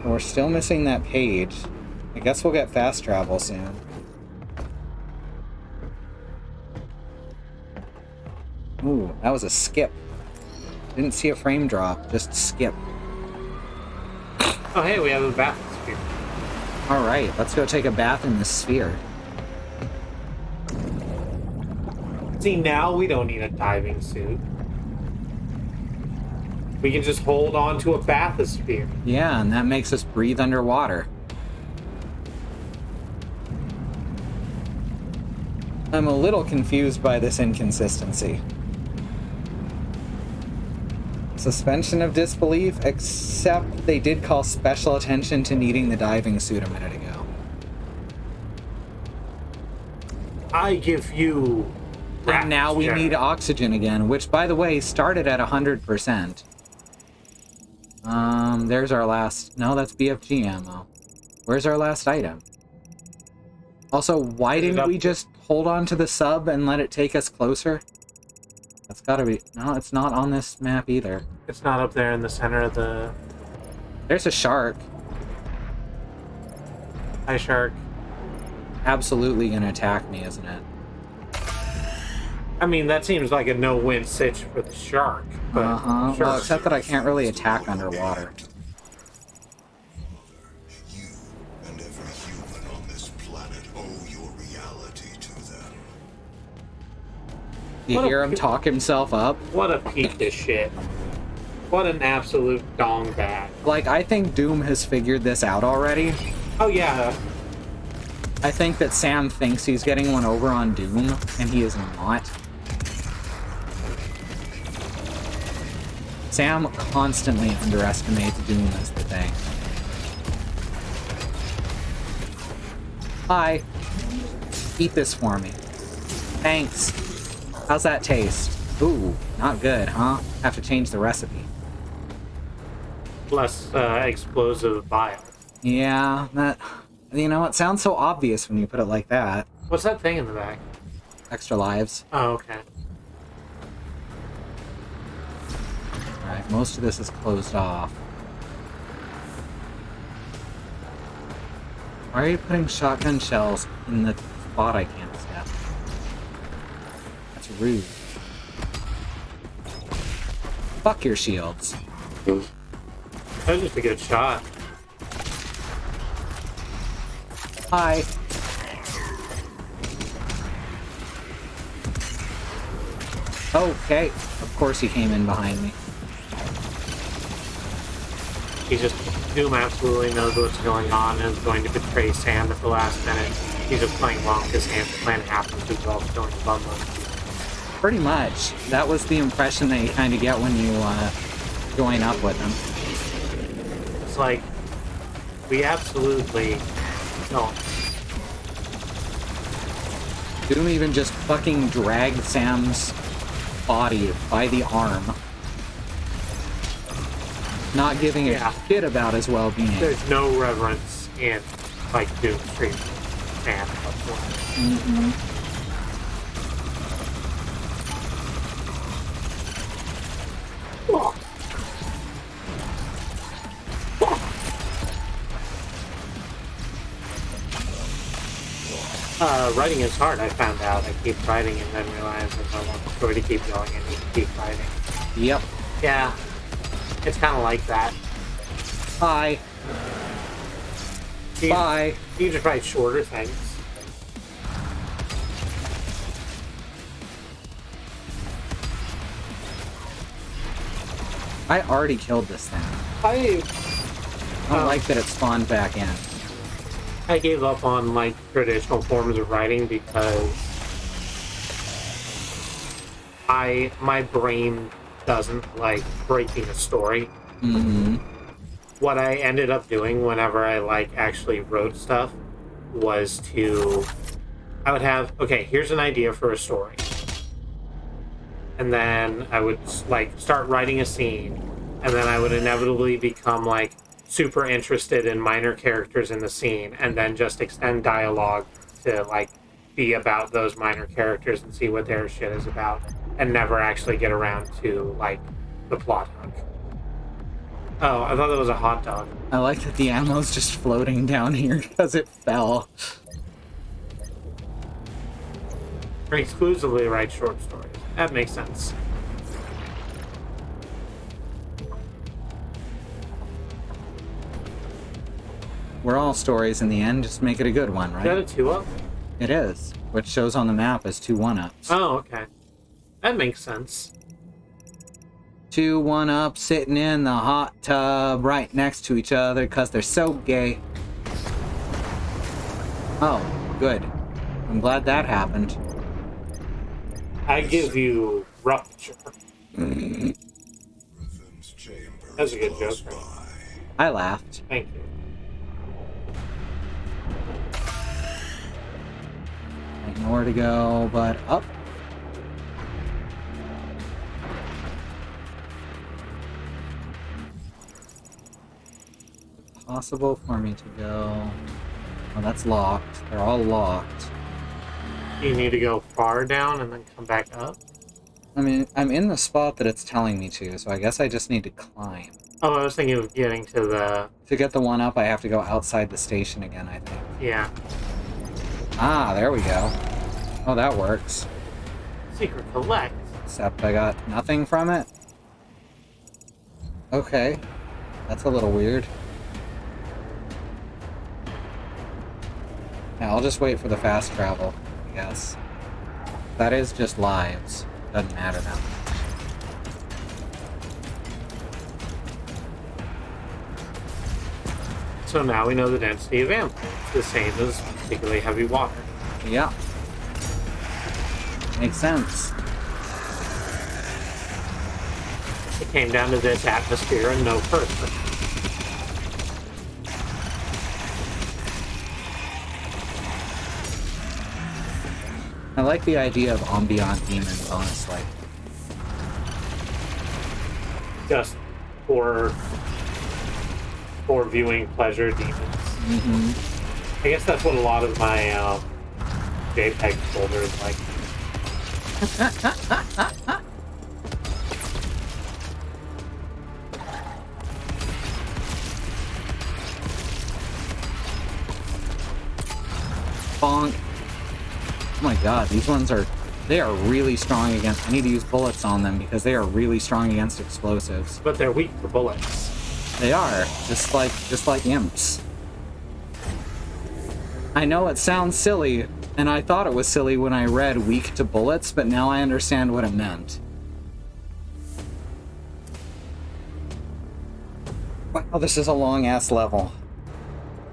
We're still missing that page. I guess we'll get fast travel soon. Ooh, that was a skip. Didn't see a frame drop, just skip.
Oh hey, we have a bath sphere.
Alright, let's go take a bath in this sphere.
See, now we don't need a diving suit. We can just hold on to a bathysphere.
Yeah, and that makes us breathe underwater. I'm a little confused by this inconsistency. Suspension of disbelief, except they did call special attention to needing the diving suit a minute ago.
I give you...
And now we need oxygen again, which, by the way, started at 100%. There's our last... No, that's BFG ammo. Where's our last item? Also, why didn't we just hold on to the sub and let it take us closer? That's gotta be... No, it's not on this map either.
It's not up there in the center of the...
There's a shark.
Hi, shark.
Absolutely gonna attack me, isn't it?
I mean, that seems like a no-win sitch for the shark. But
Well, except that I can't really attack underwater.
You and every human on this planet owe your reality to them.
You hear him talk himself up?
What a piece of shit. What an absolute dong bag.
Like, I think Doom has figured this out already.
Oh, yeah.
I think that Sam thinks he's getting one over on Doom, and he is not. Sam constantly underestimates doing this thing. Hi. Eat this for me. Thanks. How's that taste? Ooh, not good, huh? Have to change the recipe.
Less explosive bile.
Yeah, that... You know, it sounds so obvious when you put it like that.
What's that thing in the back?
Extra lives.
Oh, okay.
Alright, most of this is closed off. Why are you putting shotgun shells in the spot I can't step? That's rude. Fuck your shields.
That was just a good shot.
Hi. Okay, of course he came in behind me.
Doom absolutely knows what's going on and is going to betray Sam at the last minute. He's just playing wrong because Sam's plan happens to involve killing Bumbo.
Pretty much. That was the impression that you kind of get when you join up with him.
It's like, we absolutely don't.
Doom even just fucking dragged Sam's body by the arm. Not giving a shit about his well-being.
There's no reverence in, like, Doom treating Sam whatsoever. Writing is hard, I found out. I keep writing and then realize if I want the story to keep going, I need to keep writing.
Yep.
Yeah. It's kind of like that.
Bye. Bye.
You just write shorter things.
I already killed this thing. I don't like that it spawned back in.
I gave up on, like, traditional forms of writing because my brain doesn't like breaking a story.
Mm-hmm.
What I ended up doing whenever I, like, actually wrote stuff was I would have, okay, here's an idea for a story. And then I would, like, start writing a scene, and then I would inevitably become, like, super interested in minor characters in the scene, and then just extend dialogue to, like, be about those minor characters and see what their shit is about, and never actually get around to, like, the plot hook. Oh, I thought that was a hot dog.
I like that the ammo's just floating down here because it fell.
I exclusively write short stories. That makes sense.
We're all stories in the end, just make it a good one, right?
Is that a 2-up?
It is, which shows on the map as 2 1-ups.
Oh, okay. That makes sense.
2 1-ups sitting in the hot tub right next to each other because they're so gay. Oh, good. I'm glad that happened.
I give you rupture. That's a good joke, right?
I laughed.
Thank you.
I don't know where to go, but up. Possible for me to go. Oh, that's locked. They're all locked.
You need to go far down and then come back up?
I mean, I'm in the spot that it's telling me to, so I guess I just need to climb.
Oh, I was thinking of getting to the...
To get the 1-up, I have to go outside the station again, I think.
Yeah.
Ah, there we go. Oh, that works.
Secret collect.
Except I got nothing from it. Okay. That's a little weird. Yeah, I'll just wait for the fast travel, I guess. That is just lives. Doesn't matter now.
So now we know the density of ammo. It's the same as particularly heavy water.
Yeah. Makes sense.
It came down to this: atmosphere and no person.
I like the idea of ambient demons, honestly.
Just for viewing pleasure demons. I guess that's what a lot of my JPEG folders like.
Bonk. Oh my god, these ones they are really strong against. I need to use bullets on them because they are really strong against explosives.
But they're weak for bullets.
They are, just like imps. I know it sounds silly, and I thought it was silly when I read weak to bullets, but now I understand what it meant. Wow, this is a long-ass level.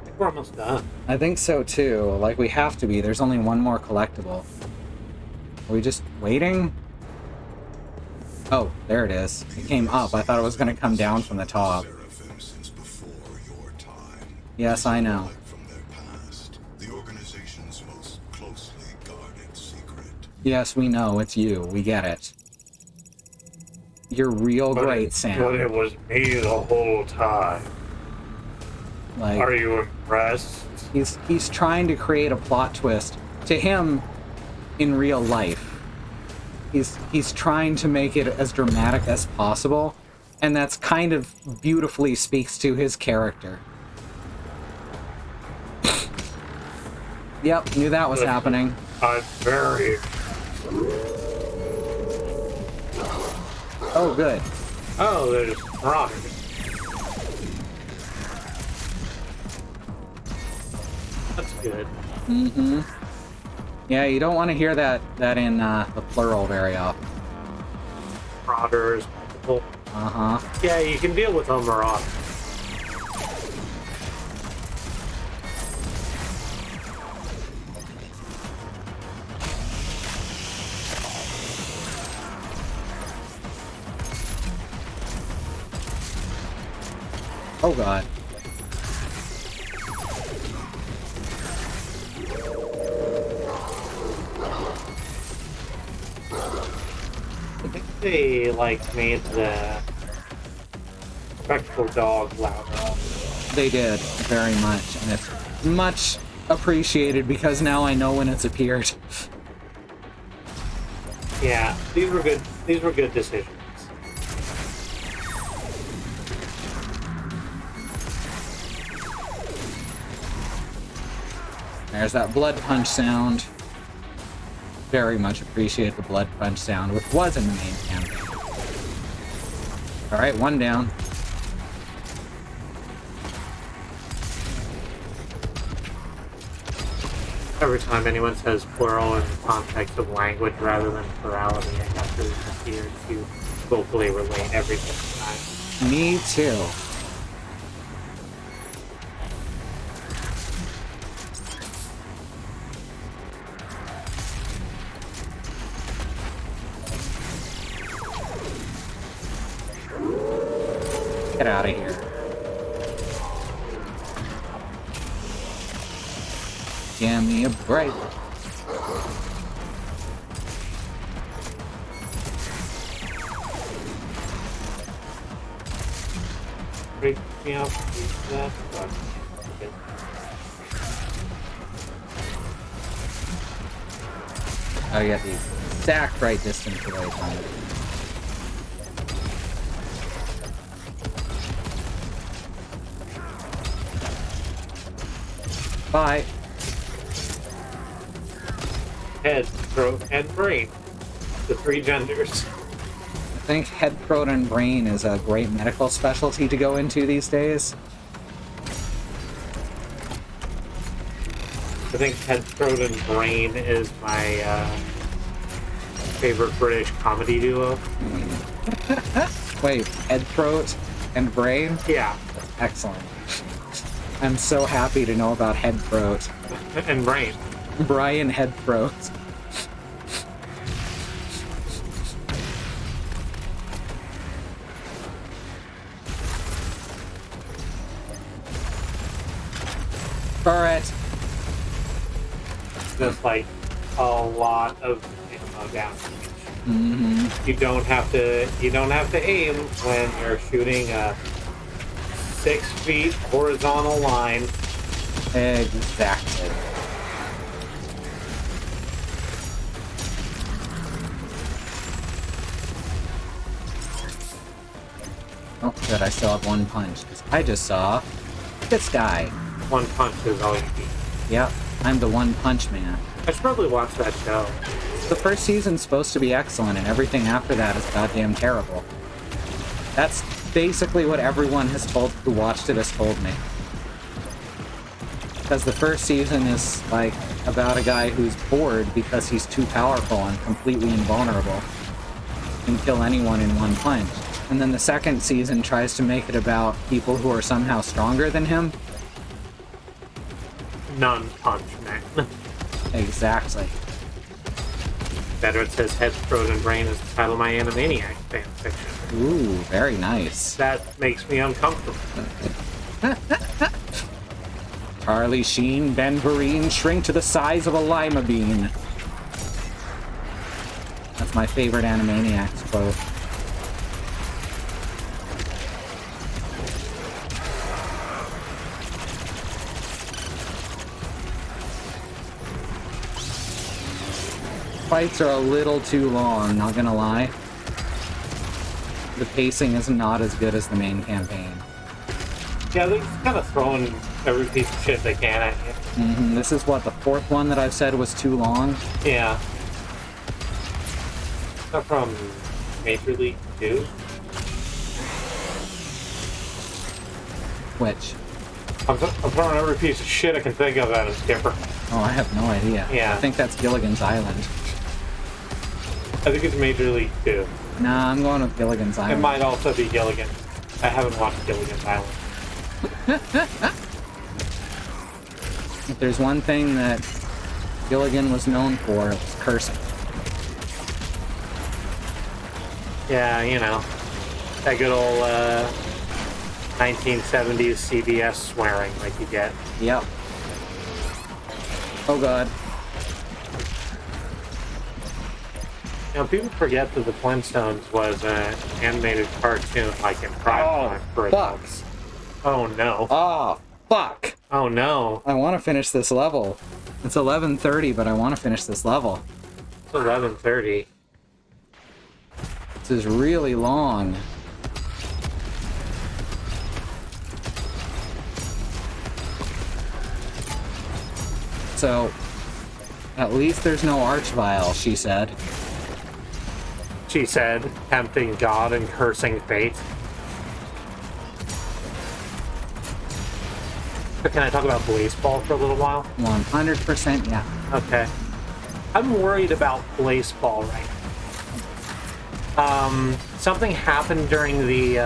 I think we're almost done.
I think so too. Like, we have to be. There's only one more collectible. Are we just waiting? Oh, there it is. It came up. I thought it was going to come down from the top.
Seraphim since before your time.
Yes, I know.
From their past, the organization's most closely guarded secret.
Yes, we know. It's you. We get it. You're real great, Sam.
But it was me the whole time.
Like,
Are you impressed?
he's trying to create a plot twist to him in real life. He's trying to make it as dramatic as possible, and that's kind of beautifully speaks to his character. Yep, knew that was happening.
I'm very...
Oh, good.
Oh, there's marauders. That's good.
Mm-hmm. Yeah, you don't want to hear that in the plural very often.
Marauders, multiple.
Uh-huh.
Yeah, you can deal with them marauders.
Oh god.
I think they, like, made the spectacle dog louder.
They did, very much, and it's much appreciated because now I know when it's appeared.
Yeah, these were good decisions.
There's that blood punch sound. Very much appreciate the blood punch sound, which was in the main campaign. Alright, one down.
Every time anyone says plural in the context of language rather than plurality, I have to appear to vocally relate every single time.
Me too. Get out of here. Give me a break.
Break me up, that, but okay.
Oh, you have the exact right distance away from it. Bye.
Head, throat, and brain. The three genders.
I think head, throat, and brain is a great medical specialty to go into these days.
I think head, throat, and brain is my favorite British comedy duo.
Wait, head, throat, and brain?
Yeah,
Excellent. I'm so happy to know about head, throat.
and brain.
Brian head, throat. Turret.
Just like a lot of ammo damage. You don't have to aim when you're shooting a 6 feet horizontal line.
Exactly. Oh, good, I still have one punch. 'Cause I just saw this guy.
One punch is all you need.
Yep, I'm the one punch man.
I should probably watch that show.
The first season's supposed to be excellent, and everything after that is goddamn terrible. That's basically what everyone who watched it has told me. Because the first season is, like, about a guy who's bored because he's too powerful and completely invulnerable. Can kill anyone in one punch. And then the second season tries to make it about people who are somehow stronger than him.
Non-punch man.
Exactly.
Better it says Head, Throat, and Brain is the title of my Animaniac fanfiction.
Ooh, very nice.
That makes me uncomfortable.
Charlie Sheen, Ben Vereen, shrink to the size of a lima bean. That's my favorite Animaniacs quote. Fights are a little too long, not gonna lie. The pacing is not as good as the main campaign.
Yeah, they're just kind of throwing every piece of shit they can at you.
This is what, the fourth one that I've said was too long?
Yeah. Not from Major League 2?
Which?
I'm throwing every piece of shit I can think of at a skipper.
Oh, I have no idea.
Yeah.
I think that's Gilligan's Island.
I think it's Major League 2.
Nah, I'm going with Gilligan's
It
Island.
might also be Gilligan. I haven't watched Gilligan's Island.
If there's one thing that Gilligan was known for, it was cursing.
Yeah, you know. That good old 1970s CBS swearing like you get.
Yep. Oh god.
You know, people forget that the Flintstones was an animated cartoon like in prime time for
fuck.
adults. Oh no.
Oh, fuck!
Oh no.
I want to finish this level. It's 11:30, but I want to finish this level.
It's 11:30.
This is really long. So, at least there's no Archvile, she said.
She said, tempting God and cursing fate. But can I talk about Blazeball for a little while?
100% yeah.
Okay. I'm worried about Blazeball right now. Something happened during the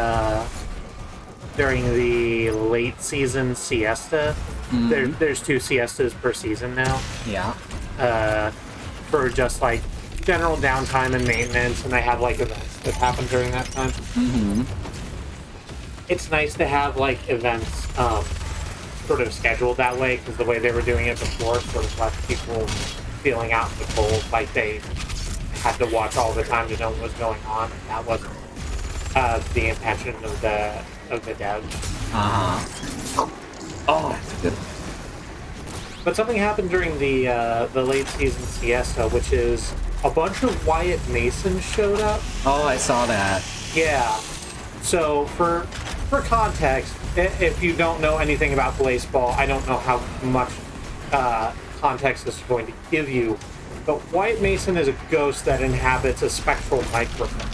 late season siesta. There's 2 siestas per season now.
Yeah.
For just like general downtime and maintenance, and they have like events that happen during that time. It's nice to have like events sort of scheduled that way, because the way they were doing it before sort of left people feeling out in the cold, like they had to watch all the time to know what was going on. And that wasn't the intention of the devs.
Oh, that's good.
But something happened during the late season siesta, which is a bunch of Wyatt Masons showed up.
Oh, I saw that.
Yeah. So for context, if you don't know anything about Blazeball, I don't know how much context this is going to give you. But Wyatt Mason is a ghost that inhabits a spectral microphone.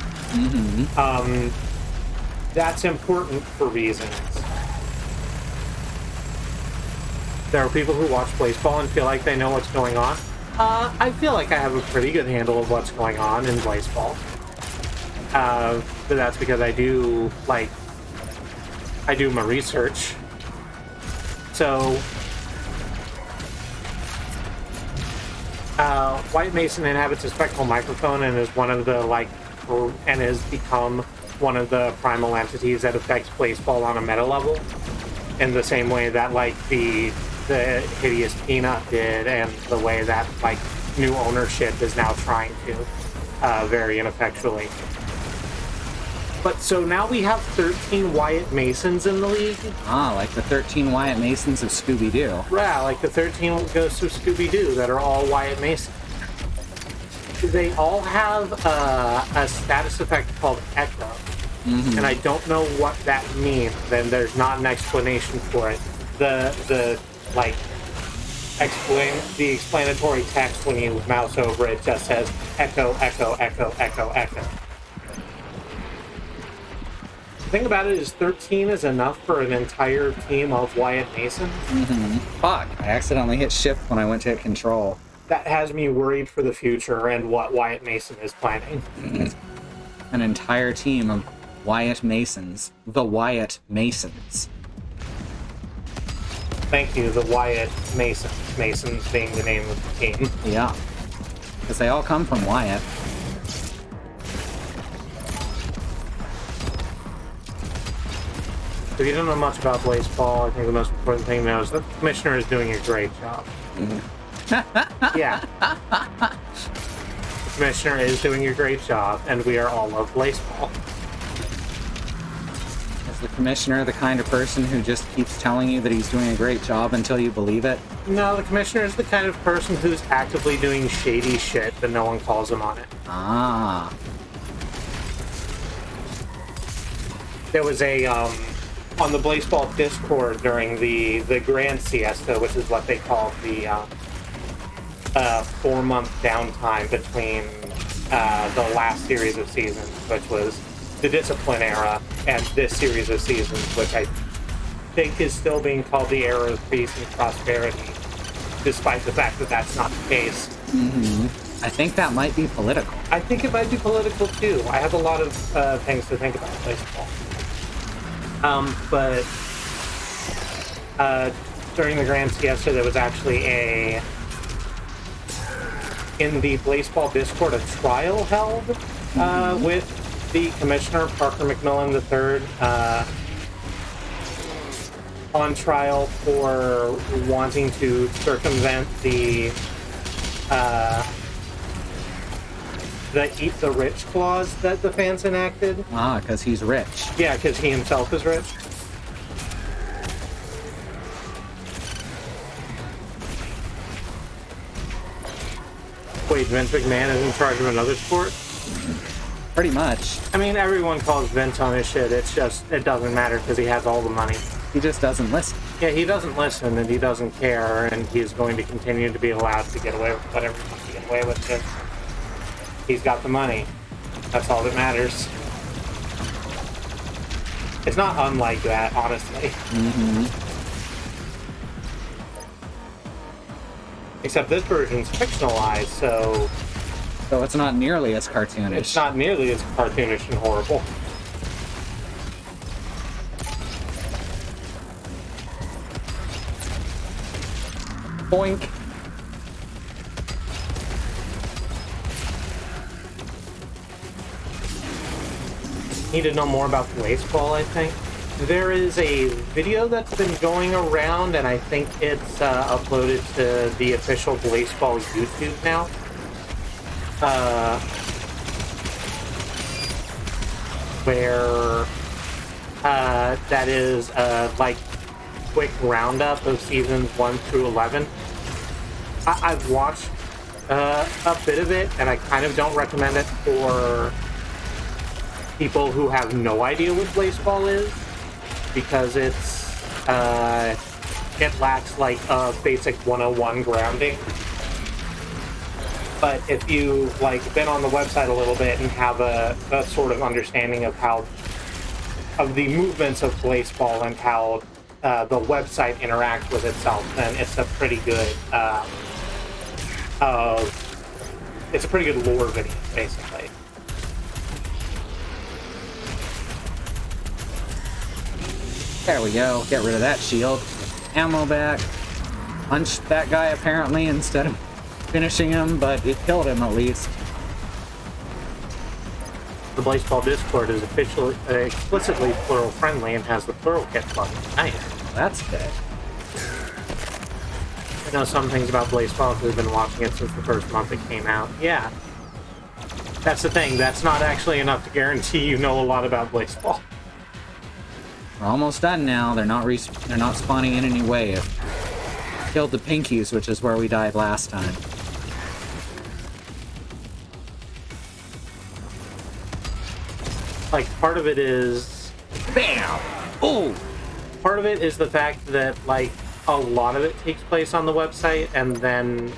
That's important for reasons. There are people who watch Blazeball and feel like they know what's going on. I feel like I have a pretty good handle of what's going on in Blazeball. But that's because I do my research. So, White Mason inhabits a spectral microphone and is one of the and has become one of the primal entities that affects Blazeball on a meta level. In the same way that the the Hideous Peanut did, and the way that like new ownership is now trying to very ineffectually. But so now we have 13 Wyatt Masons in the league.
Ah, like the 13 Wyatt Masons of Scooby-Doo.
Yeah, like the 13 Ghosts of Scooby-Doo that are all Wyatt Masons. They all have a status effect called Echo. And I don't know what that means. Then there's not an explanation for it. The explanatory text when you mouse over it just says echo, echo, echo, echo, echo. The thing about it is 13 is enough for an entire team of Wyatt Masons.
Fuck, I accidentally hit shift when I went to hit control.
That has me worried for the future and what Wyatt Mason is planning.
An entire team of Wyatt Masons. The Wyatt Masons.
Thank you, the Wyatt Masons. Masons being the name of the team.
Yeah. Because they all come from Wyatt.
If you don't know much about baseball, I think the most important thing to know is that the commissioner is doing a great job. Yeah. The commissioner is doing a great job, and we are all of baseball.
Is the commissioner the kind of person who just keeps telling you that he's doing a great job until you believe it?
No, the commissioner is the kind of person who's actively doing shady shit, but no one calls him on it.
Ah.
There was a, on the baseball Discord during the Grand Siesta, which is what they call the 4-month downtime between the last series of seasons, which was the Discipline era, and this series of seasons, which I think is still being called the era of peace and prosperity, despite the fact that that's not the case.
I think that might be political.
I think it might be political too. I have a lot of things to think about baseball. But during the Grand Siesta, there was actually in the baseball Discord, a trial held with the commissioner, Parker McMillan III, on trial for wanting to circumvent the Eat the Rich clause that the fans enacted.
Ah, because he's rich.
Yeah, because he himself is rich. Wait, Vince McMahon is in charge of another sport?
Pretty much.
I mean, everyone calls Vince on his shit. It's just, it doesn't matter because he has all the money.
He just doesn't listen.
Yeah, he doesn't listen and he doesn't care, and he's going to continue to be allowed to get away with whatever he wants to get away with because he's got the money. That's all that matters. It's not unlike that, honestly. Except this version's fictionalized, so
it's not nearly as cartoonish.
it's not nearly as cartoonish and horrible.
Boink.
Need to know more about baseball, I think. There is a video that's been going around, and I think it's uploaded to the official baseball YouTube now. Where that is like quick roundup of seasons 1 through 11. I've watched a bit of it, and I kind of don't recommend it for people who have no idea what baseball is, because it lacks like a basic 101 grounding. But if you've like been on the website a little bit and have a sort of understanding of the movements of baseball and how the website interacts with itself, then it's a pretty good lore video, basically.
There we go. Get rid of that shield. Ammo back. Punched that guy apparently instead of finishing him, but it killed him at least.
The baseball Discord is explicitly plural friendly and has the plural kit button. Nice.
That's good.
I know some things about baseball because we've been watching it since the first month it came out. Yeah. That's the thing. That's not actually enough to guarantee you know a lot about baseball.
We're almost done now. They're not spawning in any wave. Killed the pinkies, which is where we died last time.
Like, part of it is...
Bam! Oh!
Part of it is the fact that, like, a lot of it takes place on the website, and then...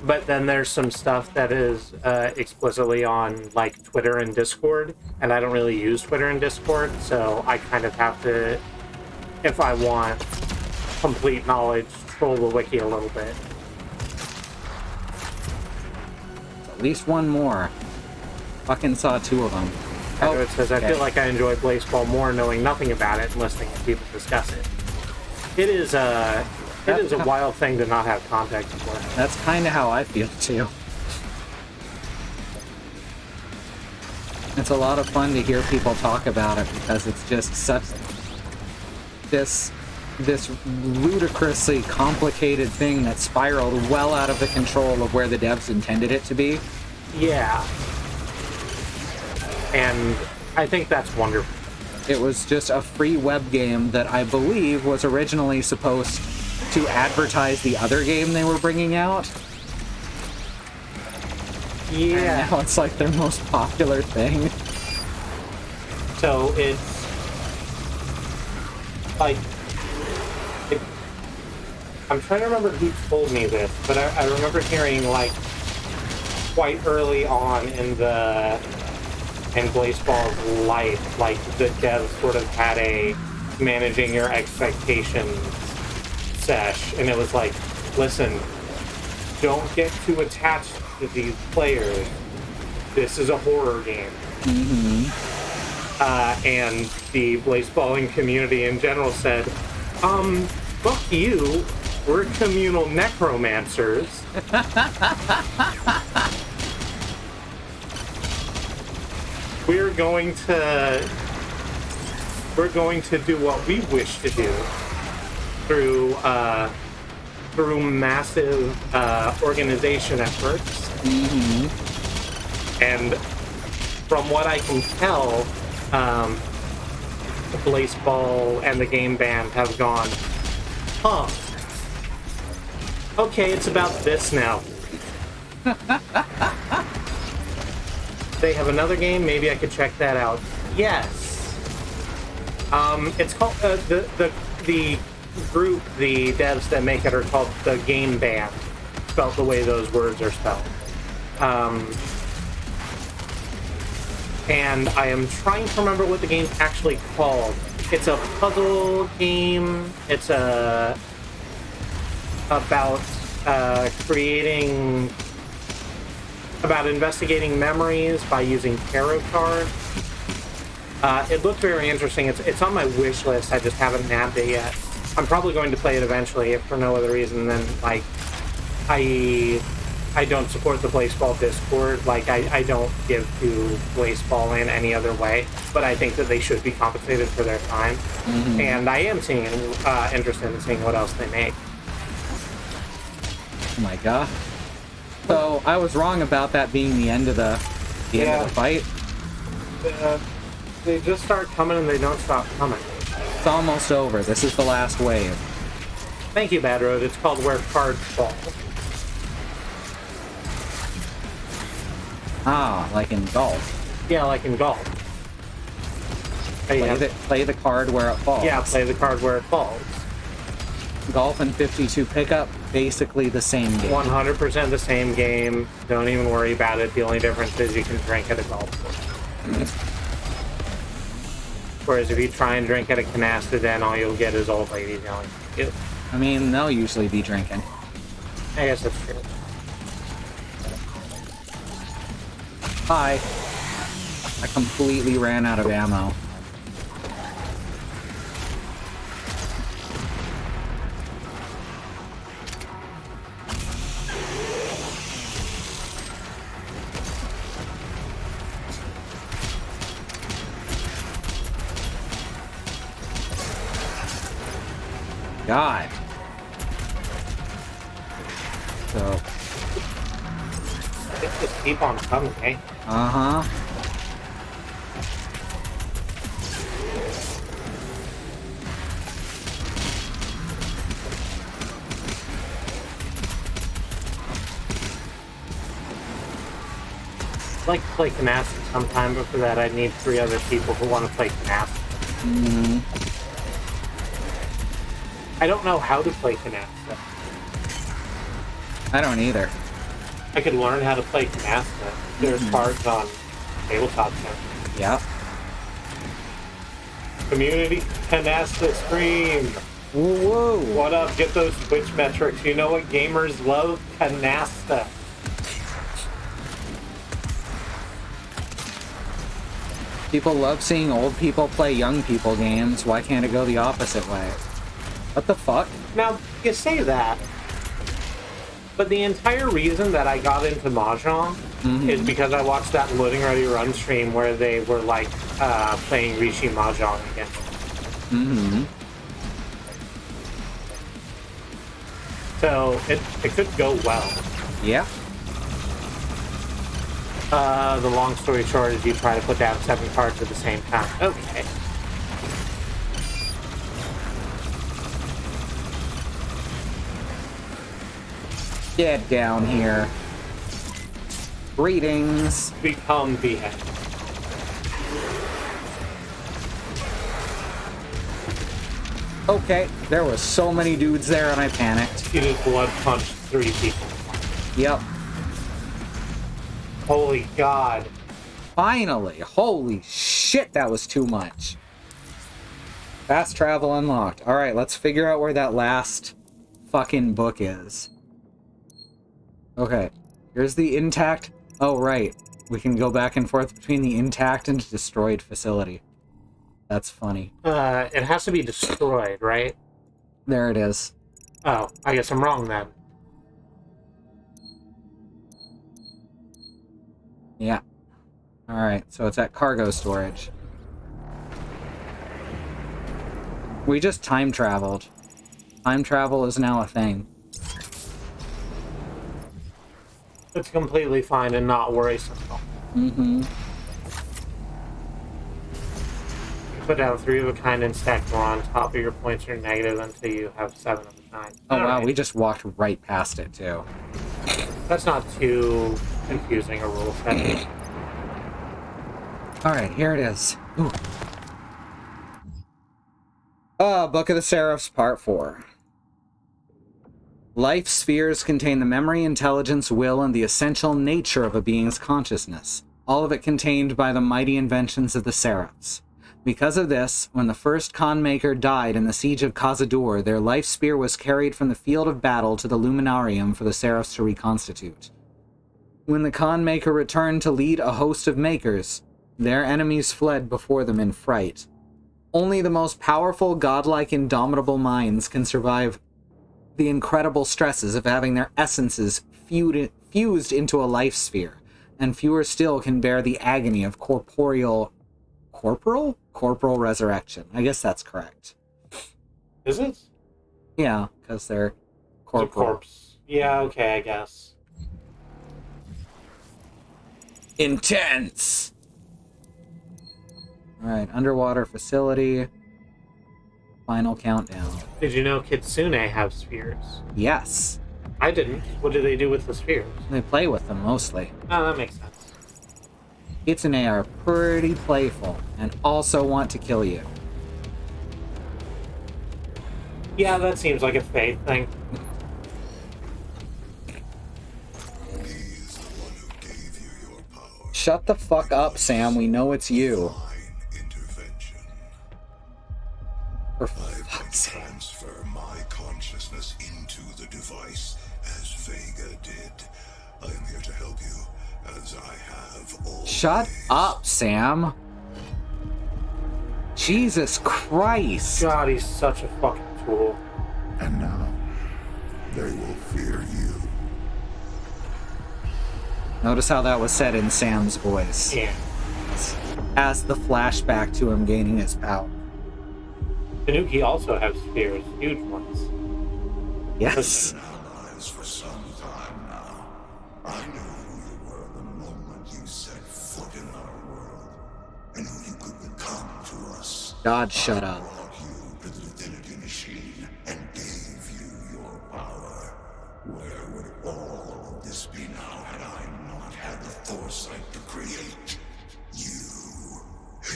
But then there's some stuff that is explicitly on, like, Twitter and Discord, and I don't really use Twitter and Discord, so I kind of have to, if I want complete knowledge, troll the wiki a little bit.
At least one more. Fucking saw 2 of them.
It says, I feel like I enjoy baseball more knowing nothing about it and listening to people discuss it. It is a wild thing to not have context for.
That's kind of how I feel, too. It's a lot of fun to hear people talk about it because it's just such... This ludicrously complicated thing that spiraled well out of the control of where the devs intended it to be.
Yeah. And I think that's wonderful.
It was just a free web game that I believe was originally supposed to advertise the other game they were bringing out.
Yeah.
And now it's like their most popular thing.
So it's like... I'm trying to remember who told me this, but I remember hearing, like, quite early on in Baseball's life, like, the devs sort of had a managing your expectations sesh, and it was like, listen, don't get too attached to these players. This is a horror game.
Mm-hmm.
And the baseballing community in general said, fuck you. We're communal necromancers. We're going to do what we wish to do through massive organization efforts.
Mm-hmm.
And from what I can tell, Baseball and the game band have gone, huh. Okay, it's about this now. They have another game, maybe I could check that out. Yes. It's called, the group, the devs that make it are called the Game Band, spelled the way those words are spelled. And I am trying to remember what the game's actually called. It's a puzzle game. It's about investigating memories by using tarot cards. It looked very interesting. It's on my wish list. I just haven't nabbed it yet. I'm probably going to play it eventually, if for no other reason than, like, I don't support the Baseball Discord. Like, I don't give to Baseball in any other way, but I think that they should be compensated for their time. Mm-hmm. And I am interested in seeing what else they make.
Oh my god. So I was wrong about that being the end of the end of the fight.
They just start coming and they don't stop coming.
It's almost over. This is the last wave.
Thank you, Bad Road. It's called Where Cards Fall.
Ah, like in golf.
Yeah, like in golf.
Play the card where it falls.
Yeah, play the card where it falls.
Golf and 52 pickup, basically the same game.
100% the same game. Don't even worry about it. The only difference is you can drink at a golf course. Whereas if you try and drink at a canasta, then all you'll get is old ladies yelling. Ew.
I mean, they'll usually be drinking.
I guess that's true.
Hi. I completely ran out of ammo. God. So,
It just keep on coming, eh?
uh-huh.
I'd like to play canasta sometime, but for that I need 3 other people who want to play canasta.
Mm-hmm.
I don't know how to play canasta.
I don't either.
I could learn how to play canasta. There's cards on Tabletop Center.
Yep.
Community canasta stream.
Whoa, whoa.
What up? Get those Twitch metrics. You know what gamers love? Canasta.
People love seeing old people play young people games. Why can't it go the opposite way? What the fuck?
Now, you say that, but the entire reason that I got into Mahjong is because I watched that Loading Ready Run stream where they were like playing Rishi Mahjong again.
Mm-hmm.
So it could go well.
Yeah.
The long story short is you try to put down 7 cards at the same time. Okay.
Get down here. Greetings.
Become behead.
Okay, there were so many dudes there and I panicked.
You just blood punched 3 people.
Yep.
Holy God.
Finally. Holy shit, that was too much. Fast travel unlocked. Alright, let's figure out where that last fucking book is. Okay, here's the intact. Oh, right. We can go back and forth between the intact and destroyed facility. That's funny.
It has to be destroyed, right?
There it is.
Oh, I guess I'm wrong then.
Yeah. Alright, so it's at cargo storage. We just time traveled. Time travel is now a thing.
It's completely fine and not worrisome.
Mm-hmm.
Put down 3 of a kind and stack more on top of your points are negative until you have 7 of a kind.
Oh wow,
Alright.
we just walked right past it too.
That's not too confusing a rule set.
Alright, here it is. Ooh. Book of the Seraphs, Part 4. Life spheres contain the memory, intelligence, will, and the essential nature of a being's consciousness, all of it contained by the mighty inventions of the Seraphs. Because of this, when the first Khan Maker died in the siege of Khazad-dûr, their life sphere was carried from the field of battle to the Luminarium for the Seraphs to reconstitute. When the Khan Maker returned to lead a host of Makers, their enemies fled before them in fright. Only the most powerful, godlike, indomitable minds can survive the incredible stresses of having their essences fused into a life sphere, and fewer still can bear the agony of corporal resurrection. I guess that's correct.
Is it?
Yeah, because they're
It's a
corporal.
corpse. Yeah, okay, I guess.
Intense! Alright, underwater facility. Final countdown.
Did you know Kitsune have spheres?
Yes.
I didn't. What do they do with the spheres?
They play with them mostly.
Oh, that makes sense.
Kitsune are pretty playful and also want to kill you.
Yeah, that seems like a fate thing.
He's the one who gave you your power.
Shut the fuck up, Sam. We know it's you.
Divine intervention.
For
I can
fuck's sake.
transfer my consciousness into the device as Vega did. I am here to help you, as I have always.
Shut up, Sam. Jesus Christ.
God, he's such a fucking tool.
And now, they will fear you.
Notice how that was said in Sam's voice.
Yeah.
As the flashback to him gaining his power.
Tanuki also have spheres, huge ones.
Yes.
Been allies for some time. I know who you were the moment you set foot in our world, and who you could become to us.
God, shut up.
I brought you to the divinity machine and gave you your power. Where would all of this be now had I not had the foresight to create you?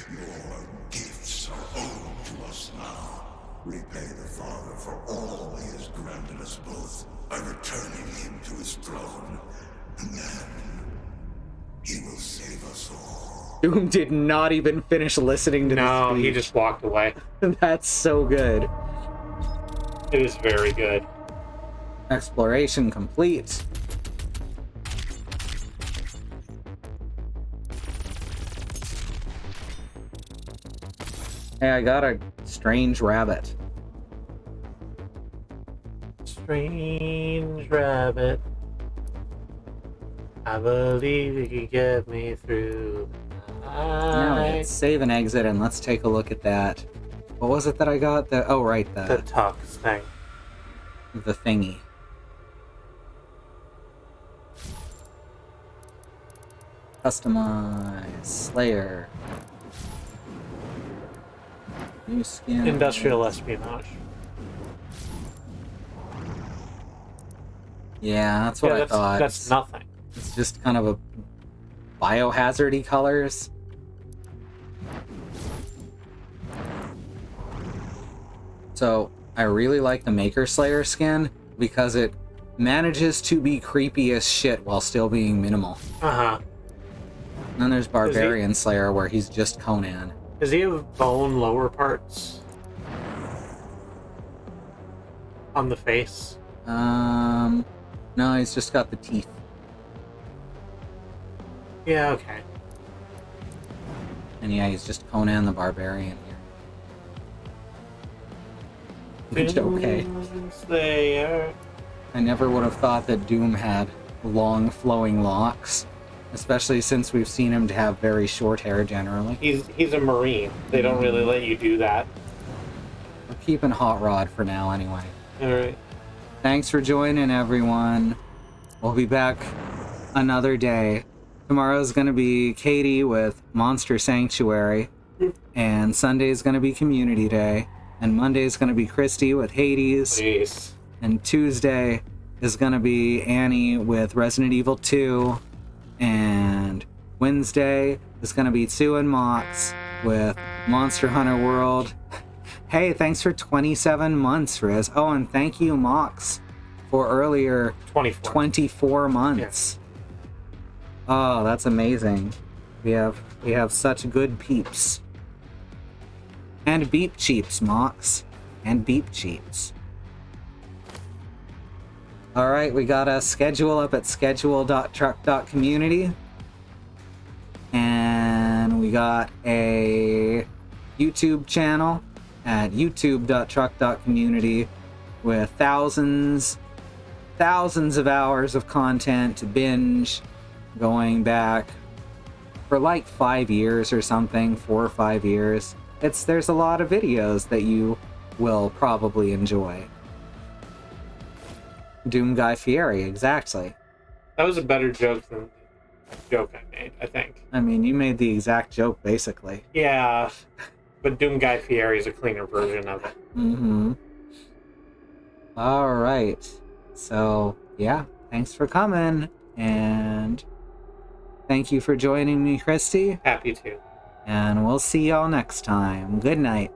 Your gifts are owed to us now. Repay the Father for all he has granted us both by returning him to his throne, and then he will save us all.
Doom did not even finish listening to
No,
this
he
speech.
just walked away.
That's so good.
It is very good.
Exploration complete. Hey, I got a strange rabbit.
Strange rabbit. I believe you can get me through the
Now we
night.
hit save and exit, and let's take a look at that. What was it that I got? Oh, right,
The
the
tux thing.
thingy. Customize Slayer. New skin.
Industrial espionage.
Yeah, that's what
Yeah,
I thought.
that's nothing.
It's just kind of a biohazardy colors. So I really like the Maker Slayer skin because it manages to be creepy as shit while still being minimal.
Uh-huh.
And then there's Barbarian Slayer where he's just Conan.
Does he have bone lower parts? On the face?
No, he's just got the teeth.
Yeah, okay.
And yeah, he's just Conan the Barbarian here. Which, okay.
Slayer.
I never would have thought that Doom had long flowing locks, especially since we've seen him to have very short hair generally.
He's a Marine. They don't really let you do that.
We're keeping Hot Rod for now anyway.
Alright.
Thanks for joining, everyone. We'll be back another day. Tomorrow's going to be Katie with Monster Sanctuary, and Sunday's going to be Community Day, and Monday's going to be Kristi with Hades,
Please.
and Tuesday is going to be Annie with Resident Evil 2, and Wednesday is going to be Sue and Mox with Monster Hunter World. Hey, thanks for 27 months, Riz. Oh, and thank you, Mox, for earlier 24 months. Yeah. Oh, that's amazing. We have such good peeps. And beep cheeps, Mox. And beep cheeps. Alright, we got a schedule up at schedule.truck.community. And we got a YouTube channel at youtube.truck.community with thousands of hours of content to binge going back for like 5 years or something, 4 or 5 years. There's a lot of videos that you will probably enjoy. Doom Guy Fieri, exactly.
That was a better joke than the joke I made, I think.
I mean, you made the exact joke, basically.
Yeah, but Doom Guy Fieri is a cleaner version of it.
Mm-hmm. All right. So, yeah, thanks for coming, and thank you for joining me, Kristi.
Happy to.
And we'll see y'all next time. Good night.